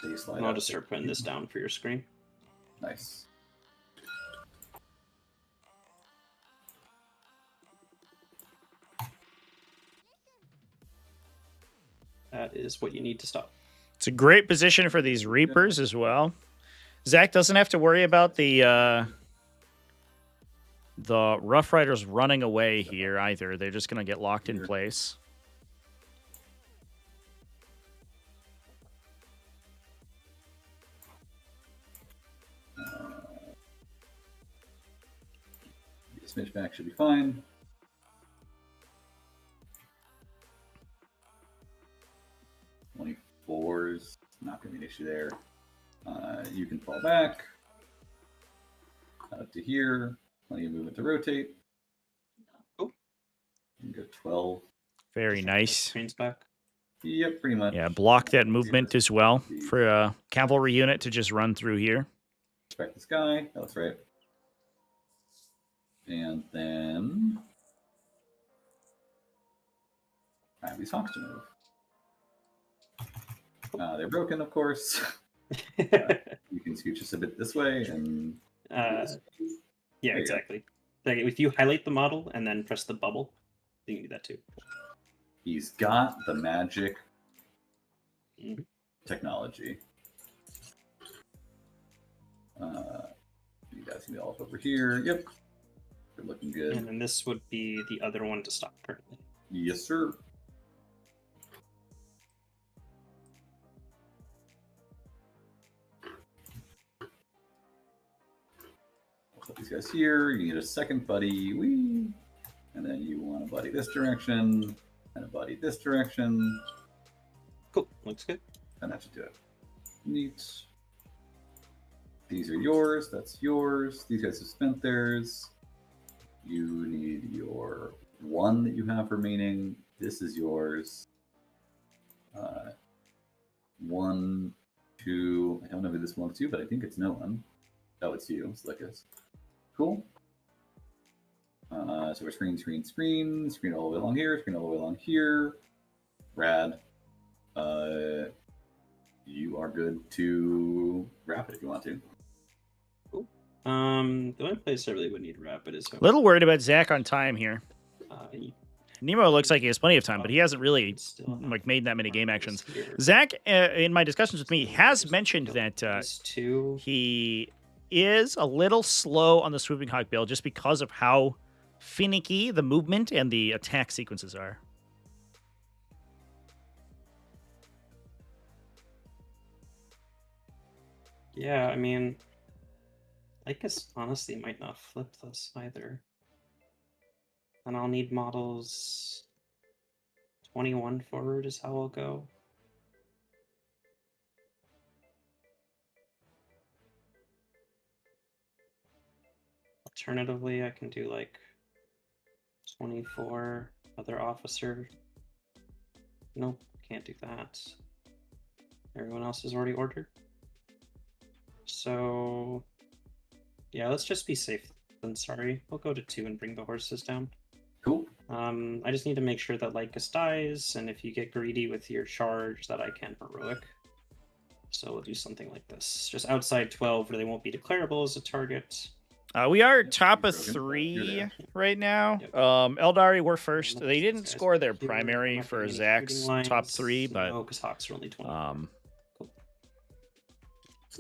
I'll just start putting this down for your screen. Nice. That is what you need to stop. It's a great position for these Reapers as well. Zach doesn't have to worry about the Rough Riders running away here either. They're just going to get locked in place. Smidge back should be fine. Fours, not going to be an issue there. You can fall back. Up to here. Plenty of movement to rotate. Oh. You can go 12. Very nice. Screen's back. Yep, pretty much. Yeah, block that movement as well for a cavalry unit to just run through here. Respect this guy. That's right. And then I have these hawks to move. They're broken, of course. You can scoot just a bit this way and. Yeah, exactly. Like if you highlight the model and then press the bubble, you can do that too. He's got the magic technology. You guys can be all up over here. Yep. They're looking good. And then this would be the other one to stop currently. Yes, sir. Put these guys here. You need a second buddy. Whee! And then you want a buddy this direction and a buddy this direction. Cool. Looks good. And that should do it. Neat. These are yours. That's yours. These guys have spent theirs. You need your one that you have remaining. This is yours. 1, 2. I don't know who this belongs to, but I think it's no one. Oh, it's you. It's Slickus. Cool. So we're screen all the way along here, screen all the way along here. Rad. You are good to wrap it if you want to. Cool. The only place I really would need rapid is A little worried about Zach on time here. Nemo looks like he has plenty of time, but he hasn't really made that many game actions. Zach, in my discussions with me, has mentioned that he is a little slow on the swooping hawk build just because of how finicky the movement and the attack sequences are. Yeah, I mean, I guess honestly might not flip this either. And I'll need models 21 forward is how I'll go. Alternatively, I can do like 24 other officer. Nope, can't do that. Everyone else is already ordered. So yeah, let's just be safe than sorry. We'll go to 2 and bring the horses down. Cool. I just need to make sure that Lycus dies, and if you get greedy with your charge, that I can heroic. So we'll do something like this. Just outside 12, where they won't be declarable as a target. We are top of Broken, but you're 3 there. right now. Yep. Aeldari were first. Let's They these didn't guys score their here. I'm primary not for getting any Zach's shooting top lines. 3, but No, because Hawks are only 24.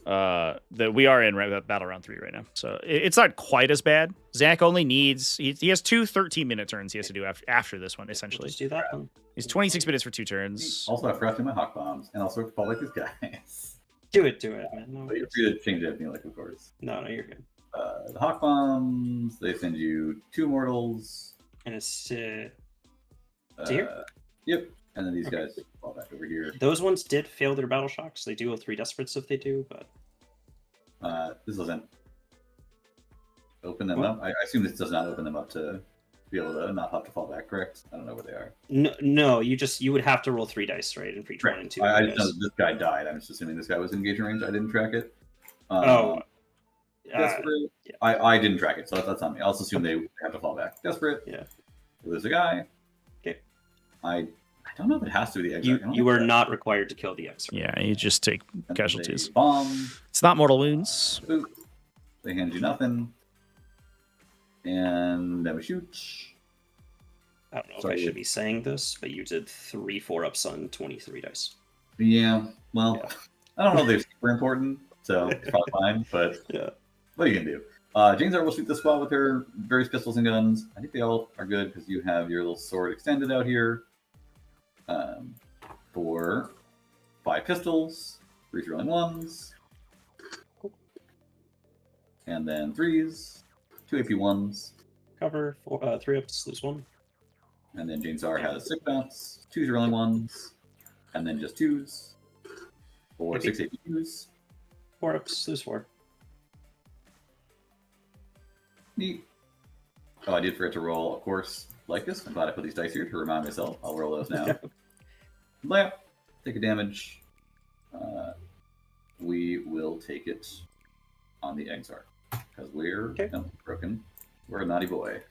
that we are in battle round 3 right now, so it's not quite as bad. Zach only needs he has 2 13-minute turns he has to do after this one. Essentially, We'll just do that one. he's 26 minutes for 2 turns. Also, I forgot to do my hawk bombs, and also fall like these guys. Do it, man. No, But you're free to change it, like, of course. no, you're good. The hawk bombs, they send you 2 mortals. And it's here? Yep. And then these Okay. guys fall back over here. Those ones did fail their battle shocks. They do have 3 desperates if they do, but This doesn't open them What? up. I assume this does not open them up to be able to not have to fall back, correct? I don't know where they are. no, you would have to roll 3 dice, right? And for each 1 and 2. I just know that this guy died. I'm just assuming this guy was in engagement range. I didn't track it. Desperate. yeah. I didn't track it, so that's on me. I also assume they have to fall back. Desperate. Yeah. There's a guy. Okay. I don't know if it has to be the exarch. You are not required to kill the exarch. Yeah, you just take And casualties. they bomb. It's not mortal wounds. Boop. They hand you nothing. And then we shoot. I don't know Sorry. if I should be saying this, but you did 3 4-ups on 23 dice. Yeah. Well, Yeah. I don't know if they're super important, so it's probably fine. But Yeah. what are you gonna do? Jane's will shoot the squad with her various pistols and guns. I think they all are good because you have your little sword extended out here. For 5 pistols, 3 rolling 1s, and then 3s, 2 AP 1s, Cover 3 ups, lose 1. and then Jane Czar has 6 bounts, 2 rolling 1s, and then just 2s, for AP. 6 AP 2s. 4 ups, lose 4. Neat. Oh, I did forget to roll, of course, like this. I'm glad I put these dice here to remind myself. I'll roll those now. Blam. Take a damage. We will take it on the Exarch because we're broken. We're a naughty boy.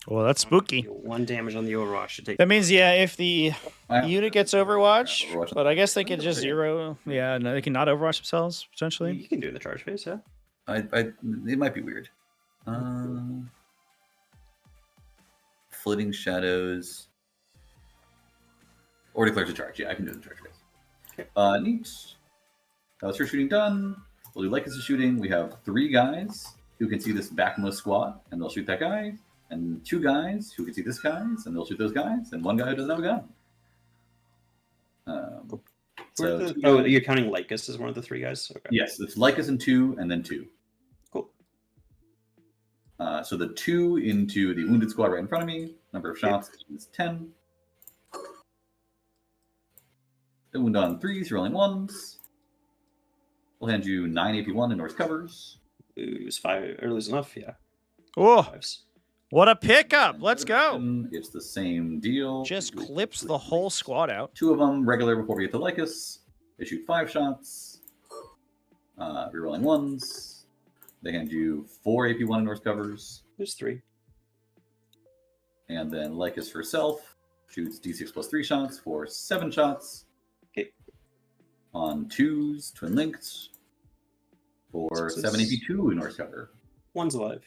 Well, that's spooky. 1 damage on the Overwatch should take. That means, yeah, if the I- unit gets Overwatch, Overwatch. but I guess they could just 0. Yeah, no, they can not Overwatch themselves, potentially. You can do it in the charge phase, yeah. It might be weird. Flitting shadows. Or declares a charge. Yeah, I can do the charge phase. Okay. Neat. That's her shooting done. We'll do Lycus' shooting. We have 3 guys who can see this backmost squad, and they'll shoot that guy. And 2 guys who can see this guys, and they'll shoot those guys. And 1 guy who doesn't have a gun. So You're counting Lycus as one of the 3 guys? Okay. yes, it's Lycus and 2, and then 2. Cool. So the 2 into the wounded squad right in front of me. Number of shots is 10. The wound on 3s, rolling 1s. We'll hand you 9 AP1 in Norse covers. Lose 5, or lose enough, yeah. Oh, 5s. what a pickup. And Let's go. It's the same deal. Just clips the whole squad out. 2 of them regular before we get to Lycus. They shoot 5 shots. Rerolling 1s. They hand you 4 AP1 in Norse covers. Lose 3. And then Lycus herself shoots D6 plus 3 shots for 7 shots. Okay. On 2s, twin linked. For 7 AP2 in Norse cover. 1's alive.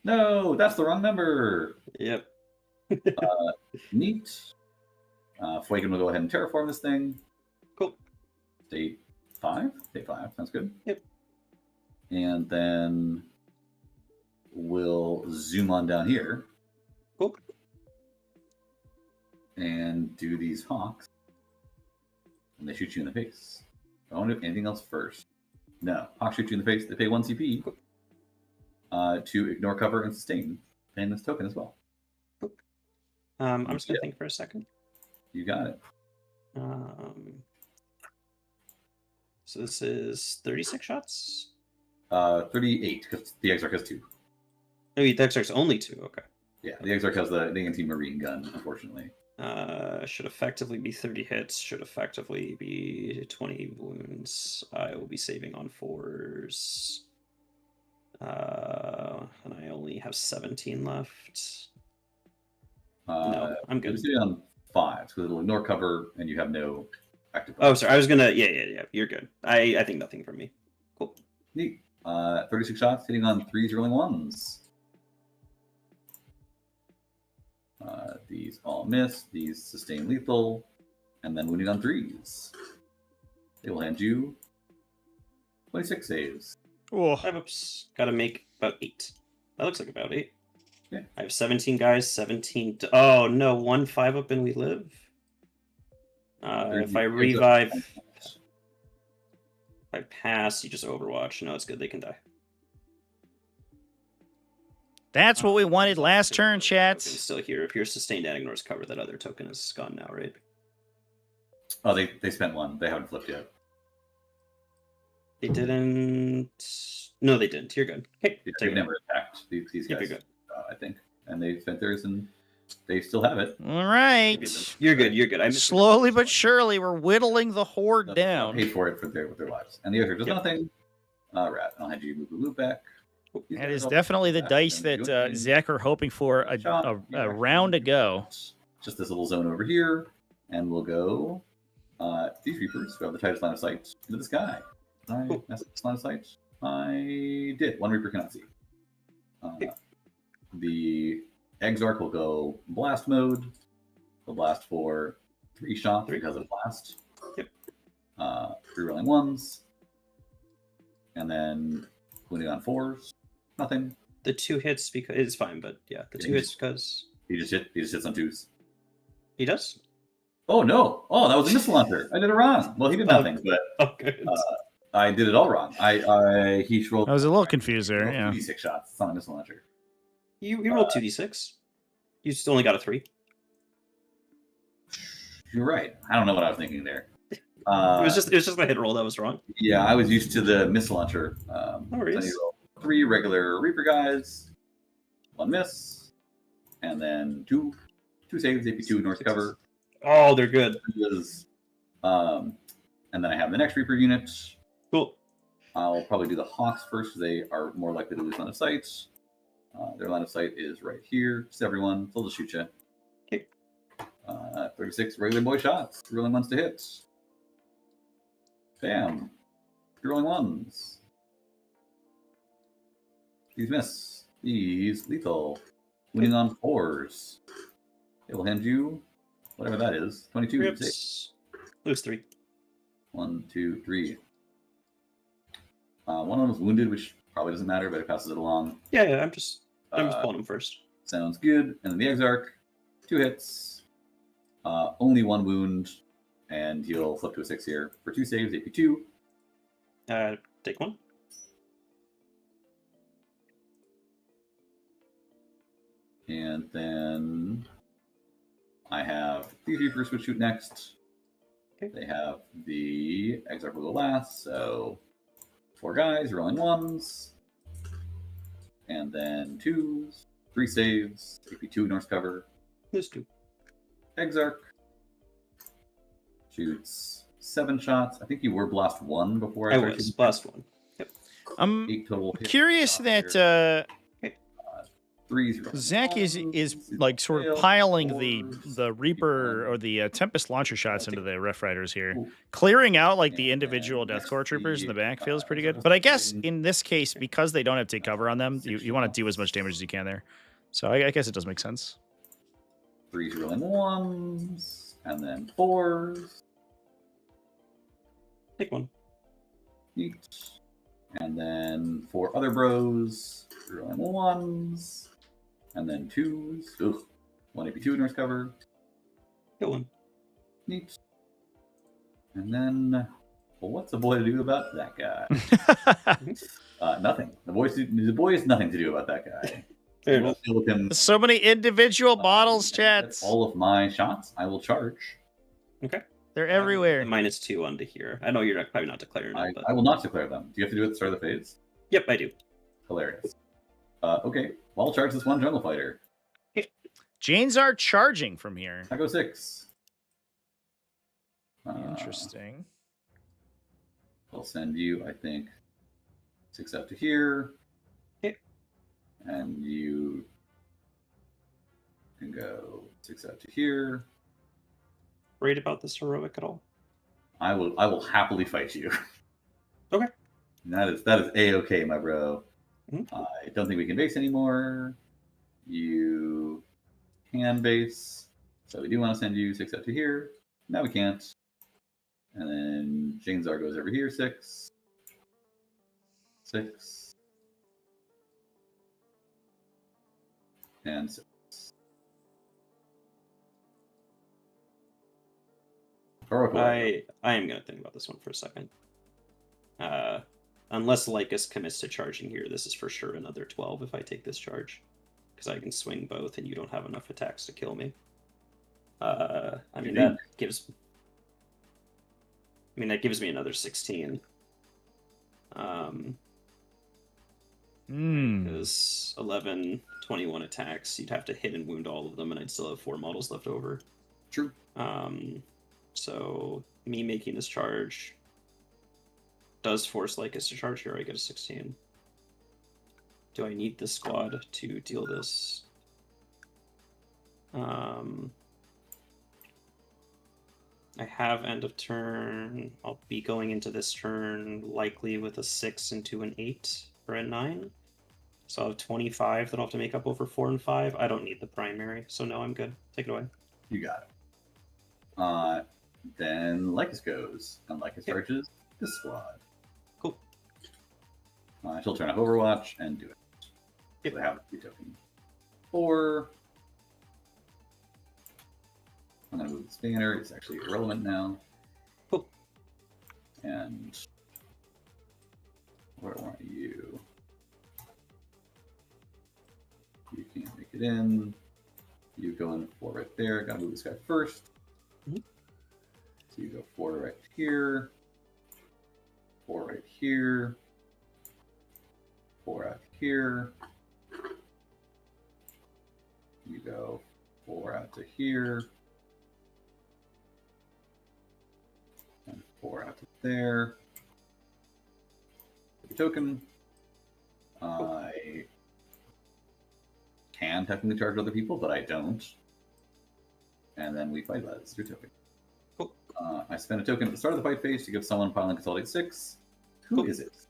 No, that's the wrong number. Yep. Neat. Fuegan will go ahead and terraform this thing. Cool. State 5? State 5, sounds good. Yep. And then we'll zoom on down here. Cool. And do these hawks. And they shoot you in the face. I wonder if anything else first. No. Hawk shoots you in the face. They pay 1 CP to ignore cover and sustain. Paying this token as well. I'm just gonna think for a second. You got it. So this is 36 shots? 38, because the Exarch has 2. Oh, the Exarch's only 2, okay. Yeah, the Exarch has the anti-marine gun, unfortunately. Should effectively be 30 hits, should effectively be 20 wounds. I will be saving on 4s. And I only have 17 left. No, I'm good. You're sitting on 5, because it'll ignore cover, and you have no active. Oh, sorry. I was gonna. Yeah. You're good. I think nothing from me. Cool. Neat. 36 shots, hitting on 3s, rolling 1s. These all miss. These sustain lethal, and then wounding on 3s. They will hand you 26 saves. Oh, 5 ups. Gotta make about 8. That looks like about 8. Yeah. I have 17 guys. 17. Oh no, 1 5 up and we live. If I revive, if I pass, you just Overwatch. No, it's good. They can die. that's what we wanted last turn, Token's chats. still here. If you're sustained and ignores cover, that other token is gone now, right? Oh, they spent 1. They haven't flipped yet. They didn't. No, they didn't. You're good. Okay, They take it. never attacked these Yep, guys, you're good. I think. And they spent theirs, and they still have it. All right. You're good. You're good. I missed Slowly but surely, we're whittling the horde down. Paid for it with their lives. And the other does nothing. Rat, I'll hand you move back. That is definitely the dice that Zach are hoping for a round ago. Just this little zone over here, and we'll go these Reapers who have the tightest line of sight into the sky. Did I mess up this line of sight? I did. 1 Reaper cannot see. The Exarch will go blast mode. They'll blast for 3 shots because of blast. Yep. 3 rolling 1s. And then wounding on 4s. Nothing. The 2 hits because it's fine, but yeah, the 2 hits because He just hits on 2s. he does. Oh no! Oh, that was a missile launcher. I did it wrong. Well, he did nothing, but Oh, good. I did it all wrong. He rolled. I was a little confused there. Yeah. 6 shots. It's not a missile launcher. You rolled 2d6. You still only got a 3. You're right. I don't know what I was thinking there. It was just a hit roll that was wrong. Yeah, I was used to the missile launcher. No worries. So you roll 3 regular Reaper guys, 1 miss, and then 2 saves, AP2 north cover. Oh, they're good. And then I have the next Reaper unit. Cool. I'll probably do the Hawks first. They are more likely to lose line of sight. Their line of sight is right here. Just everyone. They'll just shoot you. Okay. 36 regular boy shots. Rolling 1s to hit. Bam. Rolling 1s. These miss. These lethal. Winning on 4s. It will hand you whatever that is. 22. Lose 3. 1, 2, 3. One of them was wounded, which probably doesn't matter, but it passes it along. Yeah, I'm just pulling him first. Sounds good. And then the Exarch, 2 hits, only 1 wound, and he'll flip to a 6 here for 2 saves, AP2. Take 1. And then I have these Reapers would shoot next. Okay. They have the Exarch will go last, so 4 guys, rolling 1s, and then 2s, 3 saves, AP2 north cover. Lose 2. Exarch shoots 7 shots. I think you were blast 1 before I started was shooting. blast 1. Yep. I'm 8 total hits. curious that 3s. Zach is like sort of piling the Reaper or the Tempest launcher shots into the Rough Riders here. Clearing out like the individual Deathcore troopers in the back feels pretty good. But I guess in this case, because they don't have take cover on them, you want to do as much damage as you can there. So I guess it does make sense. 3s rolling 1s, and then 4s. Take 1. Each. And then 4 other bros, rolling 1s, and then 2s. Ugh. 1 AP2 north cover. Get 1. Neat. And then Well, what's a boy to do about that guy? Nothing. The boy has nothing to do about that guy. Fair We'll enough. deal with him. So many individual models, That's chat. all of my shots. I will charge. Okay. They're everywhere. -2 onto here. I know you're probably not declaring it, but I will not declare them. Do you have to do it at the start of the phase? yep, I do. Hilarious. Okay. Well, I'll charge this one jungle fighter. Janes are charging from here. I go 6. Interesting. I'll send you, I think, 6 out to here. Okay. And you can go 6 out to here. Worried about this heroic at all? I will happily fight you. Okay. That is A-okay, my bro. Mm-hmm. I don't think we can base anymore. You can base. So we do want to send you 6 out to here. Now we can't. And then Janezar goes over here, 6. 6. And 6. I am going to think about this one for a second. Unless Lycus commits to charging here, this is for sure another 12 if I take this charge. Because I can swing both and you don't have enough attacks to kill me. I mean, that gives me another 16. Because 11, 21 attacks, you'd have to hit and wound all of them, and I'd still have 4 models left over. True. So me making this charge does force Lycus to charge here. I get a 16. Do I need this squad to deal this? I have end of turn. I'll be going into this turn likely with a 6 into an 8 or a 9. So I'll have 25 that I'll have to make up over 4 and 5. I don't need the primary, so no, I'm good. Take it away. You got it. Then Lycus goes, and Lycus charges this squad. Cool. She'll turn off Overwatch and do it. Yep. So they have a token. 4. I'm going to move the spanner. It's actually irrelevant now. Cool. And where want you? You can't make it in. You go in 4 right there. Gotta move this guy first. Mm-hmm. So you go 4 right here. 4 right here. 4 out here. You go 4 out to here. And 4 out to there. Take a token. I can technically charge other people, but I don't. And then we fight that. It's your token. Cool. I spend a token at the start of the fight phase to give someone pile and consolidate 6. Who is it?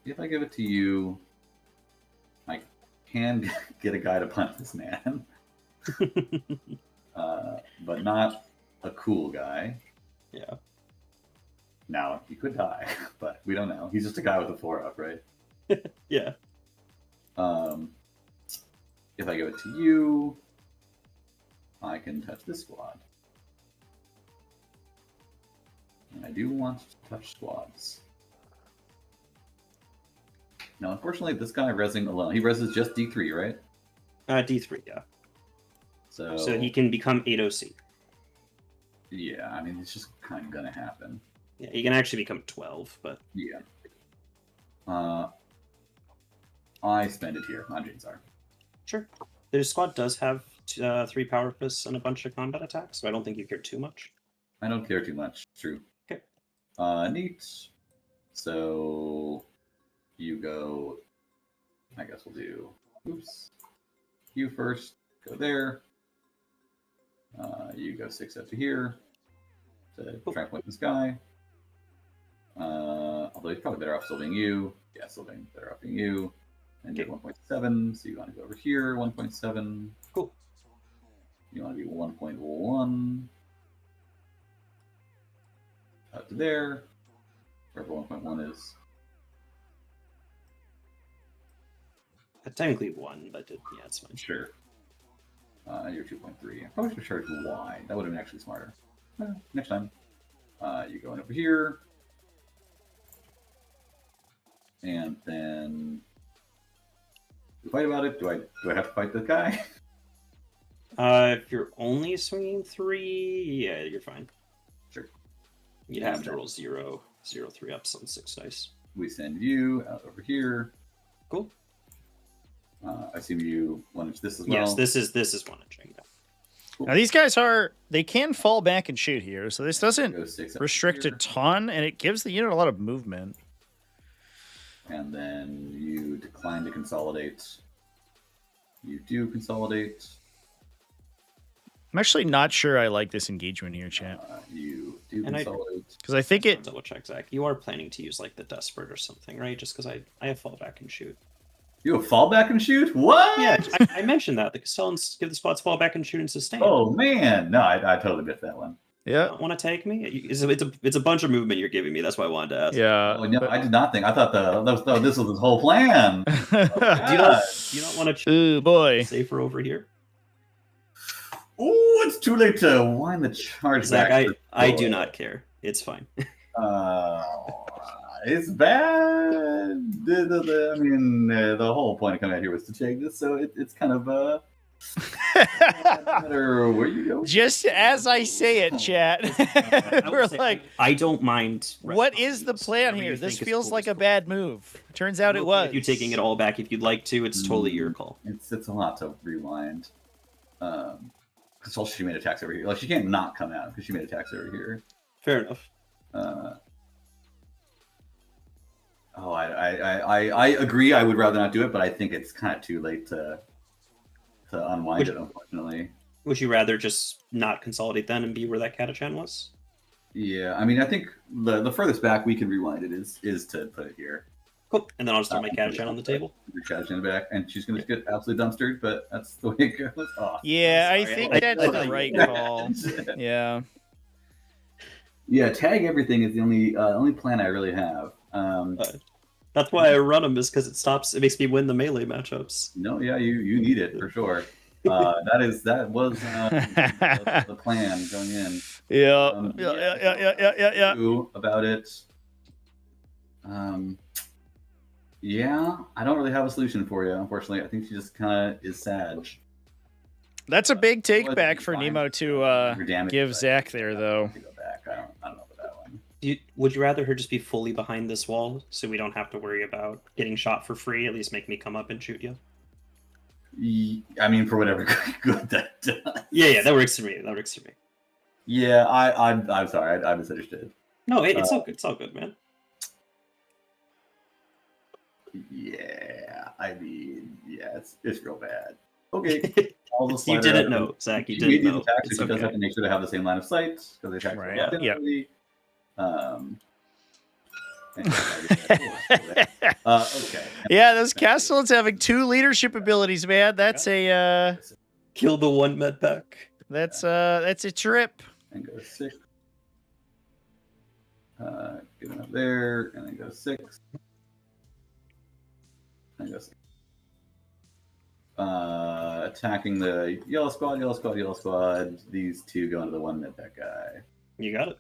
If I give it to you, I can get a guy to punch this man. But not a cool guy. Yeah. Now, he could die, but we don't know. He's just a guy with a 4-up, right? Yeah. If I give it to you, I can touch this squad. And I do want to touch squads. Now, unfortunately, this guy resing alone. He reses just D3, right? D3, yeah. So he can become 8OC. Yeah, I mean, it's just kind of going to happen. Yeah, he can actually become 12, but... Yeah. I spend it here on Janezar. Sure. The squad does have 3 power fists and a bunch of combat attacks, so I don't think you care too much. I don't care too much. True. Okay. Neat. So you go. I guess we'll do. Oops. You first. Go there. You go 6 up to here to try and point this guy. Although he's probably better off still being you. Yeah, still being better off being you. And you're 1.7, so you want to go over here, 1.7. Cool. You want to be 1.1. Up to there. Wherever 1.1 is. Technically 1, but yeah, it's fine. Sure. You're 2.3. I probably should charge Y. That would have been actually smarter. Next time. You go in over here. And then we fight about it. Do I have to fight this guy? If you're only swinging 3, yeah, you're fine. Sure. You Yeah, have to okay. roll 0, 3 ups on 6 dice. We send you out over here. Cool. I assume you want this as well. Yes, this is one inching. Now these guys they can fall back and shoot here, so this doesn't Go 6 up restrict a here. ton, and it gives the unit a lot of movement. And then you decline to consolidate. You do consolidate. I'm actually not sure I like this engagement here, chat, You do And consolidate. because I think it. Double check, Zach. You are planning to use like the desperate or something, right? Just because I have fallback and shoot. You have fallback and shoot? What? Yeah, I mentioned that the Castellans give the spots fallback and shoot and sustain. Oh man, no, I totally missed that one. Yeah. Want to tag me? It's a bunch of movement you're giving me. That's why I wanted to ask. Yeah. Oh no, I did not think. I thought this was his whole plan. Do you not want to Ooh boy. safer over here? Oh, it's too late to wind the charge Zach, back. I do not care. It's fine. It's bad. I mean, the whole point of coming out here was to take this, so it's kind of no matter where you go. Just as I say it, chat, we're like, I don't mind. what is the plan here? This feels like a bad move. Turns out it was. If you're taking it all back, if you'd like to, it's totally your call. It's a lot to rewind. Because also she made attacks over here. Like she can't not come out because she made attacks over here. Fair enough. I agree. I would rather not do it, but I think it's kind of too late to unwind it. Unfortunately. Would you rather just not consolidate then and be where that Catachan was? Yeah, I mean, I think the furthest back we can rewind it is to put it here. Cool. And then I'll just throw my Catachan on the table. Your Catachan back, and she's going to get absolutely dumpstered, but that's the way it goes. Oh, Yeah, I sorry. think I that's thought the you right were- call. Yeah. Yeah, tag everything is the only plan I really have. That's why I run them, is because it makes me win the melee matchups. No, yeah, you need it for sure. That was the plan going in. Yeah. Yeah. About it. Yeah, I don't really have a solution for you, unfortunately. I think she just kind of is sad. That's a big take Well, back it's for fine. Nemo to Your damage, give but Zach there, though. to go back. I don't know about that one. Would you rather her just be fully behind this wall so we don't have to worry about getting shot for free? At least make me come up and shoot you. I mean, for whatever good that does. Yeah, that works for me. That works for me. Yeah, I'm sorry. I misunderstood. No, it's all good. It's all good, man. Yeah, I mean, yeah, it's real bad. Okay. I'll just You slide her didn't out. know, Zach. You She made didn't these know. attacks, It's so she does okay. have to make sure to have the same line of sight because they attack Right. right. Okay. Yeah, those Castellans having 2 leadership abilities, man. That's a Kill the one med pack. that's a trip. And go 6. Get him up there, and then go 6. And go 6. Attacking the yellow squad. These 2 go into the 1 med pack guy. You got it.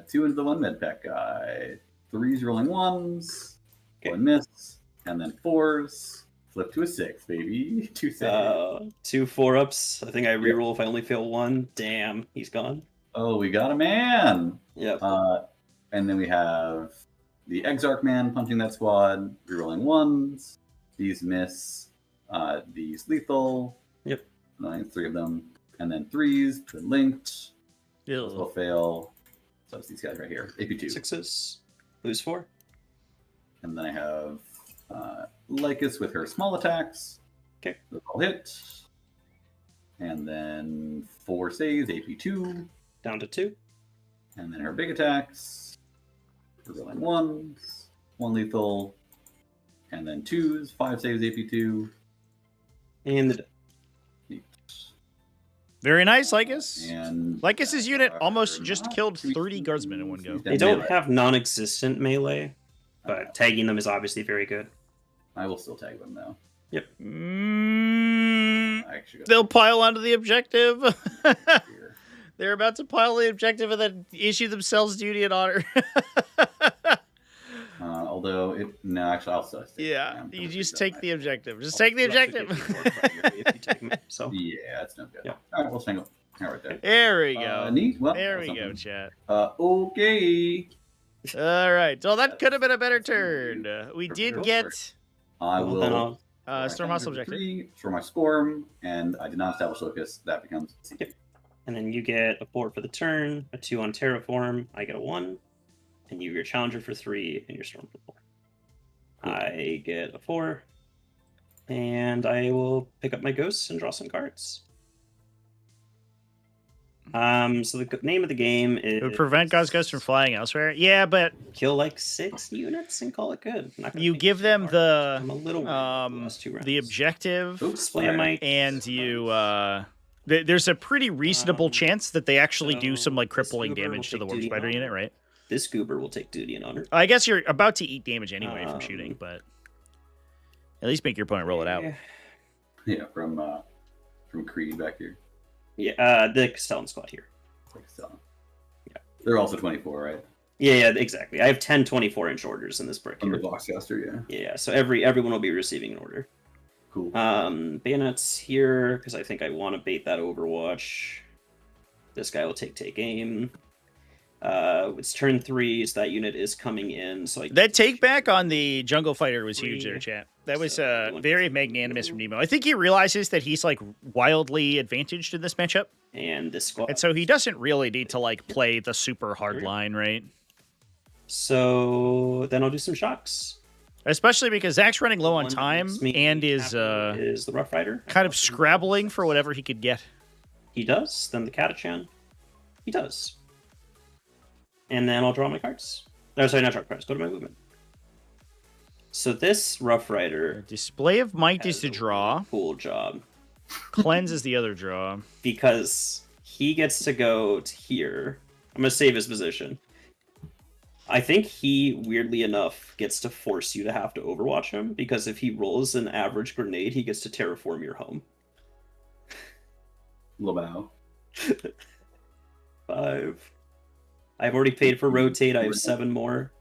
2 into the 1 med pack guy. 3s rolling 1s. Okay. 1 miss. And then 4s. Flip to a 6, baby. 2 saves. 2 4-ups. I think I reroll if I only fail 1. Damn, he's gone. Oh, we got a man. Yep. And then we have the Exarch man punching that squad. Rerolling 1s. These miss. These lethal. Yep. 3 of them. And then 3s. Good linked. Those will fail. So it's these guys right here. AP2. 6s. Lose 4. And then I have Lycus with her small attacks. Okay. Those all hit. And then 4 saves, AP2. Down to 2. And then her big attacks. Rolling 1s. 1 lethal. And then 2s. 5 saves, AP2. And the Very nice, Lycus. And Lycus's unit almost just killed 30 guardsmen in one go. they don't have non-existent melee, but tagging them is obviously very good. I will still tag them though. Mm, I actually got they'll pile onto the objective. here. They're about to pile the objective and then issue themselves duty and honor. Although no, actually, I'll still stay. Yeah, I'm you gonna just do take that. the objective. Just take the You'll actually objective. get 2 more if you take them. So Yeah, that's no good. Yeah. All right, we'll hang right there. There we go. Neat. Well, There that we was go, something. chat. Okay. All right. Well, that could have been a better That's turn. amazing. We did Perfect. get I well, then will. I'll Storm Hostile objective. For my Scorm, and I did not establish Locust. That becomes C. Yep. And then you get a 4 for the turn, a 2 on Terraform. I get a 1, and you get your Challenger for 3, and your Storm for 4. Cool. I get a 4, and I will pick up my ghosts and draw some cards. So the name of the game is It would prevent God's Ghost from flying elsewhere. Yeah, but kill like 6 units and call it good. I'm not gonna you think give too them hard. the I'm a little worried about the last 2 rounds. the objective, Oops. Display a mic. and you there's a pretty reasonable chance that they actually do so some like this crippling goober will damage to the take Warp duty Spider on. unit, right? This goober will take duty and honor. I guess you're about to eat damage anyway from shooting, but at least make your opponent roll it out. Yeah, from Creed back here. Yeah, the Castellan squad here. So. Yeah. They're also 24, right? Yeah, exactly. I have 10 24-inch orders in this brick On the here. Boxcaster, yeah. Yeah, so everyone will be receiving an order. Cool. Bayonets here, because I think I want to bait that Overwatch. This guy will take aim. It's turn 3, so that unit is coming in. So That take back on the Jungle Fighter was huge there, Three. chat. That was So, very magnanimous from Nemo. I think he realizes that he's like wildly advantaged in this matchup, and this squad. and so he doesn't really need to like play the super hard line, right? So then I'll do some shocks. Especially because Zach's running low on One that time makes me and is happy is the Rough Rider. kind of scrabbling for whatever he could get. He does. Then the Catachan. He does. And then I'll draw my cards. No, sorry, not draw cards. Go to my movement. So this Rough Rider Display of Might is has the a draw. cool job Cleanse is the other draw. because he gets to go to here. I'm gonna save his position. I think he, weirdly enough, gets to force you to have to Overwatch him because if he rolls an average grenade, he gets to terraform your home. Labao. 5. I've already paid for rotate. I have 7 more.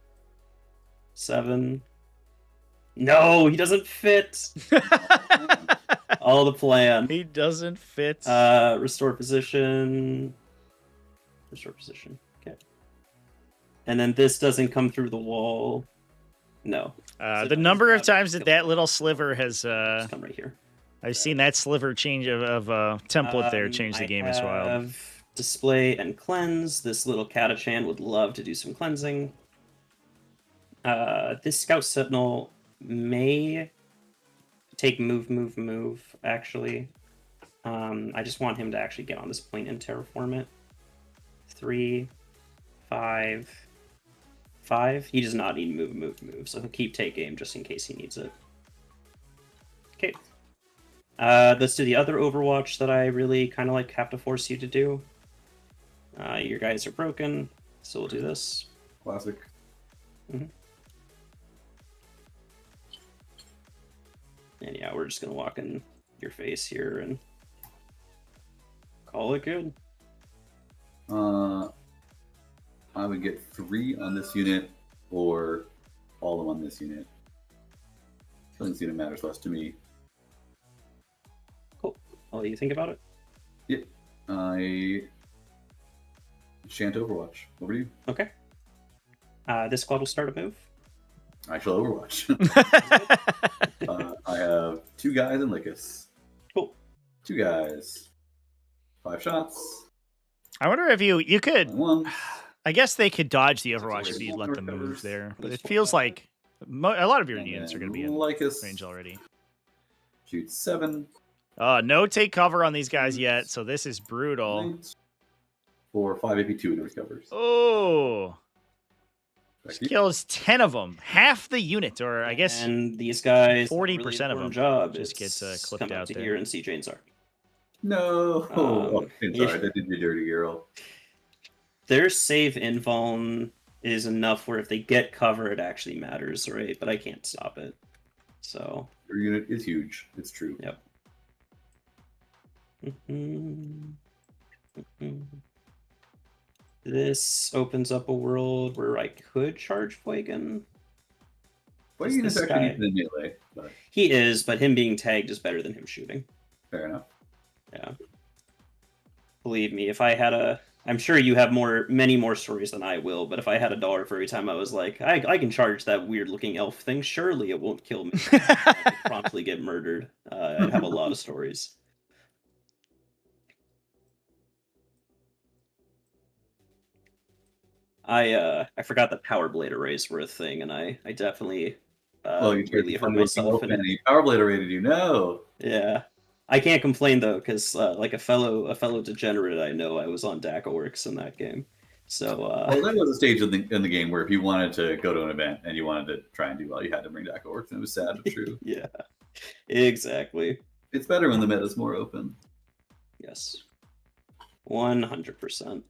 7. No, he doesn't fit. All the plan. He doesn't fit. Restore position. Restore position. Okay. And then this doesn't come through the wall. No. The number of times that little sliver has Just come right here. I've seen that sliver change of template there change the game as well. I have display and cleanse. This little Catachan would love to do some cleansing. This Scout Sentinel may take move, actually. I just want him to actually get on this point and terraform it. 3, 5, 5. He does not need move, so he'll keep take aim just in case he needs it. Okay. Let's do the other Overwatch that I really kind of like have to force you to do. Your guys are broken, so we'll do this. Classic. And yeah, we're just gonna walk in your face here and call it good. I would get 3 on this unit or all of them on this unit. I think this unit matters less to me. Cool. I'll let you think about it. Yep. I shan't Overwatch. Over to you. Okay. This squad will start a move. I shall Overwatch. I have 2 guys in Lycus. Cool. 2 guys. 5 shots. I wonder if you could. 1. I guess they could dodge the Overwatch if you let them move there, but it feels like a lot of your units are going to be in Lycus range already. Shoots 7. No take cover on these guys yet, so this is brutal. For 5 AP2 and recovers. Oh, Back to you. kills 10 of them, half the unit, or I guess And these guys, 40% of them job just is gets, clipped come out to there. here and see Jane's art. No. Oh, I'm yeah. sorry. That did your dirty girl. Their save invuln is enough where if they get cover, it actually matters, right? But I can't stop it. So. Your unit is huge. It's true. Yep. This opens up a world where I could charge Fuegan. Fuegan is actually decent in melee, but he is, but him being tagged is better than him shooting. fair enough. Yeah. Believe me, if I had a... I'm sure you have many more stories than I will, but if I had $1 for every time I was like, I can charge that weird-looking elf thing, surely it won't kill me. I could promptly get murdered. I'd have a lot of stories. I forgot that Power Blade arrays were a thing, and I definitely You really hurt myself. And he Power Blade arrayed you. No. Yeah. I can't complain though, because like a fellow degenerate, I know I was on DACOworks in that game. So well, that was a stage in the game where if you wanted to go to an event and you wanted to try and do well, you had to bring DACOworks, and it was sad but true. Yeah, exactly. It's better when the meta's more open. Yes, 100%.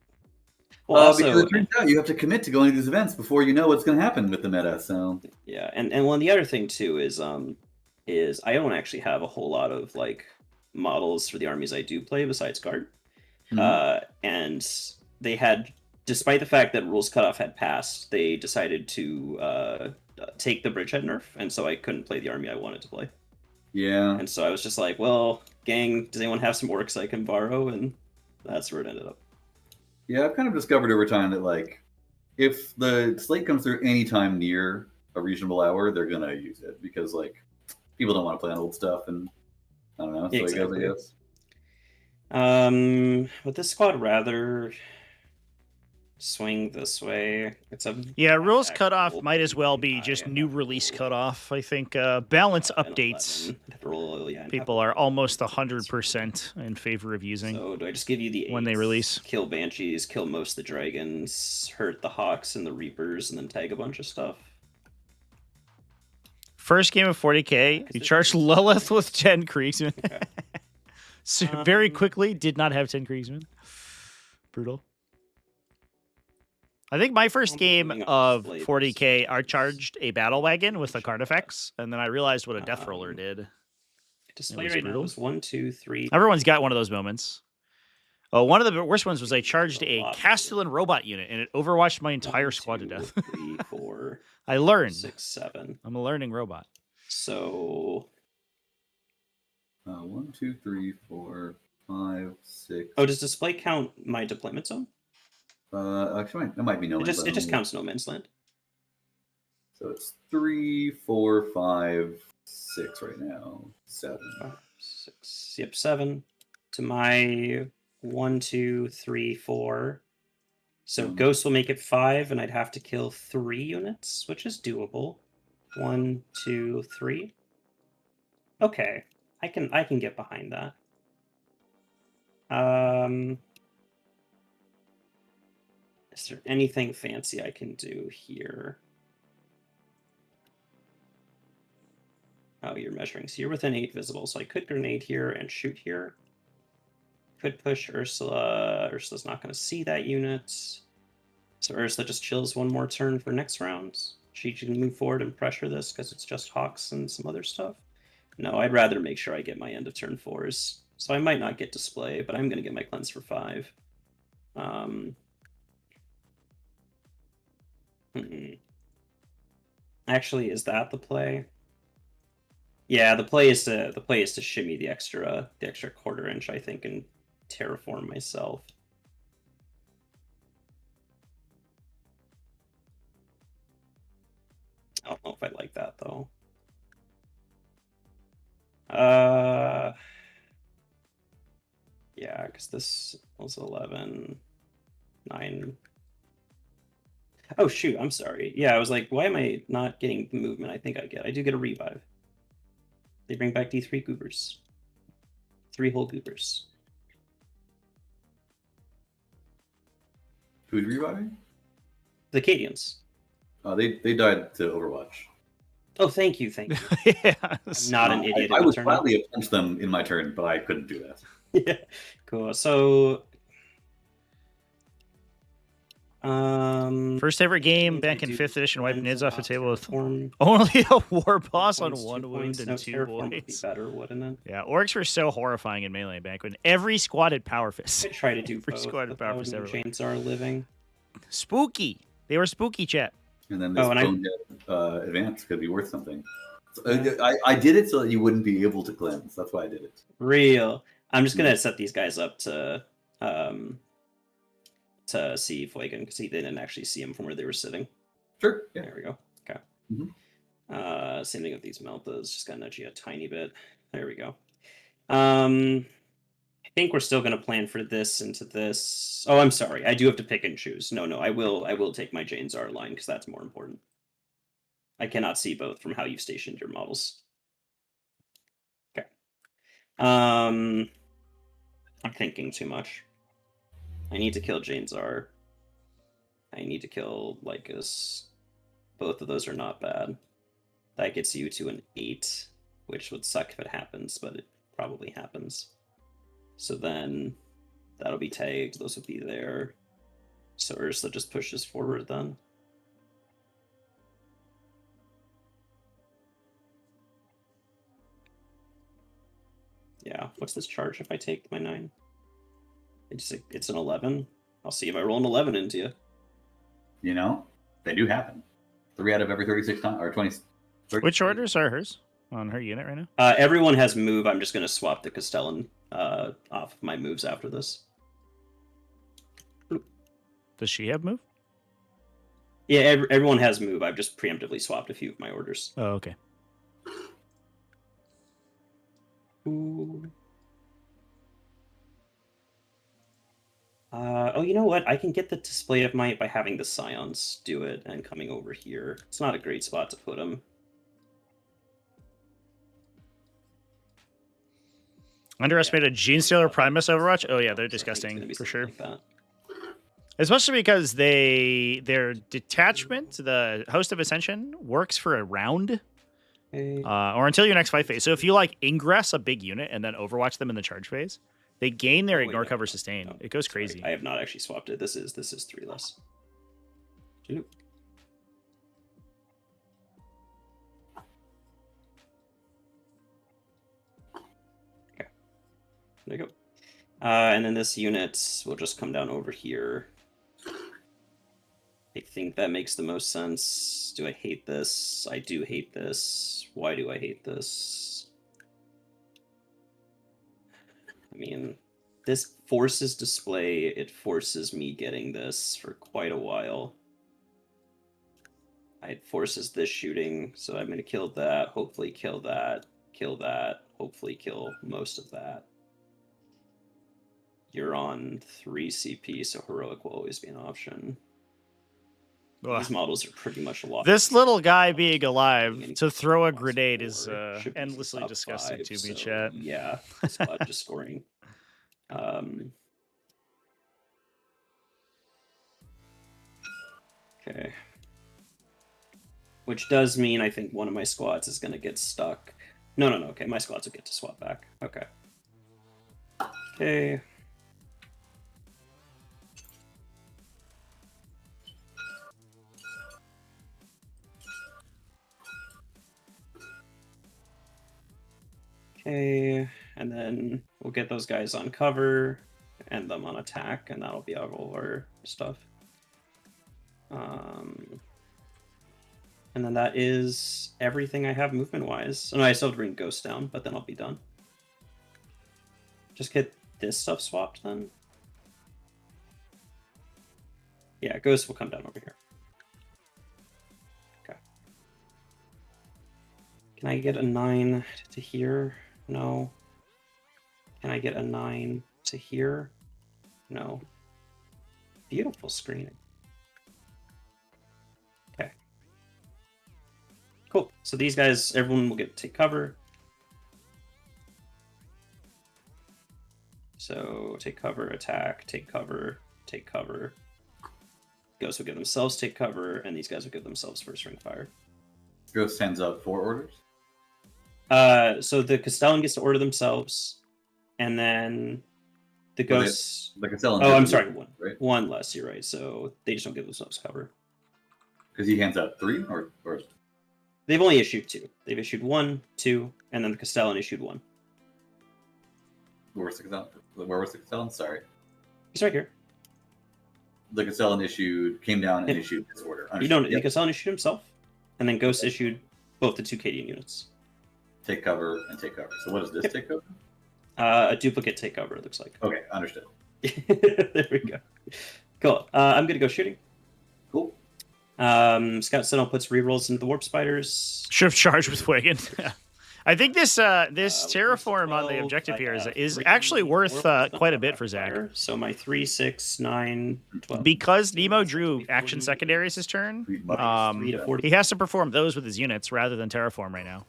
Well, also, because it turns out you have to commit to going to these events before you know what's going to happen with the meta. So yeah, and one the other thing too is I don't actually have a whole lot of like models for the armies I do play besides guard. And they had, despite the fact that rules cutoff had passed, they decided to take the bridgehead nerf, and so I couldn't play the army I wanted to play. Yeah. And so I was just like, well, gang, does anyone have some orcs I can borrow? And that's where it ended up. Yeah, I've kind of discovered over time that like if the slate comes through any time near a reasonable hour, they're gonna use it because like people don't want to play on old stuff, and I don't know. So Exactly. I guess. Would this squad rather swing this way? Rules cutoff might as well be just new release cutoff. I think balance updates. People are almost 100% in favor of using. So do I just give you the 8s, when they release? Kill Banshees, kill most of the dragons, hurt the Hawks and the Reapers, and then tag a bunch of stuff? First game of 40k, you charged Lilith with 10 Kriegsmen. Okay. So very quickly, did not have 10 Kriegsmen. Brutal. I think my first game of 40k, I charged a battle wagon with the card effects, and then I realized what a death roller did. Display right now was 1, 2, 3. Everyone's got one of those moments. Oh, one of the worst ones was I charged a Castellan robot unit, and it overwatched my entire squad to death. 3, 4. I learned. 6, 7. I'm a learning robot. So 1, 2, 3, 4, 5, 6. Oh, does display count my deployment zone? Actually, it might be no. It just counts no man's land. So it's 3, 4, 5, 6 right now. 7. 5, 6. Yep, 7 to my 1, 2, 3, 4. So Ghost will make it 5, and I'd have to kill 3 units, which is doable. 1, 2, 3. Okay, I can get behind that. Is there anything fancy I can do here? Oh, you're measuring. So you're within 8 visible, so I could grenade here and shoot here. Could push Ursula. Ursula's not going to see that unit. So Ursula just chills one more turn for next round. She can move forward and pressure this because it's just Hawks and some other stuff. No, I'd rather make sure I get my end of turn 4s. So I might not get display, but I'm going to get my cleanse for 5. Actually, is that the play? Yeah, the play is to shimmy the extra quarter inch, I think, and terraform myself. I don't know if I like that though. Yeah, because this was 11, 9. Oh shoot, I'm sorry. Yeah, I was like, why am I not getting the movement I think I get? I do get a revive. They bring back D3 goobers. 3 whole goobers. Who's reviving? The Cadians. They died to Overwatch. Oh, thank you. Yeah, I'm not an idiot. I would gladly have punched them in my turn, but I couldn't do that. Yeah, cool. So, first ever game back in 5th edition, wiping Nids off the table with only a war boss on 1 wound and 2 boys. Better, wouldn't it? Yeah, orcs were so horrifying in melee back when every squad had power fists. I try to do every both. squad had power fists everywhere. Chains are living. Spooky. They were spooky, chat. And then this Oh, and advance could be worth something. So, I did it so that you wouldn't be able to cleanse. That's why I did it. Real. I'm just gonna set these guys up to see Fuegan because he didn't actually see him from where they were sitting. Sure. Yeah. There we go. Okay. Mhm. Same thing with these Meltas. Just gotta nudge you a tiny bit. There we go. I think we're still gonna plan for this into this. Oh, I'm sorry. I do have to pick and choose. No, I will take my Jane Czar line because that's more important. I cannot see both from how you've stationed your models. Okay. I'm thinking too much. I need to kill Jane Czar. I need to kill Lycus. Both of those are not bad. That gets you to an 8, which would suck if it happens, but it probably happens. So then that'll be tagged. Those would be there. So Ursula just pushes forward then. Yeah, what's this charge if I take my 9? It's an 11. I'll see if I roll an 11 into you. You know, they do happen. 3 out of every 36 times, or 20. 30. Which orders are hers on her unit right now? Everyone has move. I'm just going to swap the Castellan off of my moves after this. Does she have move? Yeah, everyone has move. I've just preemptively swapped a few of my orders. Oh, okay. Ooh. Oh, you know what? I can get the display of might by having the Scions do it and coming over here. It's not a great spot to put them. Underestimated Gene Stealer Primus Overwatch? Oh yeah, they're disgusting for sure. Like Especially because their detachment, the Host of Ascension, works for a round. Okay. Or until your next fight phase. So if you like ingress a big unit and then overwatch them in the charge phase, they gain their ignore, cover, sustain. No, it goes sorry. crazy. I have not actually swapped it. This is 3 less. Okay. There you go. And then this unit will just come down over here. I think that makes the most sense. Do I hate this? I do hate this. Why do I hate this? I mean, this forces display. It forces me getting this for quite a while. It forces this shooting, so I'm going to kill that, hopefully kill that, hopefully kill most of that. You're on 3 CP, so heroic will always be an option. These models are pretty much locked. This little guy being alive to throw a grenade is endlessly disgusting 5, to me, so, chat. Yeah, squad just scoring. Okay. Which does mean I think one of my squads is going to get stuck. No. Okay, my squads will get to swap back. Okay. Okay. Okay, and then we'll get those guys on cover and them on attack, and that'll be all our stuff. And then that is everything I have movement-wise. Oh, no, I still have to bring Ghost down, but then I'll be done. Just get this stuff swapped then. Yeah, Ghost will come down over here. Okay. Can I get a 9 to here? No. Can I get a 9 to here? No. Beautiful screening. Okay. Cool. So these guys, everyone will get to take cover. So take cover, attack, take cover, take cover. Ghosts will give themselves take cover, and these guys will give themselves first ring fire. Ghost sends up 4 orders? So the Castellan gets to order themselves, and then the Ghosts... The Castellan... Oh, I'm sorry, 1. Right? 1 less, you're right. So they just don't give themselves cover. Because he hands out 3, or... They've only issued 2. They've issued 1, 2, and then the Castellan issued 1. Where was the Castellan? Sorry. He's right here. the Castellan came down and Yep. issued this order. You don't. Understood. The Castellan issued himself, and then Ghost issued both the 2 Cadian units. Take cover and take cover. So what does this Yep. take cover? A duplicate takeover, it looks like. Okay, understood. There we go. Cool. I'm gonna go shooting. Cool. Scout Sentinel puts rerolls into the warp spiders. Should have charged with Wagon. I think this terraform on the 12, objective here I is have actually 3 worth warp quite a bit for Zach. fire. So my 3, 6, 9, 12. Because Nemo drew action secondaries his turn, 3 to 40. he has to perform those with his units rather than terraform right now.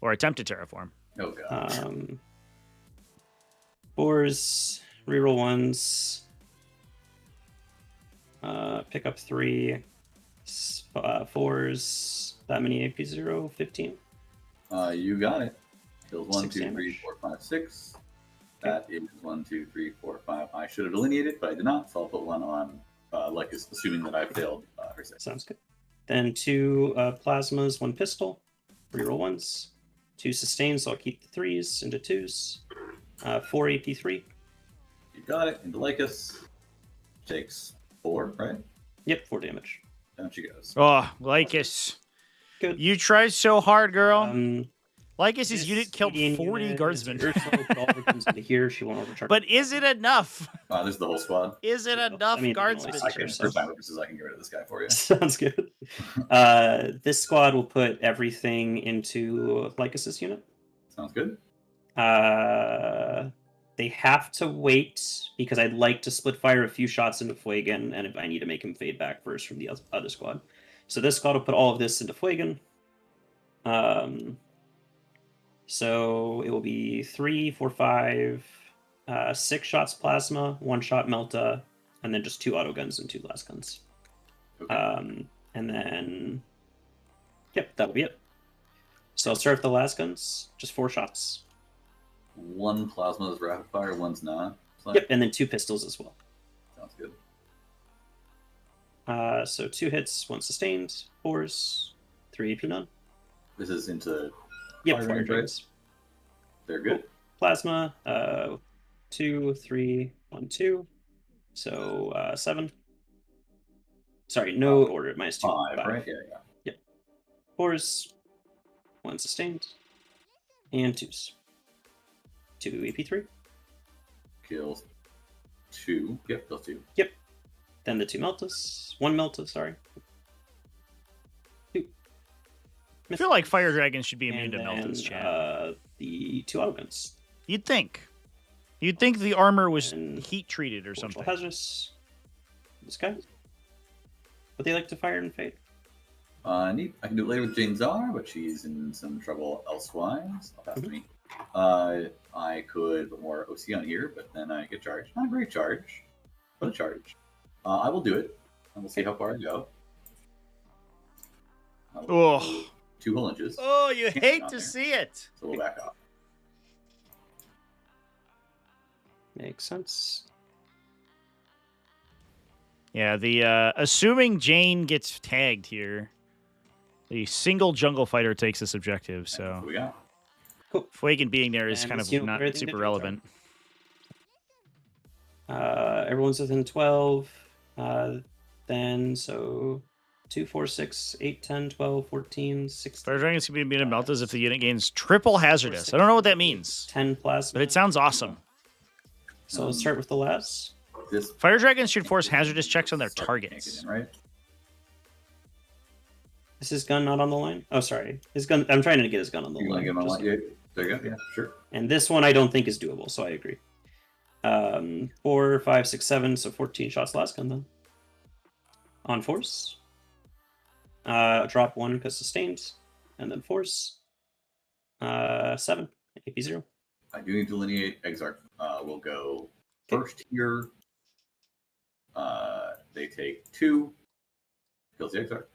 Or attempt to terraform. Oh god. 4s, reroll 1s. Pick up 3. 4s. That many AP0, 15. You got it. Kills 1, 6 2, 3, damage. 4, 5, 6. That is 1, 2, 3, 4, 5. I should have delineated, but I did not, so I'll put 1 on Lycus, assuming that I failed her save. Sounds good. Then 2 plasmas, 1 pistol. Reroll 1s. 2 sustains, so I'll keep the 3s into 2s. 4 AP3. You got it. Into Lycus. Takes 4, right? Yep, 4 damage. Down she goes. Oh, Lycus. Good. You tried so hard, girl. Lycus's This unit killed Cadian 40 unit guardsmen. is Ursula, put all her guns into here. She won't overcharge. But is it enough? This is the whole squad. Is it Yeah, enough I mean, guardsmen? it's I can, yourself. for time purposes, I can get rid of this guy for you. Sounds good. This squad will put everything into Lycus's unit. Sounds good. They have to wait because I'd like to split fire a few shots into Fuegan, and if I need to make him fade back first from the other squad. So this squad will put all of this into Fuegan. So it will be 3, 4, 5, 6 shots plasma, 1 shot melta, and then just 2 auto guns and 2 blast guns. Okay. And then, yep, that'll be it. So I'll start with the last guns, just 4 shots. 1 plasma is rapid fire, 1's not. So Yep, and then 2 pistols as well. Sounds good. So 2 hits, 1 sustained, 4s, 3 AP none. This is into Yep, fire fire range, right? drains. They're good. Plasma, 2, 3, 1, 2. So 7. Sorry, no order. Minus 2. 5, right? Yeah. 4s, 1 sustained, and 2s. 2 AP3. Kills 2. Yep, kills 2. Then the 2 meltas. 1 melta, sorry. 2. I feel like fire dragons should be immune And to then, meltas, chat. the 2 auto guns. You'd think. You'd think the armor was And heat treated or Forge something. Hazardous. This guy. But they like to fire and fade. Neat. I can do it later with Jane Czar, but she's in some trouble elsewise. I'll pass to me. I could put more OC on here, but then I get charged. Not a great charge, but a charge. I will do it, and we'll see how far I go. Oh. 2 whole inches. Oh, you Can't hate on to there. see it. So we'll back off. Makes sense. Yeah, the assuming Jane gets tagged here, the single jungle fighter takes this objective, That's so what we got. Fuegan being there is And kind this of unit not everything super that you relevant. Everyone's within 12. Then, so 2, 4, 6, 8, 10, 12, 14, 16. Fire dragons can be immune to meltas if the unit gains triple hazardous. I don't know what that means, 10 plasma. but it sounds awesome. So let's start with the last. This Fire dragons should force hazardous checks on their Sark can't targets. get in, right? Is his gun not on the line? Oh, sorry. His gun. I'm trying to get his gun on the You want line. to get him on just- line? Yeah, there you go. Yeah, sure. And this one I don't think is doable, so I agree. 4, 5, 6, 7, so 14 shots last gun then. On force. Drop 1 because sustained, and then force. 7, AP0. I do need to delineate. Exarch will go first here. They take 2. Kills the Exarch.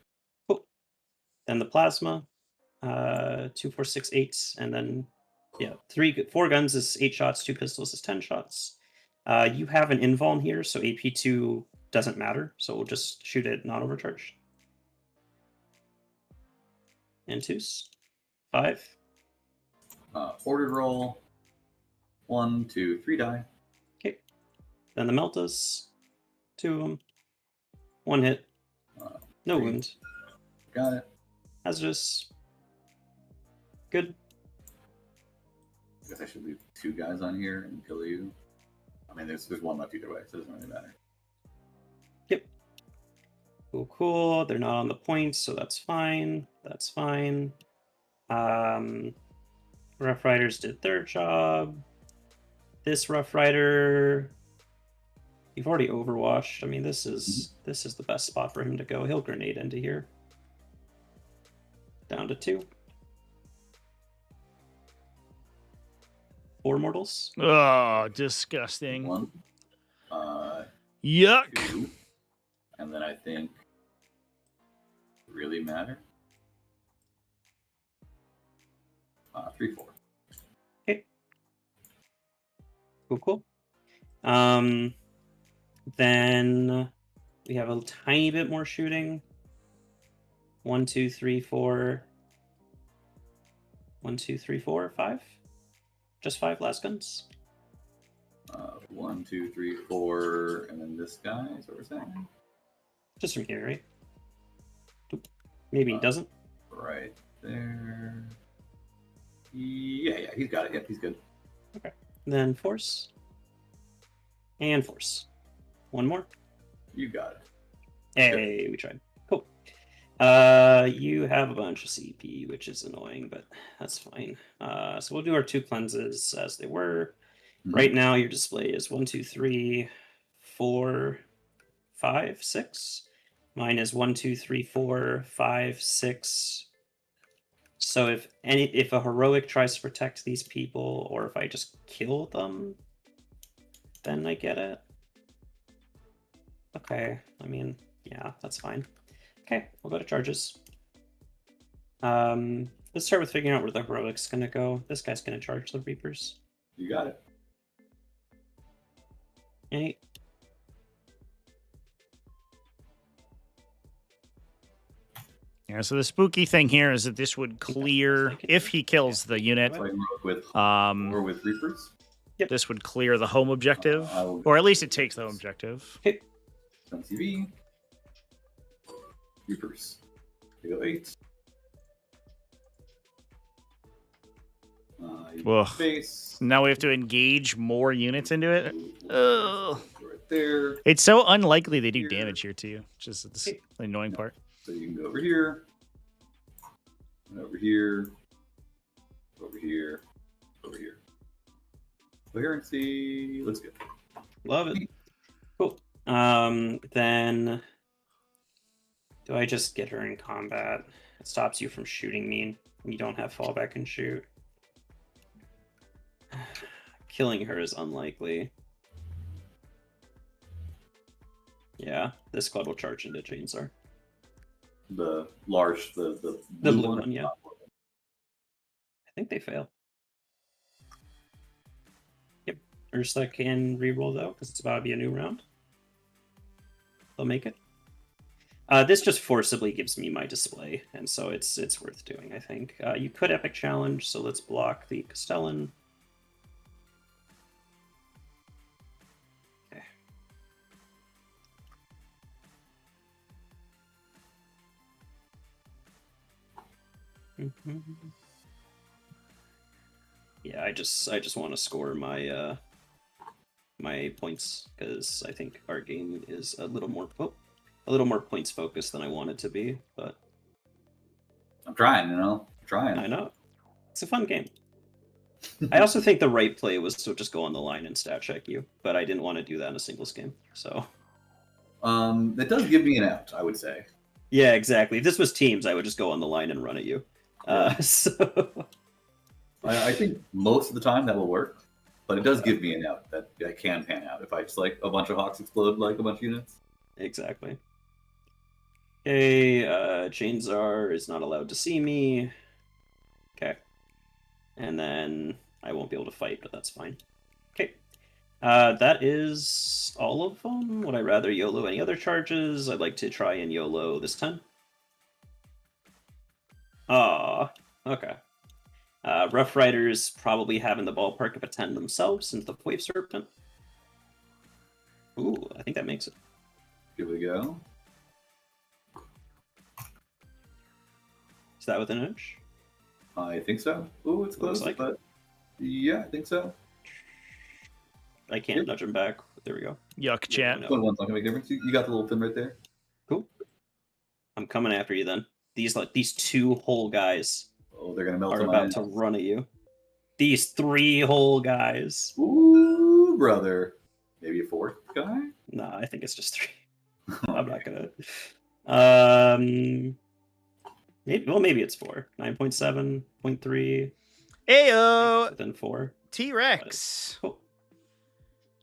Then the plasma. 2, 4, 6, 8, and then 4 guns is 8 shots, 2 pistols is 10 shots. You have an invuln here, so AP2 doesn't matter, so we'll just shoot it not overcharged. And 2s. 5. Ordered roll. 1, 2, 3 die. Okay. Then the meltas. 2 of them. 1 hit. No 3. wounds. Got it. Hazardous. Good. I guess I should leave 2 guys on here and kill you. I mean, there's 1 left either way, so it doesn't really matter. Yep. Cool. They're not on the points, so that's fine. That's fine. Rough Riders did their job. This Rough Rider, you've already overwatched. I mean, this is the best spot for him to go. He'll grenade into here. Down to 2. 4 mortals. Oh, disgusting. 1. Yuck. 2. And then I think really matter. 3, 4. Okay. Cool. Then we have a tiny bit more shooting. 1, 2, 3, 4. 1, 2, 3, 4, 5. Just 5 last guns. 1, 2, 3, 4, and then this guy is what we're saying. Just from here, right? Maybe he doesn't. Right there. Yeah, he's got it. Yep, he's good. Okay. Then force. And force. 1 more. You got it. Hey, we tried. Cool. You have a bunch of CP, which is annoying, but that's fine. So we'll do our 2 cleanses as they were. Right now, your display is 1, 2, 3, 4, 5, 6. Mine is 1, 2, 3, 4, 5, 6. So if a heroic tries to protect these people, or if I just kill them, then I get it. Okay, I mean, yeah, that's fine. Okay, we'll go to charges. Let's start with figuring out where the heroic's gonna go. This guy's gonna charge the Reapers. You got it. 8. Yeah, so the spooky thing here is that this would clear, if he kills the unit, So I can work with Reapers. this would clear the home objective, or at least it takes the home objective. Okay. MCV. Reapers. They go 8. Ugh. Base. Now we have to engage more units into it. Ugh. Right there. It's so unlikely they do damage here too, which is the annoying part. So you can go over here, and over here, over here, over here. Coherency looks good. Love it. Cool. Then do I just get her in combat? It stops you from shooting me, and you don't have fallback and shoot. Killing her is unlikely. Yeah, this squad will charge into Chainsaw. The large, the blue one, yeah. I think they fail. Yep. Ursa can reroll though, because it's about to be a new round. They'll make it. This just forcibly gives me my display, and so it's worth doing, I think. You could Epic Challenge, so let's block the Castellan. Okay. Yeah, I just want to score my my points, because I think our game is a little more points focused than I want it to be. But I'm trying, trying. I know it's a fun game. I also think the right play was to just go on the line and stat check you, but I didn't want to do that in a singles game. So that does give me an out, I would say. Yeah, exactly. If this was teams, I would just go on the line and run at you. So I think most of the time that will work, but it does give me an out that can pan out if I just like a bunch of Hawks explode like a bunch of units. Exactly. Okay, Chainsaw is not allowed to see me. Okay. And then I won't be able to fight, but that's fine. Okay. That is all of them. Would I rather YOLO any other charges? I'd like to try and YOLO this 10. Okay. Rough Riders probably have in the ballpark of a 10 themselves since the Wave Serpent. Ooh, I think that makes it. Here we go. Is that within an inch? I think so. Ooh, it's Looks close, like but yeah, I think so. I can't Yep. nudge him back. There we go. Yuck, chat. No. 1's not gonna make a difference. You got the little pin right there. Cool. I'm coming after you then. These two whole guys Oh, they're gonna melt are on my about to run at you. These 3 whole guys. Ooh, brother. Maybe a 4th guy? Nah, I think it's just 3. Oh, I'm okay. not gonna. Maybe it's 4. 9.7.3. Ayo, Within 4. T-Rex. Cool.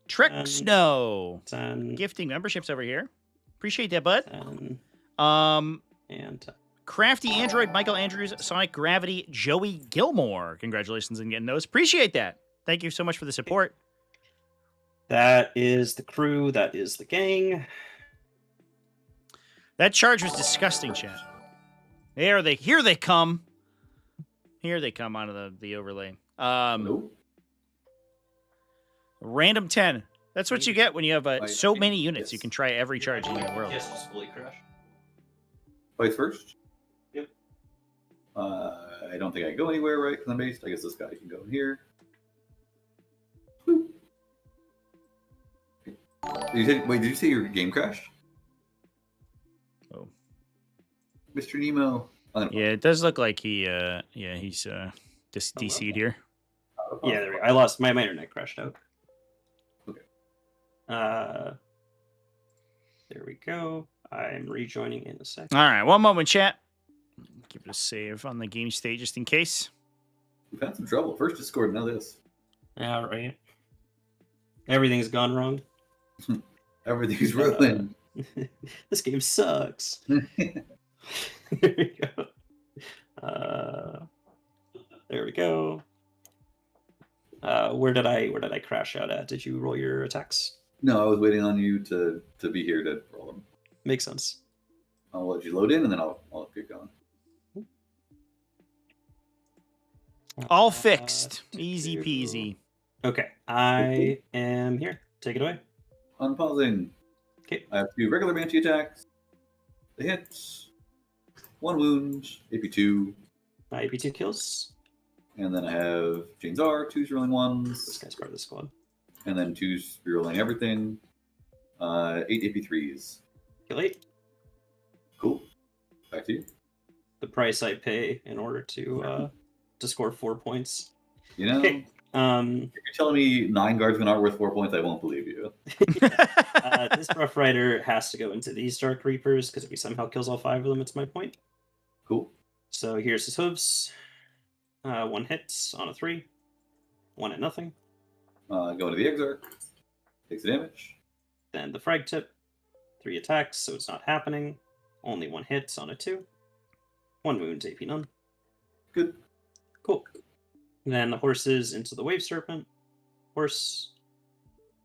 Trek 10, Snow. 10, Gifting memberships over here. Appreciate that, bud. 10, and 10. Crafty Android, Michael Andrews, Sonic Gravity, Joey Gilmore. Congratulations on getting those. Appreciate that. Thank you so much for the support. That is the crew. That is the gang. That charge was disgusting, chat. Here they come. Here they come out of the overlay. Nope. Random 10. That's what you get when you have so many units. Yes. You can try every charge in your world. Yes, just fully crash. Vice first? Yep. I don't think I go anywhere, right? Because I'm based. I guess this guy can go in here. Boop. Wait, did you say your game crashed? Oh. Mr. Nemo. Yeah, it does look like he's DC'd here. Yeah, there we go. I lost my internet crashed out. Okay. There we go. I'm rejoining in a second. All right, one moment, chat. Give it a save on the game state just in case. We've had some trouble. First Discord, now this. All right. Everything's gone wrong. Everything's ruined. This game sucks. There we go. There we go. Where did I crash out at? Did you roll your attacks? No, I was waiting on you to be here to roll them. Makes sense. I'll let you load in, and then I'll get going. All fixed. Easy peasy. Okay, I am here. Take it away. Unpausing. Okay. I have 2 regular Banshee attacks. They hit. 1 wound, AP2, AP2 kills. and then I have Jane's R, 2 rolling This 1s, guy's part of the squad. and then 2s rolling everything. 8 AP3s. Kill 8. Cool. Back to you. The price I pay in order to score 4 points. You know, Okay. if you're telling me 9 guardsmen aren't worth 4 points, I won't believe you. This Rough Rider has to go into these Dark Reapers because if he somehow kills all 5 of them, it's my point. Cool. So here's his hooves. 1 hit on a 3. 1 at nothing. Go into the Exarch. Takes the damage. Then the Frag Tip. 3 attacks, so it's not happening. Only 1 hit on a 2. 1 wound, AP none. Good. Cool. Then the horses into the Wave Serpent. Horse.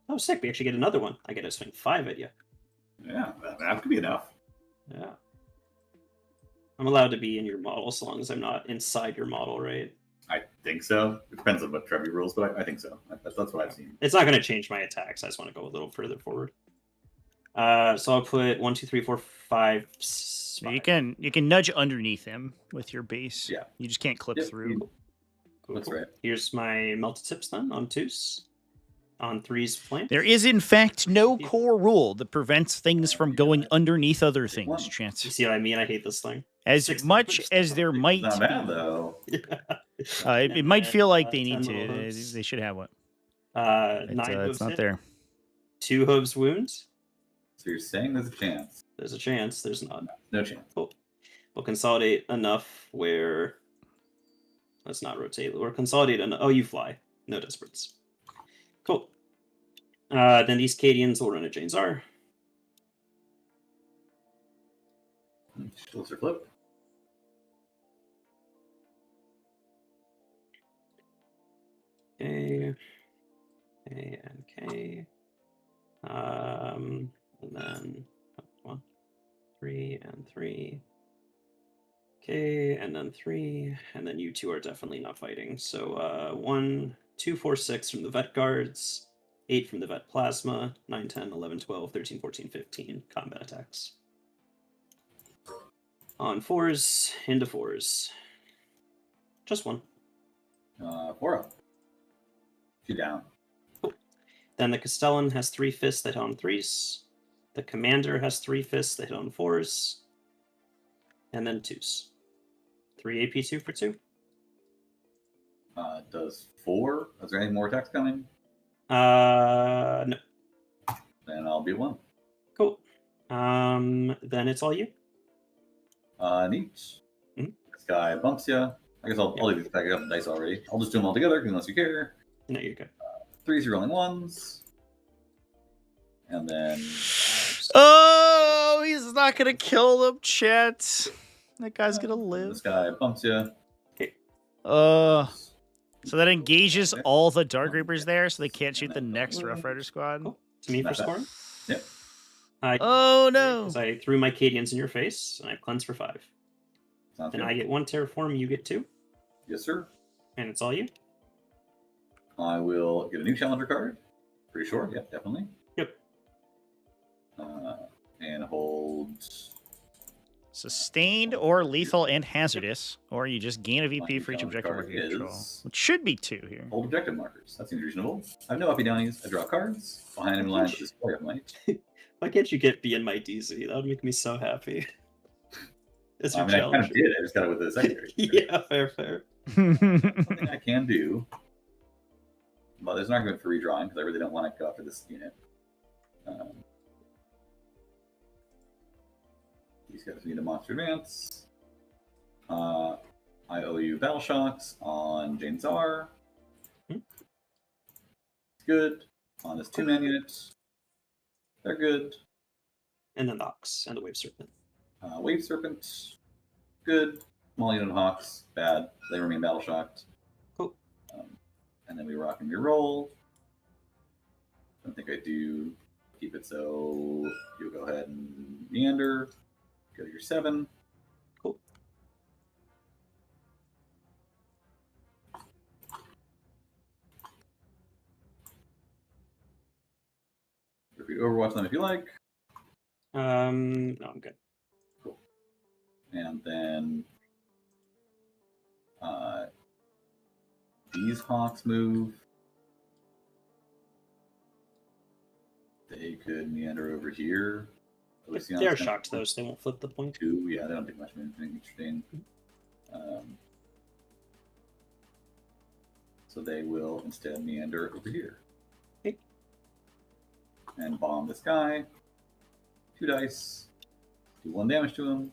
Oh, sick. We actually get another one. I get to swing 5 at you. Yeah, that could be enough. Yeah. I'm allowed to be in your model so long as I'm not inside your model, right? I think so. It depends on what Trevi rules, but I think so. That's what I've seen. It's not going to change my attacks. I just want to go a little further forward. So I'll put 1, 2, 3, 4, 5. You can nudge underneath him with your base. Yeah. You just can't clip Yep. through. Cool, That's cool. right. Here's my melted tips then on 2s. On 3s flank. There is, in fact, no core rule that prevents things from going underneath other things, You Chance. see what I mean? I hate this thing. As 6 much numbers. as there might Not be, bad though. it might feel like they need 10 little to. hooves. They should have one. 9 It's hooves not hit. there. 2 hooves wounds. So you're saying there's a chance? There's a chance. There's not. No chance. Cool. We'll consolidate enough where. Let's not rotate. We'll consolidate enough. Oh, you fly. No desperates. Cool. Then these Cadians will run a Jane's R. Shields are flipped. K. K and K. And then 1, 3 and 3. Okay, and then 3, and then you two are definitely not fighting. So 1, 2, 4, 6 from the Vet Guards, 8 from the Vet Plasma, 9, 10, 11, 12, 13, 14, 15 combat attacks. On 4s, into 4s. Just one. 4 up. 2 down. Cool. Then the Castellan has 3 fists that hit on 3s. The Commander has 3 fists that hit on 4s. And then 2s. 3 AP 2 for 2. Does 4? Is there any more attacks coming? No. Then I'll be 1. Cool. Then it's all you. Neat. Mhm. This guy bumps you. I guess I'll leave these back. I got the dice already. I'll just do them all together unless you care. No, you're good. 3s, you're rolling 1s. And then. Oh, he's not gonna kill them, chat. That guy's gonna live. This guy bumps you. So that engages all the Dark Reapers there, so they can't shoot the next Rough Rider squad. Cool. To me for scoring? Yep. Oh no! Because I threw my Cadians in your face, and I cleanse for 5. Sounds And good. I get 1 Terraform, you get 2. Yes, sir. And it's all you? I will get a new Challenger card. Pretty sure. Yep, definitely. Yep. And hold. Sustained or lethal and hazardous, or you just gain a VP for each objective marker you control. Which should be 2 here. Hold objective markers. That seems reasonable. I have no uppy downies. I draw cards. Behind enemy lines with display of might. Why can't you get B in my DZ? That would make me so happy. It's I your mean, I kind challenge. of did. I just got it with the secondary. Yeah, fair. Something I can do. But there's an argument for redrawing because I really don't want to go after this unit. These guys need a monster advance. I owe you battle shocks on Jane Czar. Good. On this 2-man unit. They're good. And then the Ox and the Wave Serpent. Wave Serpent. Good. Small unit of Hawks. Bad. They remain battle shocked. Cool. And then we rock and reroll. I don't think I do. Keep it so you'll go ahead and meander. Go to your 7. Cool. Feel free to overwatch them if you like. No, I'm good. Cool. And then these Hawks move. They could meander over here. They're shocked though, so they won't flip the point. 2, yeah, they don't take much of anything interesting. So they will instead meander over here. Okay. And bomb this guy. 2 dice. Do 1 damage to him.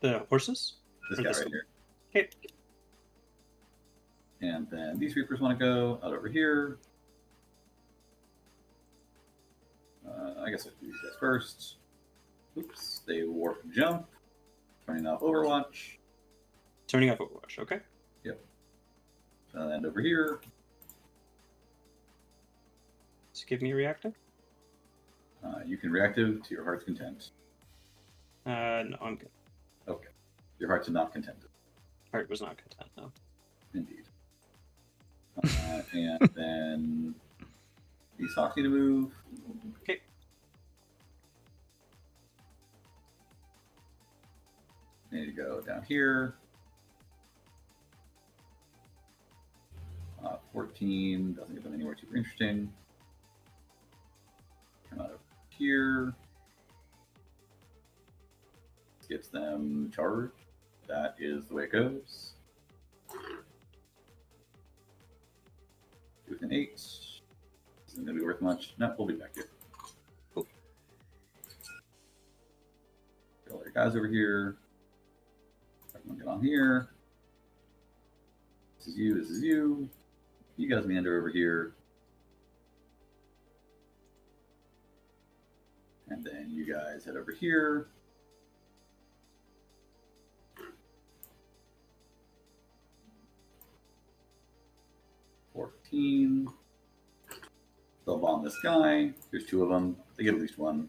The horses? This Or guy this right one? here. Okay. And then these Reapers want to go out over here. I guess I'll do these guys first. Oops, they warp jump. Turning off Overwatch. Turning off Overwatch, okay. And over here. So give me a reactor. You can reactive to your heart's content. No, I'm good. Okay. Your heart's not contented. Heart was not content, no. Indeed. And then these Hawks need to move. Okay. They need to go down here. 14 doesn't get them anywhere super interesting. Come out of here. Gets them charged. That is the way it goes. With an 8. Isn't going to be worth much. No, we'll be back here. Cool. Get all your guys over here. Everyone get on here. This is you, this is you. You guys meander over here. And then you guys head over here. They'll bomb this guy. There's 2 of them. They get at least 1.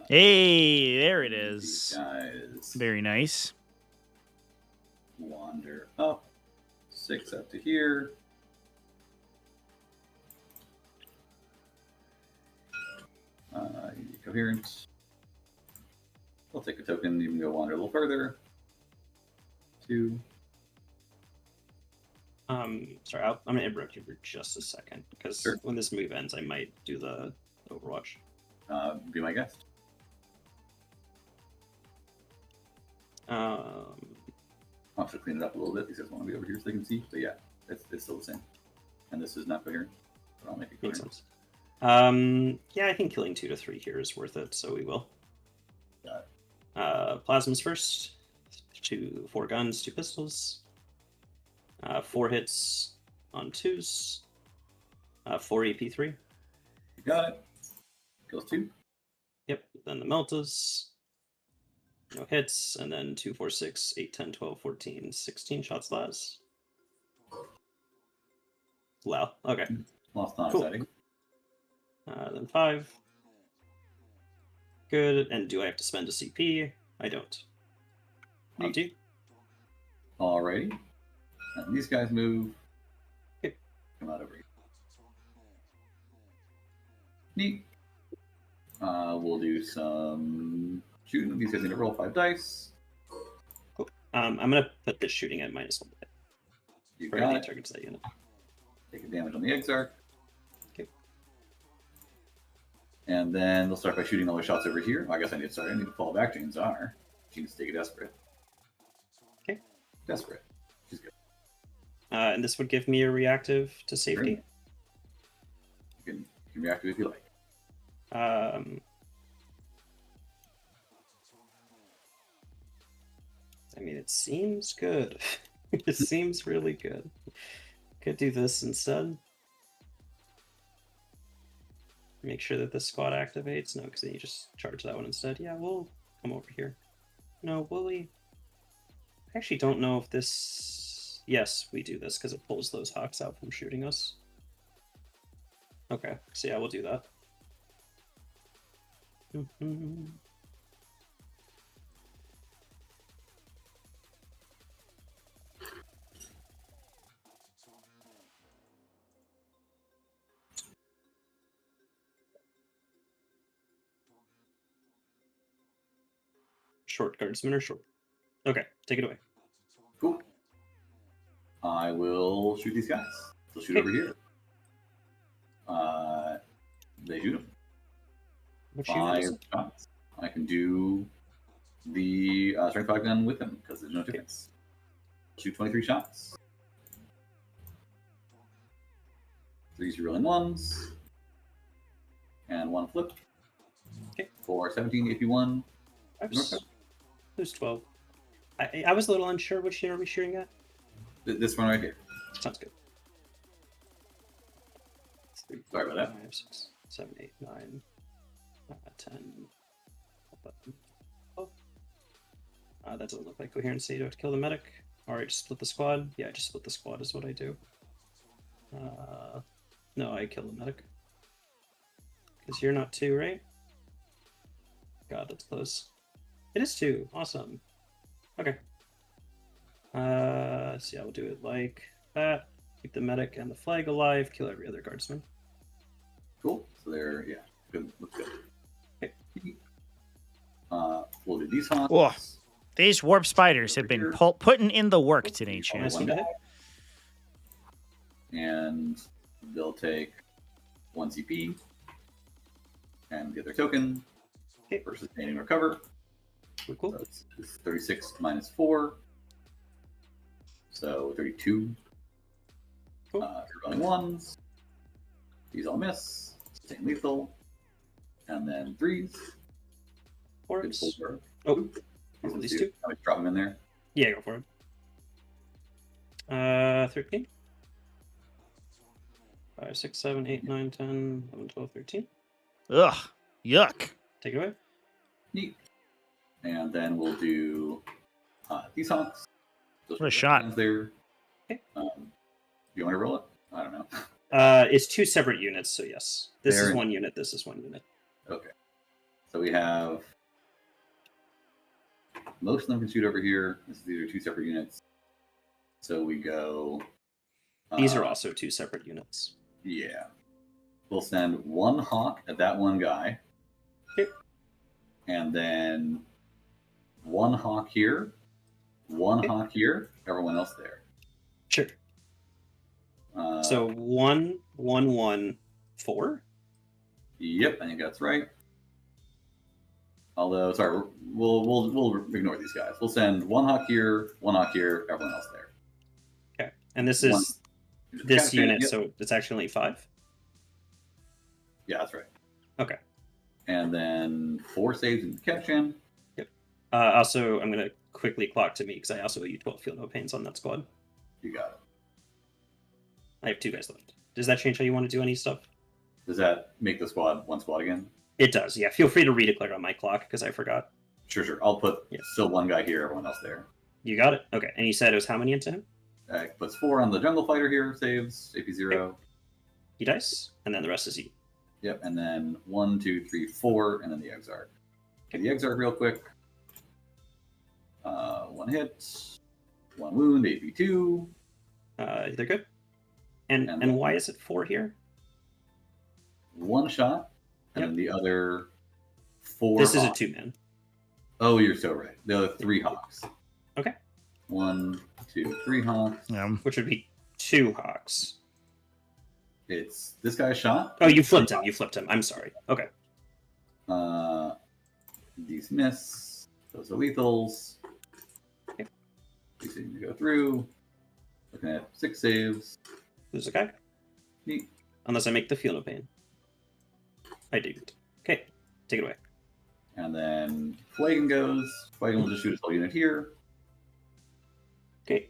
Hey, there it These is. guys Very nice. wander up. 6 up to here. coherent. We'll take a token, even go wander a little further. 2. Sorry, I'm gonna interrupt you for just a second because Sure. when this move ends, I might do the Overwatch. Be my guest. Um, I'll have to clean it up a little bit. These guys want to be over here so they can see. But yeah, it's still the same. And this is not coherent. But I'll make it makes coherent. sense. Yeah, I think killing 2 to 3 here is worth it, so we will. Got Plasmas first. 4 guns, 2 pistols. 4 hits on 2s. 4 EP3. You got it. Kills 2. Yep. Then the Meltas. No hits. And then 2, 4, 6, 8, 10, 12, 14, 16 shots last. Wow. Okay. Lost not Cool. exciting. Then 5. Good. And do I have to spend a CP? I don't. On to you. Alrighty. And these guys move. Okay. Come out over here. Neat. We'll do some shooting. These guys need to roll 5 dice. Cool. I'm gonna put this shooting at -1 You for got any it. targets that unit. Take a damage on the Exarch. Okay. And then they'll start by shooting all the shots over here. I guess I need to fall back to Inzar. She needs to take a desperate. Okay. Desperate. She's good. And this would give me a reactive to safety. You can react to it if you like. I mean, it seems good. It seems really good. Could do this instead. Make sure that the squad activates. No, because then you just charge that one instead. Yeah, we'll come over here. No, will we? I actually don't know if this... Yes, we do this because it pulls those hawks out from shooting us. Okay, so yeah, we'll do that. Short guardsman or short? Okay, take it away. Cool. I will shoot these guys. They'll shoot over here. They shoot them. What unit is 5 it? shots. I can do the strength 5 gun with them because there's no difference. Shoot 23 shots. These are rolling 1s. And 1 flip. Okay. For 17 AP1. Who's 12? I was a little unsure which unit are we shooting at. This one right here. Sounds good. Sorry about that. 5, 6, 7, 8, 9, 10. 11, 12. That doesn't look like coherency. Do I have to kill the medic? Alright, just split the squad. Yeah, just split the squad is what I do. No, I kill the medic. Because you're not 2, right? God, that's close. It is 2. Awesome. Okay. So yeah, we'll do it like that. Keep the medic and the flag alive. Kill every other guardsman. Cool. So they're, yeah, good. Looks good. Okay. We'll do these hawks. Whoa. These warp spiders have been putting in the work today, Nice champ. one to hit. And they'll take 1 CP and get their token Okay. versus painting recover. Cool. So it's 36 minus 4. So 32. Cool. You're running 1s. These all miss. Same lethal. And then 3s. Good Orbs. 4. Oh, these 2. I would drop them in there. Yeah, go for it. 13. 5, 6, 7, 8, 9, 10, 11, 12, 13. Ugh. Yuck. Take it away. Neat. And then we'll do these hawks. Those What a are shot. ones there. Okay. You want to roll it? I don't know. It's 2 separate units, so yes. This is There. 1 unit, this is 1 unit. Okay. So we have most of them can shoot over here. These are 2 separate units. So we go. These are also 2 separate units. Yeah. We'll send 1 hawk at that 1 guy. Okay. And then 1 hawk here, 1 hawk here, everyone else there. Sure. So 1, 1, 1, 4? Yep, I think that's right. Although, sorry, we'll ignore these guys. We'll send 1 hawk here, 1 hawk here, everyone else there. Okay. And this is this unit, so it's actually 5? Yeah, that's right. Okay. And then 4 saves in Ketchin. Yep. Also, I'm going to quickly clock to me because I also owe you 12 feel no pains on that squad. You got it. I have 2 guys left. Does that change how you want to do any stuff? Does that make the squad 1 squad again? It does, yeah. Feel free to redeclare on my clock because I forgot. Sure. I'll put still 1 guy here, everyone else there. You got it? Okay. And you said it was how many into him? Puts 4 on the jungle fighter here, saves, AP 0. Okay. He dice, and then the rest is you. Yep, and then 1, 2, 3, 4, and then the Exarch. Okay, the Exarch real quick. 1 hit, 1 wound, AP 2. They're good. And why is it 4 here? 1 shot, and then the other 4. This hawks. is a 2-man. Oh, you're so right. The other 3 hawks. Okay. 1, 2, 3 hawks. Yeah. Which would be 2 hawks. It's this guy's shot. Oh, you flipped him. I'm sorry. Okay. These miss. Those are lethals. Okay. These seem to go through. Looking at 6 saves. There's a guy. Neat. Unless I make the feel no pain. I didn't. Okay. Take it away. And then Flagon goes. Flagon will just shoot his whole unit here. Okay.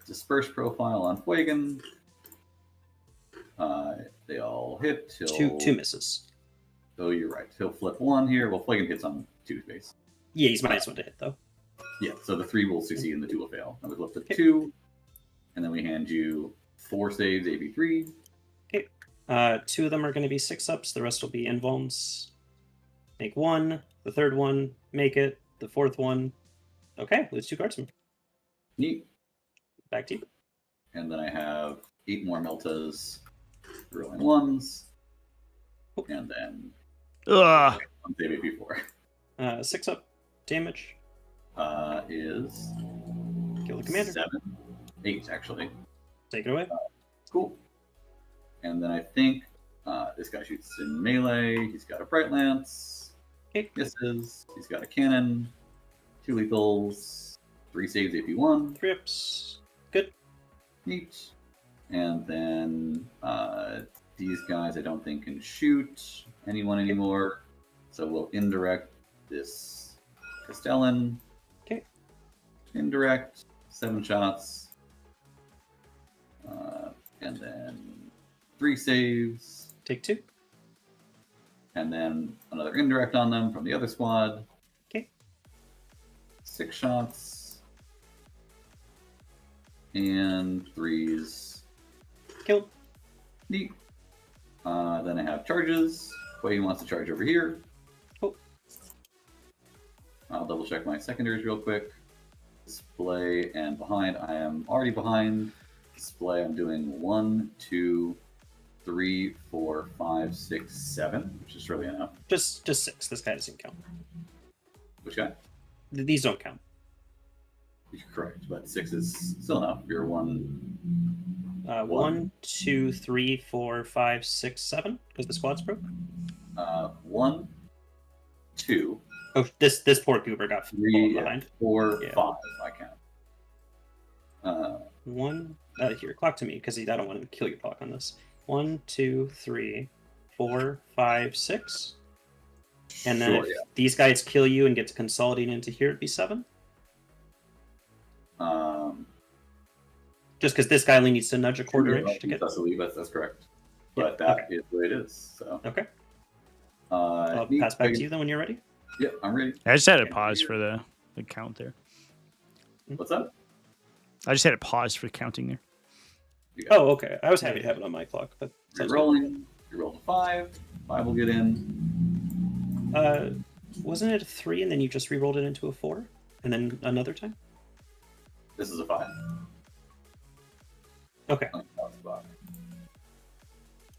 Disperse profile on Flagon. They all hit. Two misses. Oh, you're right. He'll flip 1 here. Well, Flagon hits on 2 space. Yeah, he's -1 to hit, though. Yeah, so the 3 will succeed and the 2 will fail. And we flip the 2. And then we hand you 4 saves, AP 3. Okay. 2 of them are going to be 6-ups. The rest will be invulns. Make 1. The 3rd one, make it. The 4th one. Okay, lose 2 guardsmen. Neat. Back to you. And then I have 8 more Meltas rolling 1s. And then Ugh. 1 save AP 4. 6-up damage. Is Kill the commander. 7. 8, actually. Take it away. Cool. And then I think this guy shoots in melee. He's got a Bright Lance. Okay. Misses. He's got a cannon. 2 lethals. 3 saves, AP 1. 3 ups. Good. Neat. And then these guys I don't think can shoot anyone anymore. So we'll indirect this Castellan. Okay. Indirect. 7 shots. And then 3 saves. Take 2. And then another indirect on them from the other squad. Okay. 6 shots. And 3s. Killed. Neat. Then I have charges. Quay wants to charge over here. Cool. I'll double check my secondaries real quick. Display and behind. I am already behind. Display, I'm doing 1, 2, 3, 4, 5, 6, 7, which is really enough. Just 6. This guy doesn't count. Which guy? These don't count. You're correct, but 6 is still enough. You're 1. 1, 2, 3, 4, 5, 6, 7. Because the squad's broke. 1, 2. Oh, this poor goober got 3, behind. 4, Yeah. 5. I count. 1. Here, clock to me because I don't want to kill your clock on this. 1, 2, 3, 4, 5, 6. And then if these guys kill you and get to consolidate into here, it'd be 7. Just because this guy only needs to nudge a quarter inch to get. That's correct. But that is what it is. So. Okay. I'll pass back to you then when you're ready. Yeah, I'm ready. I just had to pause for the count there. What's up? I just had to pause for counting there. Oh, okay. I was happy to have it on my clock. But you're rolling. You rolled a 5. 5 will get in. Wasn't it a 3 and then you just re-rolled it into a 4? And then another time? This is a 5. Okay.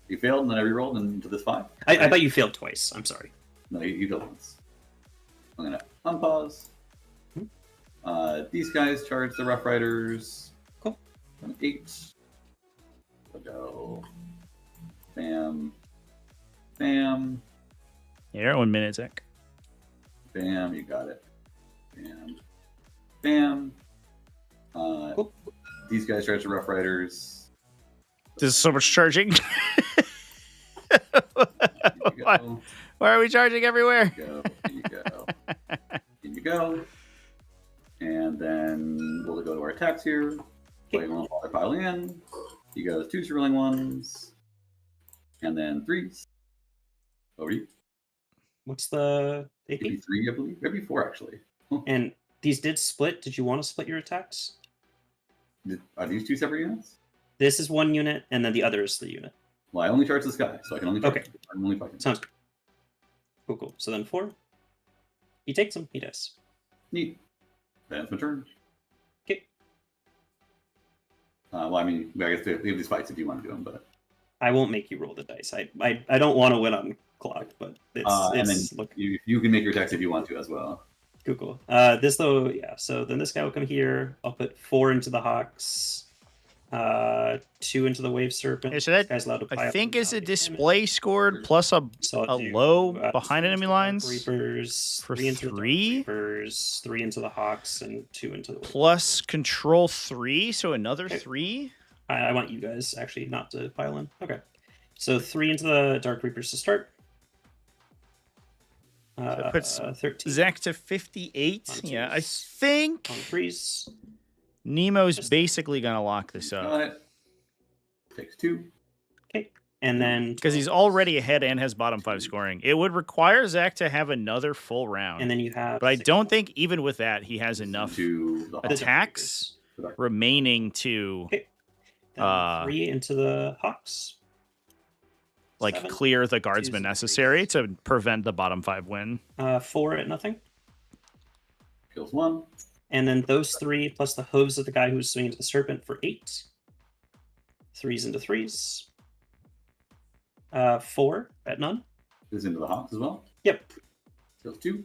You failed and then I re-rolled into this 5? I thought you failed twice. I'm sorry. No, you failed once. I'm gonna unpause. These guys charge the Rough Riders. Cool. 8. We'll go. Bam. Bam. Here, 1 minute, Zach. Bam. You got it. Bam. Bam. Cool. These guys charge the Rough Riders. This is so much charging. Why? Why are we charging everywhere? Here you go. Here you go. And then we'll go to our attacks here. Play one while they're piling in. You go 2 swirling 1s. And then 3s. Over you. What's the AP? Maybe 3, I believe. Maybe 4, actually. And these did split. Did you want to split your attacks? Are these 2 separate units? This is 1 unit, and then the other is the unit. Well, I only charge this guy, so I can only charge him. I'm only fucking. Sounds good. Cool, cool. So then 4. He takes them. He does. Neat. That's my turn. Okay. Well, I mean, I guess we have these fights if you want to do them, but I won't make you roll the dice. I don't want to win on clock, but and then look. you can make your attacks if you want to as well. Cool, cool. This though, yeah. So then this guy will come here. I'll put 4 into the Hawks, 2 into the Wave Serpent. Yeah, so that, This guy's allowed to pile I think, up is a and display scored plus a I'll do, low 2 behind into enemy the lines Reapers, for 3 into the Dark 3? Reapers, 3 into the Hawks, and 2 into the Wave. plus control 3, so another Okay. 3. I want you guys actually not to pile in. Okay. So 3 into the Dark Reapers to start. That puts 13 Zach to 58. On Yeah, I twos. think on 3s. Nemo's Just- basically gonna lock this Got up it. Takes 2. Okay. And then because he's already ahead and has bottom 5 scoring. It would require Zach to have another full round, and then you have but I 6 don't think even with that he has enough to the attacks remaining to Okay. Then uh, 3 into the Hawks. like 7. clear the guardsmen 2s and necessary 3s. to prevent the bottom 5 win. 4 at nothing. Kills 1. And then those 3 plus the hooves of the guy who's swinging to the serpent for 8. 3s into 3s. 4 at none. Goes into the Hawks as well. Yep. Kills 2.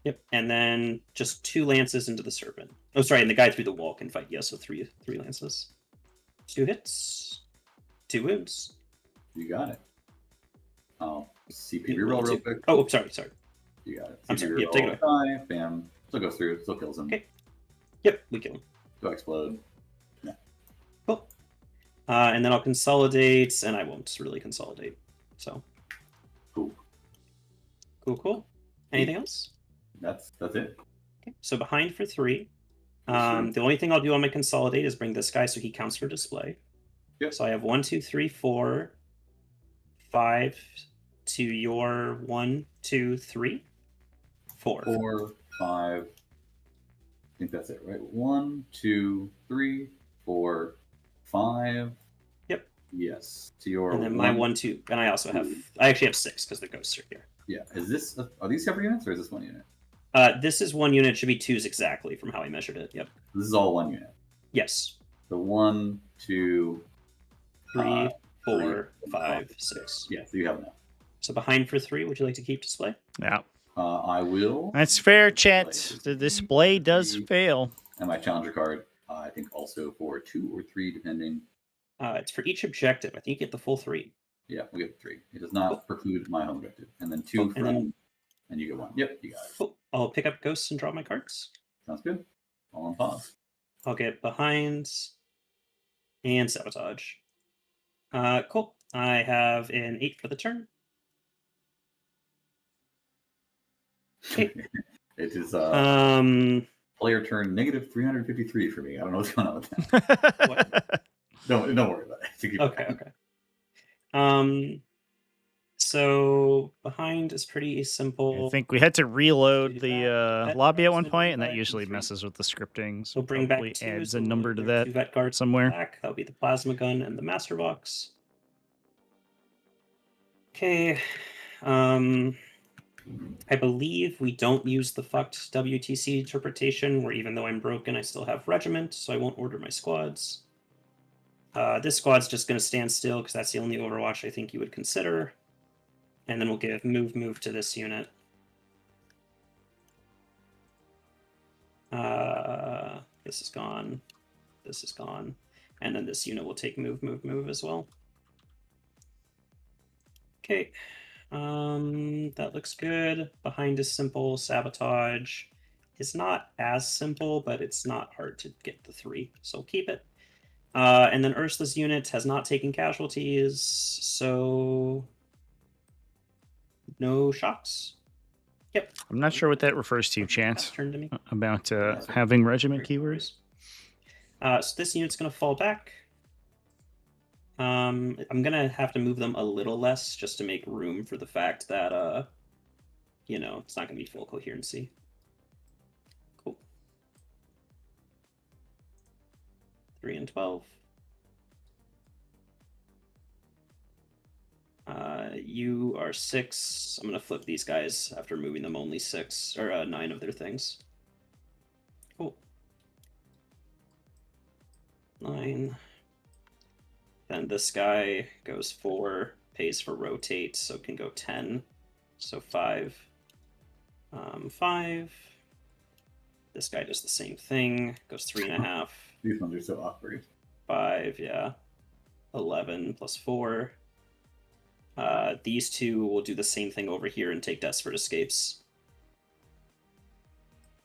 Yep. And then just 2 lances into the serpent. Oh, sorry. And the guy through the wall can fight. Yes, so 3 lances. 2 hits. 2 wounds. You got it. Oh, CP Yeah, reroll real 2. quick. Oh, sorry. You got it. I'm CP sorry. Yep, reroll, take it die, bam. Still goes through. Still kills him. Okay. Yep, we kill him. Go explode. Cool. And then I'll consolidate, and I won't really consolidate. So. Cool. Cool. Anything else? That's it. Okay. So behind for 3. Sure. The only thing I'll do on my consolidate is bring this guy so he counts for display. Yep. So I have 1, 2, 3, 4, 5 to your 1, 2, 3, 4. 4, 5. I think that's it, right? 1, 2, 3, 4, 5. Yep. Yes. To your And then my 1, 2, and I also have, I actually have 6 because the ghosts are here. Yeah. Is this? Are these separate units or is this one unit? This is 1 unit, should be 2s exactly from how I measured it. Yep. This is all one unit. Yes. So 1, 2, 3, 4, 3, 5, 6. Yeah. So you have enough. So behind for 3, would you like to keep display? Yeah, I will. that's fair, chat. The display does fail. And my challenger card, I think also for 2 or 3, depending. It's for each objective. I think you get the full 3. Yeah, we get 3. It does not preclude my home objective. And then 2 Oh, and from, then- and you get 1. Yep, you got it. Cool. I'll pick up ghosts and draw my cards. Sounds good. All on pause. I'll get behind and sabotage. Cool. I have an 8 for the turn. Okay. It is player turn negative 353 for me. I don't know what's going on with that. Don't worry about it. Keep Okay, going. okay. So behind is pretty simple. I think we had to reload the That lobby at one guardsman point, and that back usually in 3. messes with the scripting. So We'll bring back probably 2. adds so a number to there are that 2 vet guards somewhere. back. That'll be the plasma gun and the master box. Okay. I believe we don't use the fucked WTC interpretation, where even though I'm broken, I still have regiment, so I won't order my squads. This squad's just going to stand still because that's the only Overwatch I think you would consider. And then we'll give move to this unit. This is gone. This is gone. And then this unit will take move, move, move as well. Okay. That looks good. Behind is simple. Sabotage is not as simple, but it's not hard to get the 3, so keep it. And then Ursula's unit has not taken casualties, so no shocks. Yep. I'm not sure what that refers to, Chance. Turn to me. About having regiment keywords. So this unit's going to fall back. I'm going to have to move them a little less just to make room for the fact that, you know, it's not going to be full coherency. Cool. 3 and 12. You are 6. I'm going to flip these guys after moving them only 6 or 9 of their things. Cool. 9. Then this guy goes 4, pays for rotate, so can go 10. So 5. 5. This guy does the same thing, goes 3.5. These ones are so awkward. 5, yeah. 11 plus 4. These 2 will do the same thing over here and take desperate escapes.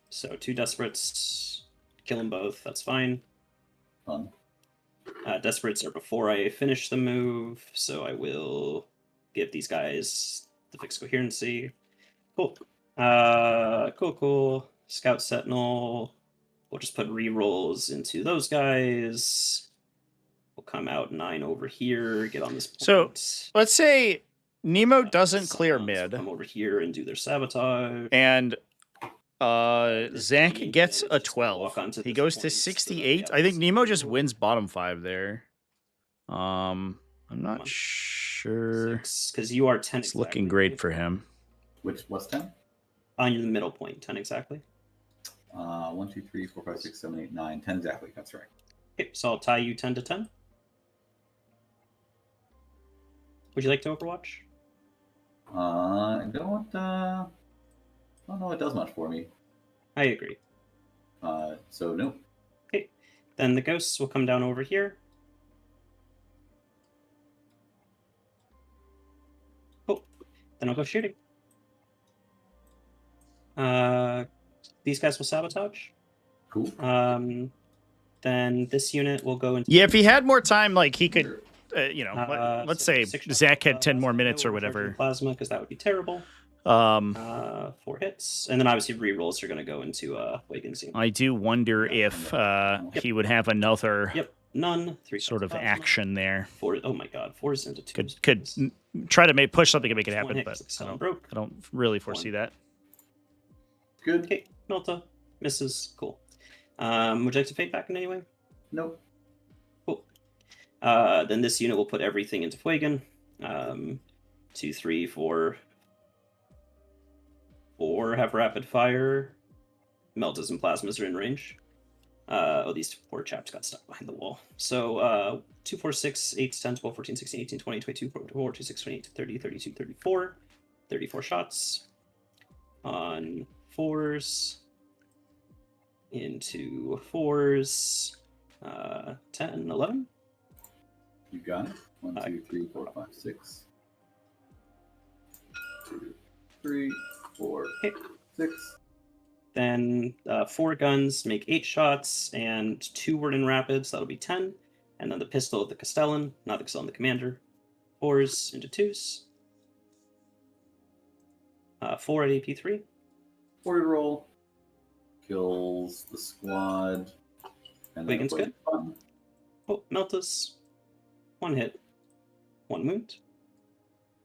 So 2 desperates, kill them both, that's fine. Fun. Desperates are before I finish the move, so I will give these guys the fixed coherency. Cool. Cool. Scout Sentinel. We'll just put rerolls into those guys. We'll come out 9 over here, get on this point. So let's say Nemo doesn't clear Someone mid. Come over here and do their sabotage. And Zach gets a Walk 12. onto He this goes to point, so 68. yeah, I think this- Nemo just wins bottom 5 there. I'm Come not on. sure. Because you are 10. It's looking great for him. What's 10? On the middle point, 10 exactly. 1, 2, 3, 4, 5, 6, 7, 8, 9, 10 exactly. That's right. Okay, so I'll tie you 10 to 10. Would you like to Overwatch? I don't know it does much for me. I agree. So no. Okay, then the ghosts will come down over here. Cool. Then I'll go shooting. These guys will sabotage. Cool. Then this unit will go into. Yeah, if he had more time, like he could, you know, let's so say 6 Zach had shots, 10 more plasma, minutes or we'll charge whatever. Plasma, because that would be terrible. 4 hits, and then obviously rerolls are going to go into Wiggins. I do wonder if he would have another Yep, none. 3 sort of plasma. action there. 4. Oh my God, 4's into 2. Could try to push something and make it One happen, hit, but 'cause the I cell don't, broke. I don't really foresee that. Good. Okay, Melta misses. Cool. Would you like to fade back in any way? Nope. Cool. Then this unit will put everything into Fuegan. 2, 3, 4. 4 have rapid fire. Meltas and plasmas are in range. These poor chaps got stuck behind the wall. So 2, 4, 6, 8, 10, 12, 14, 16, 18, 20, 22, 24, 26, 28, 30, 32, 34. 34 shots on 4s. Into 4s. 10, 11. You got it. 1, 2, 3, 4, 5, 6. 2, 3, 4, Okay. 6. Then 4 guns make 8 shots, and 2 were in rapids, that'll be 10. And then the pistol of the Castellan, not the Castellan, the commander. 4s into 2s. 4 at AP3. Forward roll. Kills the squad. And Wiggins play good. fun. Oh, Meltas. 1 hit. 1 wound.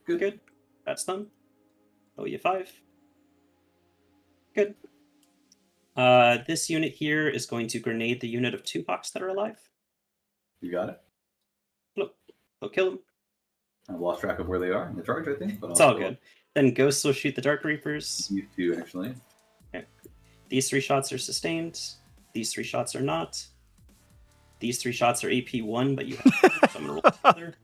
Good. That's them. Oh, you 5. Good. This unit here is going to grenade the unit of 2 hawks that are alive. You got it. Look, they'll kill them. I've lost track of where they are in the charge, I think. But It's all good. Then Ghosts will shoot the Dark Reapers. You two, actually. These 3 shots are sustained. These 3 shots are not. These 3 shots are AP1, but you have so I'm gonna roll together.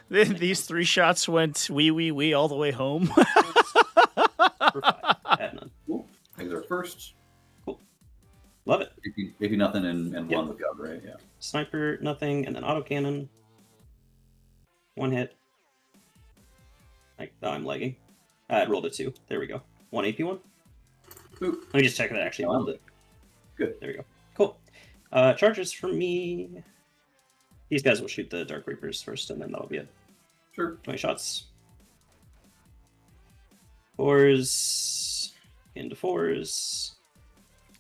These 3 shots went wee all the way home. For 5. Add none. Cool. Things are first. Cool. Love it. If you nothing and Yep. one with cover, right? Yeah. Sniper, nothing, and then autocannon. 1 hit. I'm lagging. I rolled a 2. There we go. 1 AP 1. Ooh. Let me just check that I actually rolled it. Good. There we go. Cool. Charges for me. These guys will shoot the Dark Reapers first, and then that'll be it. Sure. 20 shots. 4s. Into 4s.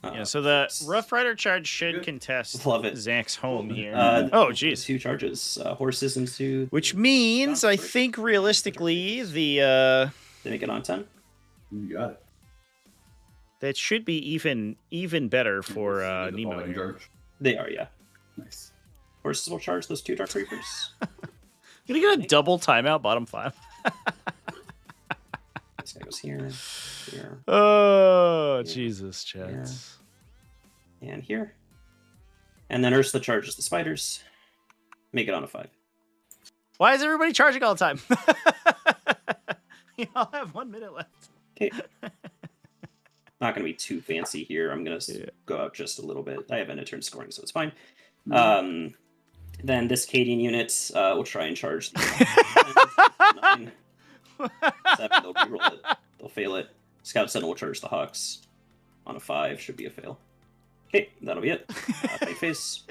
Yeah, so the Rough Rider charge should Good. contest Love it. Zach's home here. Oh, jeez. 2 charges. Horses into... Which means, I First. think, realistically, the They make it on 10. You got it. that should be even better for The Nemo falling here. charge. They are, yeah. Nice. Horses will charge those 2 Dark Reapers. Gonna get a double timeout, bottom 5. This guy goes here, here, Oh, Yeah. Jesus, chats. and here. And then Ursula charges the spiders. Make it on a 5. Why is everybody charging all the time? You all have 1 minute left. Okay. Not going to be too fancy here. I'm going to Yeah. go out just a little bit. I have end of turn scoring, so it's fine. Mhm. Then this Cadian unit will try and charge. 9, 7, they'll reroll it. They'll fail it. Scout Sentinel will charge the Hawks. On a 5, should be a fail. Okay, that'll be it. Big face.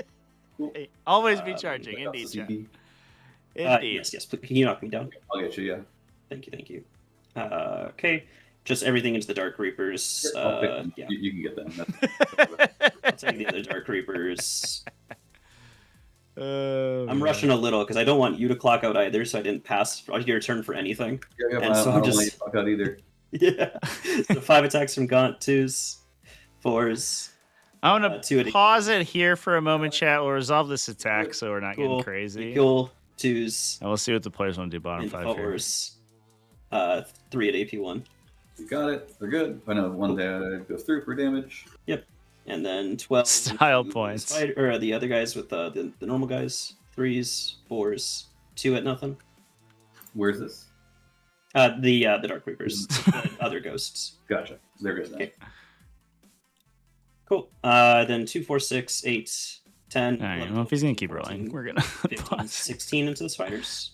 Hey, always be Uh, charging, That's indeed, the chat. CP. Indeed. Yes. Please, can you knock me down? I'll get you. Yeah. Thank you. Okay, just everything into the Dark Reapers. I'll pick them. Yeah, You can get them. That's, I'll take the other Dark Reapers. Oh, I'm man. rushing a little because I don't want you to clock out either, so I didn't pass your turn for anything. yeah, And I so don't I'm want just- you to fuck out either. Yeah. So 5 attacks from Gaunt, 2s, 4s. I want two to at pause it here for a moment, chat. We'll resolve this attack so we're not Cool. getting crazy. Cool. 2s. And we'll see what the players want to do bottom Into 5 here. 4s. 3 at AP1. You got it. They're good. I know one goes through for damage. And then 12. Style into the points. or the other guys with the normal guys. 3s, 4s, 2 at nothing. Where's this? The Dark Reapers, the other ghosts. Gotcha. They're good then. Okay. Cool. Then 2, 4, 6, 8, 10. All right, 11, well, if he's going to 14, keep rolling, 14, we're going to 15, pause. 16 into the spiders.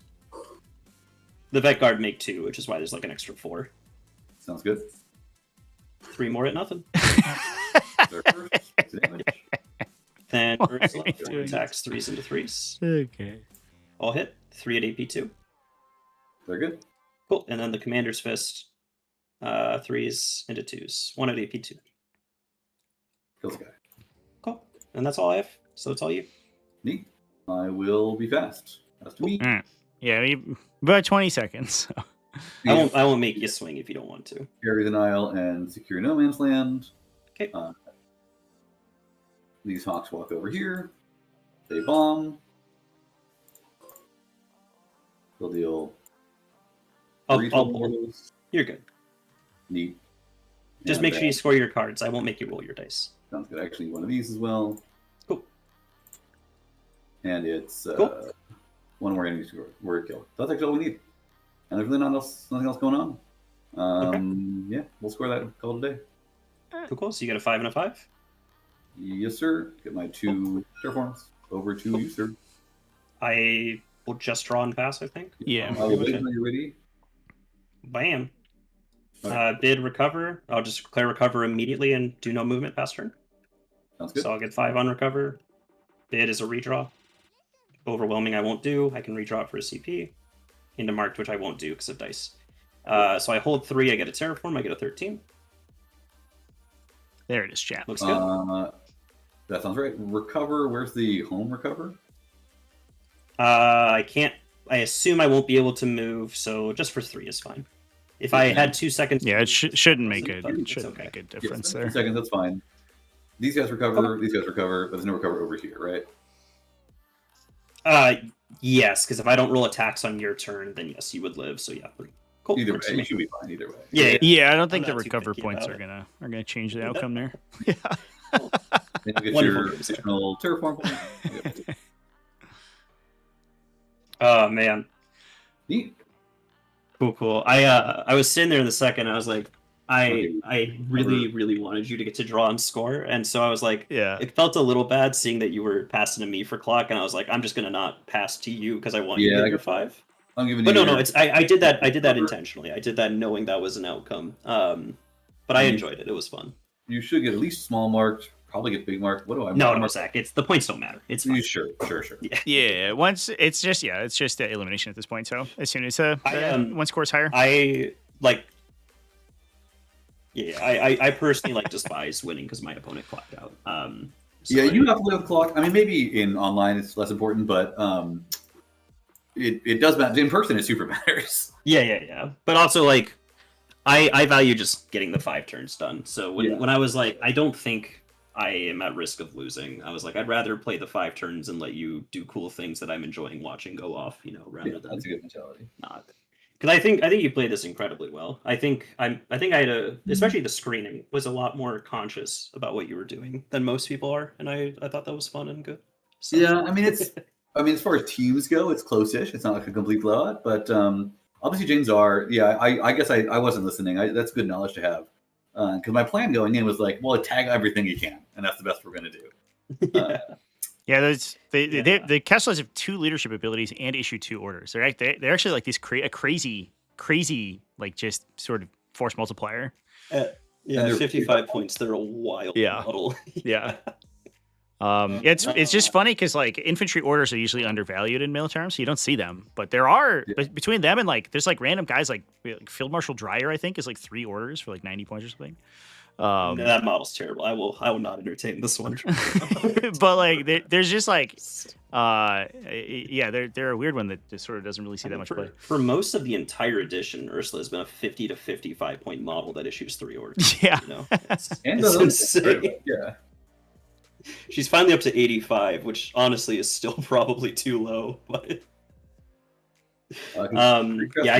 The Vet Guard make 2, which is why there's like an extra 4. Sounds good. 3 more at nothing. They're first. Six damage. Then Why are Ursula, you 4 doing attacks, 3s into 3s. Okay. All hit. 3 at AP2. They're good. Cool. And then the Commander's Fist, 3s into 2s. 1 at AP2. Kills the guy. Cool. And that's all I have. So it's all you. Neat. I will be fast. That's to me. All right. Yeah, about 20 seconds. So. I won't make you swing if you don't want to. Carry the Nile and secure no man's land. Okay. These hawks walk over here. They bomb. They'll deal I'll 3 pull. blows. You're good. Neat. Just And make sure you then- score your cards. I won't make you roll your dice. Sounds good. Actually, one of these as well. Cool. And it's Cool. one more enemy word kill. That's actually all we need. And there's really nothing else going on. Yeah, we'll score that. Call it a day. Cool. So you get a 5 and a 5. Yes, sir. Get my 2 terraforms over to you, sir. I will just draw and pass, I think. Yeah. I will wait until you're ready. Bam. Okay. Bid recover. I'll just declare recover immediately and do no movement past turn. Sounds good. So I'll get 5 on recover. Bid is a redraw. Overwhelming I won't do. I can redraw it for a CP. Into marked, which I won't do because of dice. So I hold 3, I get a terraform, I get a 13. There it is, chat. Looks good. That sounds right. Recover. Where's the home recover? I can't. I assume I won't be able to move, so just for 3 is fine. If I had 2 seconds, Yeah, it shouldn't make It's okay. a Yes, difference 2 there. seconds. That's fine. These guys recover. These guys recover. But there's no recover over here, right? Yes, because if I don't roll attacks on your turn, then yes, you would live. So yeah, cool. Either works for way, me. you should be fine. Either way. Yeah, Yeah, I don't think I'm the not too recover picky points about are gonna change the Yep. outcome there. Yeah. Then you get Wonderful your games there. additional terraform point. Yep. Oh man, Neat. cool. I was sitting there in the second. I was like, I really wanted you to get to draw and score, and so I was like, Yeah. it felt a little bad seeing that you were passing to me for clock, and I was like, I'm just gonna not pass to you because I want you to Yeah, get I your get 5. I'm giving But you. no, it's I did that cover. intentionally. I did that knowing that was an outcome. But I enjoyed it. It was fun. You should get at least small marked. Probably get big marked. What do I? No, Zach. It's the points don't matter. It's fine. Sure. Yeah. Once it's just elimination at this point. So as soon as one scores higher, I like. Yeah, I personally like despise winning because my opponent clocked out. So yeah, you have to live with clock. I mean, maybe in online it's less important, but it does matter. In person, it super matters. Yeah. But also, like, I value just getting the 5 turns done. So when I was like, I don't think I am at risk of losing. I was like, I'd rather play the 5 turns and let you do cool things that I'm enjoying watching go off. Rather than that's a good mentality. Not. Because I think you played this incredibly well. I think I had especially the screening was a lot more conscious about what you were doing than most people are, and I thought that was fun and good. So. Yeah, I mean as far as teams go, it's close-ish. It's not like a complete blowout, but obviously James are. Yeah, I guess I wasn't listening. That's good knowledge to have because my plan going in was like, well, tag everything you can, and that's the best we're gonna do. Yeah, the Kesslers have 2 leadership abilities and issue 2 orders. They're actually like these crazy like just sort of force multiplier. Yeah, 55 points. They're a wild model. Yeah. It's just funny because like infantry orders are usually undervalued in Militarum, so you don't see them. But there are between them and like there's like random guys like Field Marshal Dreyer, I think, is like 3 orders for like 90 points or something. That model's terrible. I will not entertain this one. But like there's just like they're a weird one that just sort of doesn't really see that much play. For most of the entire edition, Ursula has been a 50 to 55 point model that issues 3 orders. Yeah. It's insane. Yeah. She's finally up to 85, which honestly is still probably too low, but I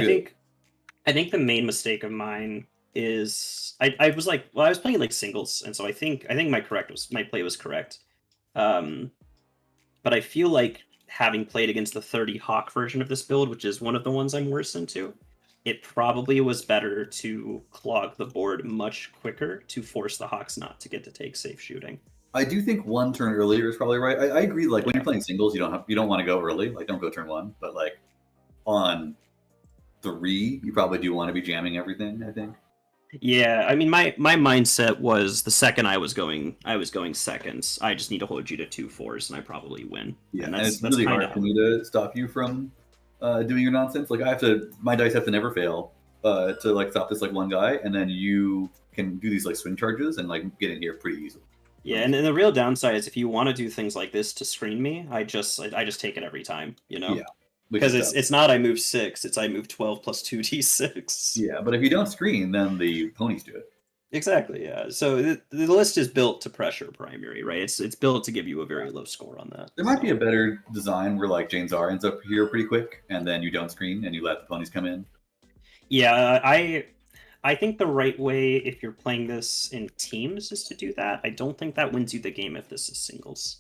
think the main mistake of mine is I was like, well, I was playing like singles, and so I think my play was correct. But I feel like having played against the 30 Hawk version of this build, which is one of the ones I'm worse into, it probably was better to clog the board much quicker to force the Hawks not to get to take safe shooting. I do think 1 turn earlier is probably right. I agree. Like when you're playing singles, you don't want to go early. Like don't go turn 1. But like on 3, you probably do want to be jamming everything. I think. Yeah, I mean, my mindset was the second I was going seconds. I just need to hold you to 2 4s, and I probably win. Yeah, and it's really hard for me to stop you from doing your nonsense. Like my dice have to never fail to like stop this like one guy, and then you can do these like swing charges and like get in here pretty easily. Yeah, and then the real downside is if you want to do things like this to screen me, I just take it every time, Yeah. Because it's not I move 6, it's I move 12 plus 2d6. Yeah, but if you don't screen, then the ponies do it. Exactly, yeah. So the list is built to pressure primary, right? It's built to give you a very low score on that. There might be a better design where like James R ends up here pretty quick, and then you don't screen and you let the ponies come in. Yeah, I think the right way if you're playing this in teams is to do that. I don't think that wins you the game if this is singles.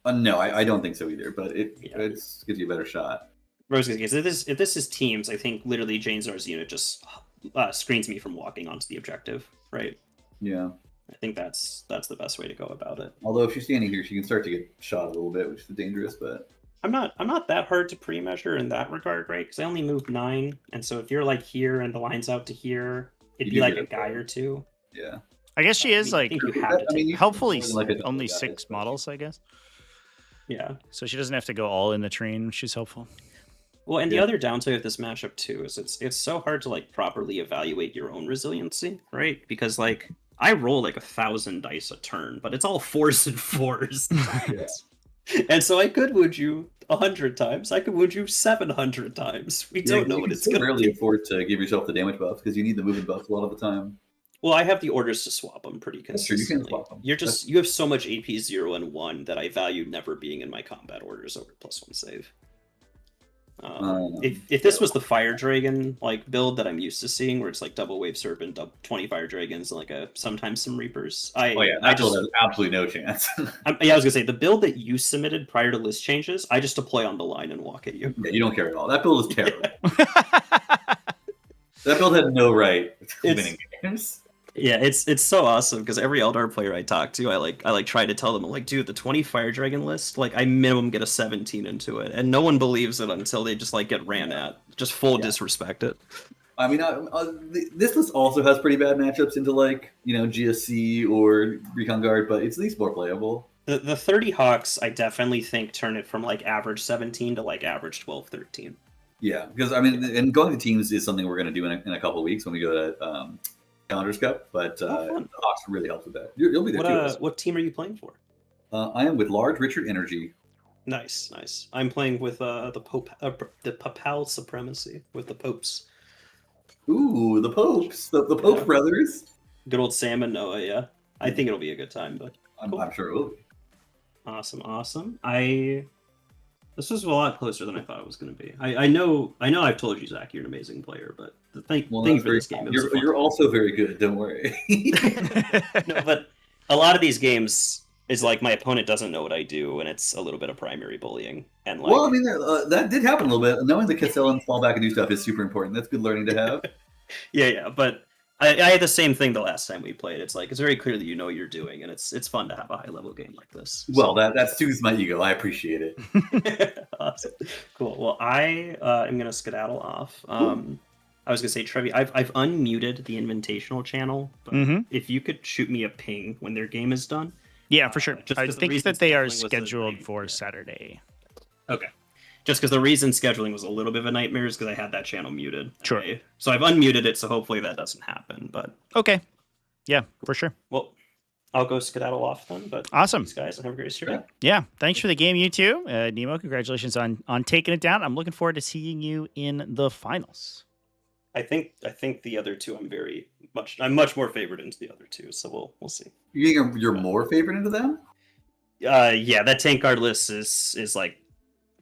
No, I don't think so either, but it gives you a better shot. If this is teams, I think literally Jane Czar's unit just screens me from walking onto the objective, right? Yeah. I think that's the best way to go about it. Although if she's standing here, she can start to get shot a little bit, which is dangerous, but I'm not that hard to pre-measure in that regard, right? Because I only moved 9, and so if you're like here and the line's out to here, it'd be like a guy or 2. Yeah. I guess she is like helpfully like only 6 models, I guess. Yeah. So she doesn't have to go all in the train, which is helpful. Well, and the other downside of this matchup too is it's so hard to like properly evaluate your own resiliency, right? Because like I roll like 1,000 dice a turn, but it's all 4s and 4s. And so I could wound you 100 times. I could wound you 700 times. We don't know what it's going to be. You can rarely afford to give yourself the damage buff because you need the movement buff a lot of the time. Well, I have the orders to swap them pretty consistently. That's true, you can swap them. You have so much AP 0 and 1 that I value never being in my combat orders over +1 save. If this was the Fire Dragon like build that I'm used to seeing, where it's like double Wave Serpent, 20 Fire Dragons, and like sometimes some Reapers, I just have absolutely no chance. I was gonna say the build that you submitted prior to list changes, I just deploy on the line and walk at you. Yeah, you don't care at all. That build is terrible. That build had no right to winning games. games. Yeah, it's so awesome because every Eldar player I talk to, I try to tell them, I'm like, dude, the 20 Fire Dragon list, like I minimum get a 17 into it, and no one believes it until they just like get ran at, just full disrespect it. I mean, this list also has pretty bad matchups into like GSC or Recon Guard, but it's at least more playable. The 30 Hawks, I definitely think turn it from like average 17 to like average 12, 13. Yeah, because I mean, and going to teams is something we're going to do in a couple of weeks when we go to Calendars Cup, but the Hawks really helps with that. You'll be there too. What team are you playing for? I am with Large Richard Energy. Nice. I'm playing with the Papal Supremacy with the Popes. Ooh, the Popes, the Pope brothers. Good old Sam and Noah. Yeah, I think it'll be a good time. But cool. I'm sure it will be. Awesome. This was a lot closer than I thought it was going to be. I know I've told you, Zach, you're an amazing player, but thank you for this game. You're also very good. Don't worry. No, but a lot of these games is like my opponent doesn't know what I do, and it's a little bit of primary bullying. And like, well, I mean, that did happen a little bit. Knowing the Cassell and fall back and do stuff is super important. That's good learning to have. Yeah, but I had the same thing the last time we played. It's like it's very clear that you know what you're doing, and it's fun to have a high level game like this. Well, that soothes my ego. I appreciate it. Awesome. Cool. Well, I am gonna skedaddle off. I was gonna say, Trevi, I've unmuted the Invitational channel, but if you could shoot me a ping when their game is done. Yeah, for sure. I think that they are scheduled for Saturday. Okay. Just because the reason scheduling was a little bit of a nightmare is because I had that channel muted. Sure. Okay. So I've unmuted it, so hopefully that doesn't happen. But okay. Yeah, for sure. Well, I'll go skedaddle off then. But awesome, thanks, guys, and have a great day. Yeah, thanks for the game, you too, Nemo. Congratulations on taking it down. I'm looking forward to seeing you in the finals. I think the other two I'm much more favored into the other two, so we'll see. You think you're more favored into them? Yeah, that tank guard list is like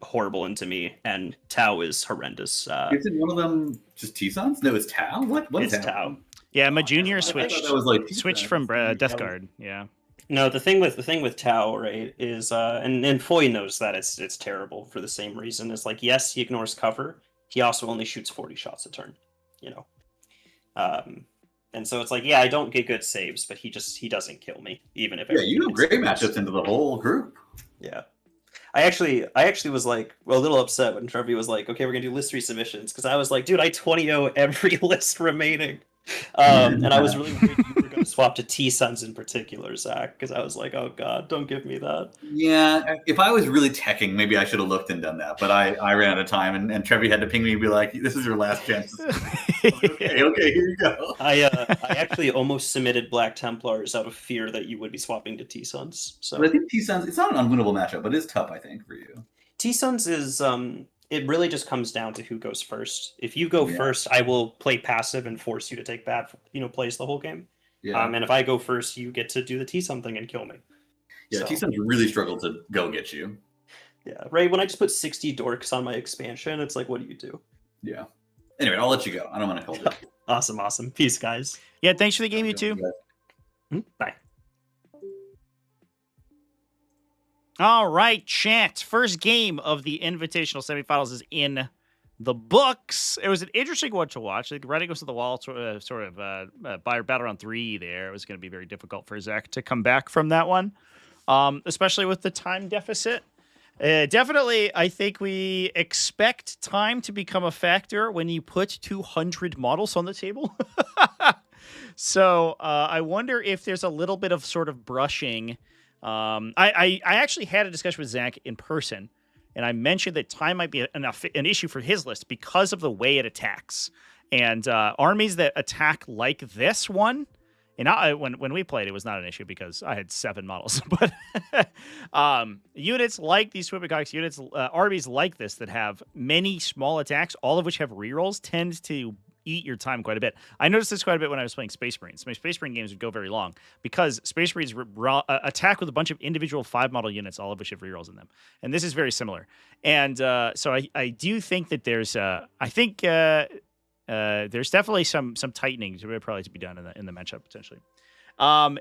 horrible into me, and Tau is horrendous. Isn't one of them just T-Sons? No, it's Tau. What it's is Tau? Yeah, my junior switched from Death Guard. Yeah. No, the thing with Tau, right, is and Foy knows that it's terrible for the same reason. It's like, yes, he ignores cover. He also only shoots 40 shots a turn. And so it's like, yeah, I don't get good saves, but he doesn't kill me, even if you have great matchups into the whole group. Yeah. I actually was like a little upset when Trevi was like, okay, we're gonna do list 3 submissions, because I was like, dude, I 20-0 every list remaining. And I was really worried you were going to swap to T-Sons in particular, Zach, because I was like, oh god, don't give me that. Yeah, if I was really teching, maybe I should have looked and done that, but I ran out of time, and Trevi had to ping me and be like, this is your last chance. okay, here you go. I actually almost submitted Black Templars out of fear that you would be swapping to T-Sons. So but I think T-Sons, it's not an unwinnable matchup, but it's tough, I think, for you. T-Sons is it really just comes down to who goes first. If you go first, I will play passive and force you to take bad, plays the whole game. Yeah. And if I go first, you get to do the T-Son thing and kill me. Yeah, so. T-Sons really struggle to go get you. Yeah, right. When I just put 60 dorks on my expansion, it's like, what do you do? Yeah. Anyway, I'll let you go. I don't want to hold it. Awesome. Peace, guys. Yeah, thanks for the game, you too. Bye. All right, chat. First game of the Invitational Semifinals is in the books. It was an interesting one to watch. Like, Reddit goes to the wall, sort of by battle round 3 there. It was going to be very difficult for Zach to come back from that one, especially with the time deficit. Definitely, I think we expect time to become a factor when you put 200 models on the table. So I wonder if there's a little bit of sort of brushing. I actually had a discussion with Zach in person, and I mentioned that time might be an issue for his list because of the way it attacks. And armies that attack like this one, and when we played, it was not an issue because I had 7 models. But units like these Swippecox units, armies like this that have many small attacks, all of which have rerolls, tend to eat your time quite a bit. I noticed this quite a bit when I was playing Space Marines. My Space Marine games would go very long because Space Marines attack with a bunch of individual 5-model units, all of which have rerolls in them. And this is very similar. And so I do think that there's there's definitely some tightening probably to be done in the matchup potentially.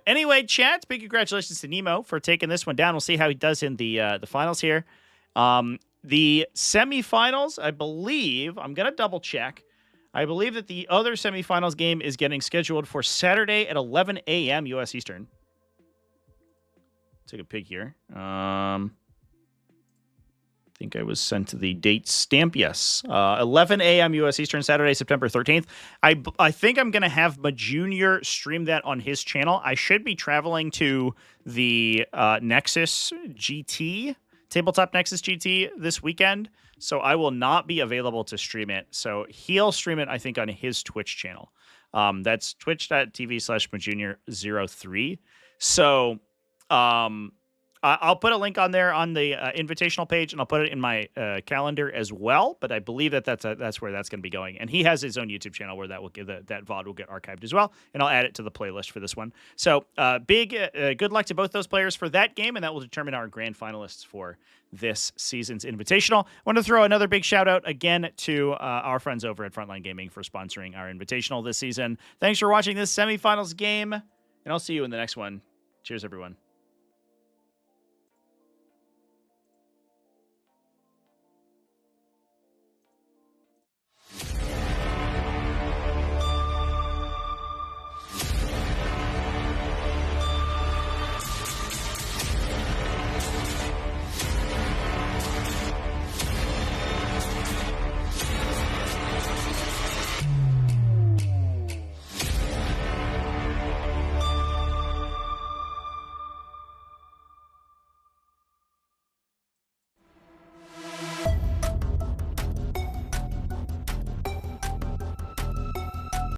Anyway, chat, big congratulations to Nemo for taking this one down. We'll see how he does in the finals here. The semifinals, I believe, I'm gonna double check. I believe that the other semifinals game is getting scheduled for Saturday at 11 a.m. U.S. Eastern. Take a peek here. I think I was sent the date stamp. Yes, 11 a.m. U.S. Eastern, Saturday, September 13th. I think I'm going to have my junior stream that on his channel. I should be traveling to the Nexus GT, Tabletop Nexus GT this weekend, so I will not be available to stream it. So he'll stream it, I think, on his Twitch channel. That's twitch.tv/majunior03. So I'll put a link on there on the invitational page, and I'll put it in my calendar as well. But I believe that that's where that's going to be going. And he has his own YouTube channel where that will that VOD will get archived as well. And I'll add it to the playlist for this one. So good luck to both those players for that game, and that will determine our grand finalists for this season's Invitational. I want to throw another big shout out again to our friends over at Frontline Gaming for sponsoring our Invitational this season. Thanks for watching this semifinals game, and I'll see you in the next one. Cheers, everyone.